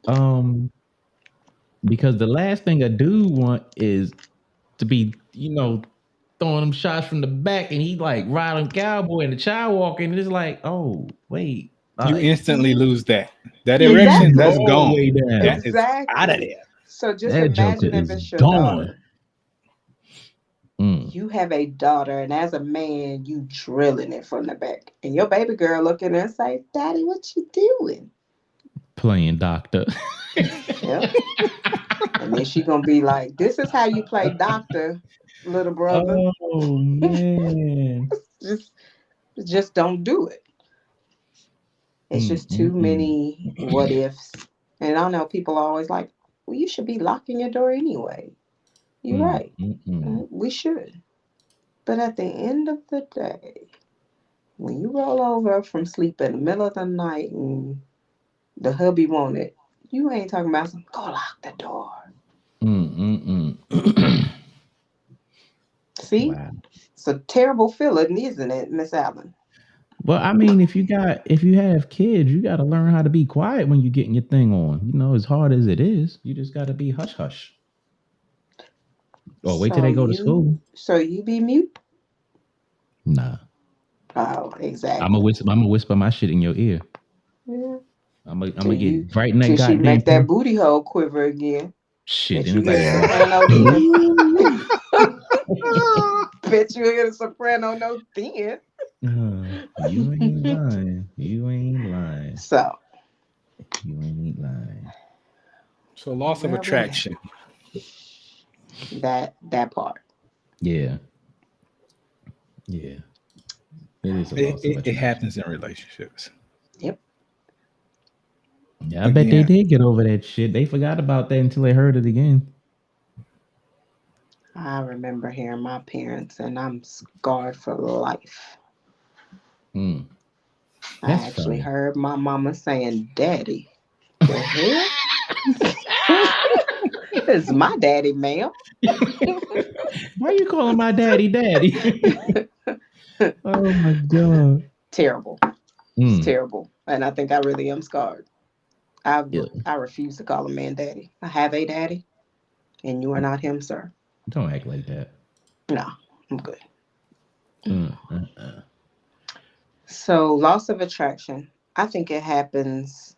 Um, because the last thing a dude want is to be, throwing them shots from the back, and he like riding cowboy and the child walking, and it's like, oh wait, You like instantly lose that erection. Exactly. That's all the gone. way down. That is out of Exactly. there. So just That joker imagine if is it's your gone. daughter. Mm. You have a daughter, and as a man, you drilling it from the back. And your baby girl looking and say, Daddy, what you doing? Playing doctor. Yep. And then she gonna be like, this is how you play doctor, little brother. Oh man. just just don't do it. It's Mm, just too mm, mm. many what ifs. And I know people are always like, well, you should be locking your door anyway. You're Mm, right. mm, mm. We should. But at the end of the day, when you roll over from sleep in the middle of the night and the hubby want it, you ain't talking about some, go lock the door. Mm, mm. See? Wow. It's a terrible feeling, isn't it, Miss Allen? Well, I mean, if you have kids, you got to learn how to be quiet when you're getting your thing on. As hard as it is, you just got to be hush hush. Or wait till So they go to you school. so you be mute? Nah, Oh, I'm a exactly. whisper. I'm gonna whisper my shit in your ear. Yeah. I'm Till gonna you get right in that till she goddamn make that pillow. booty hole quiver again. Shit, Bet then you it's hear like, the soprano then. Bet you hear the soprano note then. you ain't lying. You ain't lying. So You ain't lying. So loss of where we at? attraction. That part. Yeah, yeah. It is a It, loss of it, it attraction. happens in relationships. Yep. Yeah, I bet they Again, did get over that shit. They forgot about that until they heard it again. I remember hearing my parents, and I'm scarred for life. Mm, I that's actually funny. heard my mama saying, Daddy. The hell? This is my daddy, ma'am. Why you calling my daddy daddy? Oh my god. Terrible. It's Mm, terrible. And I think I really am scarred. I, yeah. I refuse to call a man daddy. I have a daddy, and you are not him, sir. Don't act like that. No, I'm good. Mm, uh. So, loss of attraction, I think it happens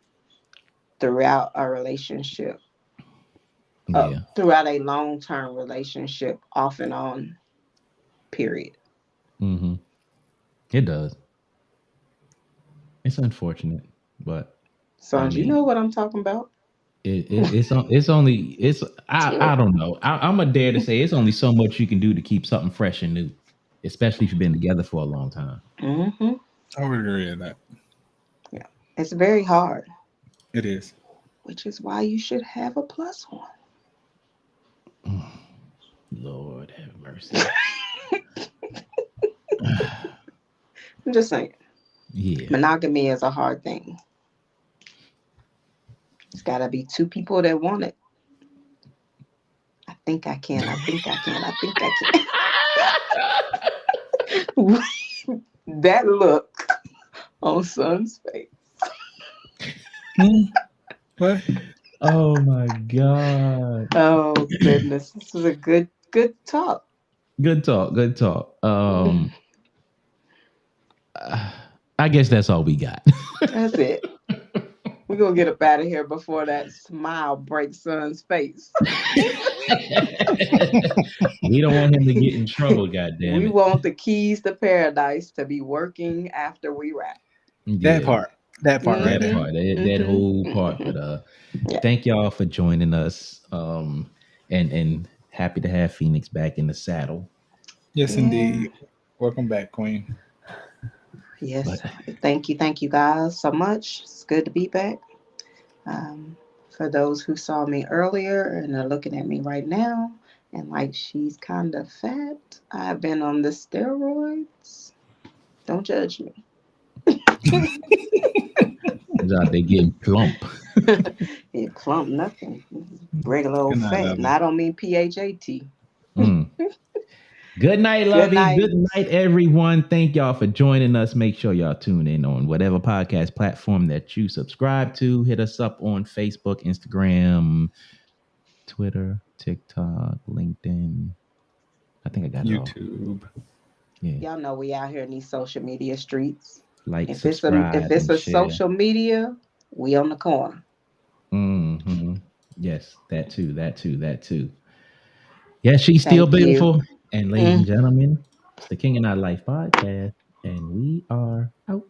throughout a relationship, Yeah. throughout a long term relationship, off and on, period. Mm-hmm. It does. It's unfortunate, but I Sons, you know mean, what I'm talking about. it's only it's I don't know. I'm a dare to say it's only so much you can do to keep something fresh and new, especially if you've been together for a long time. Hmm. I would agree with that. Yeah. It's very hard, It is. which is why you should have a plus one. Lord have mercy. I'm just saying, Yeah. monogamy is a hard thing. It's got to be two people that want it. I think I can. I think I can. I think I can. That look on Son's face. What? Oh my god. Oh goodness, this is a good talk. Good talk. Good talk. I guess that's all we got. That's it. We're gonna get up out of here before that smile breaks Son's face. We don't want him to get in trouble. God damn We it. want the keys to paradise to be working after we wrap. That Yeah. part. That part right That there. Mm-hmm. part. That Mm-hmm. whole part. Mm-hmm. But Yeah. thank y'all for joining us. And happy to have Phoenix back in the saddle. Yes, Yeah. indeed. Welcome back, Queen. Yes. Thank you guys so much. It's good to be back. For those who saw me earlier and are looking at me right now, and like she's kind of fat, I've been on the steroids. Don't judge me. They getting plump. It plump nothing. Regular old Good night, fat. And lovey. I don't mean PHAT. Mm. Good night, Good lovey. night. Good night, everyone. Thank y'all for joining us. Make sure y'all tune in on whatever podcast platform that you subscribe to. Hit us up on Facebook, Instagram, Twitter, TikTok, LinkedIn. I think I got it all. YouTube. Yeah. Y'all know we out here in these social media streets. Like, If it's subscribe, a and share. social media, we on the corner. Mm-hmm. Yes, that too. Yeah, she's still Thank you. beautiful. And ladies and gentlemen, it's the King and I Life podcast, and we are out.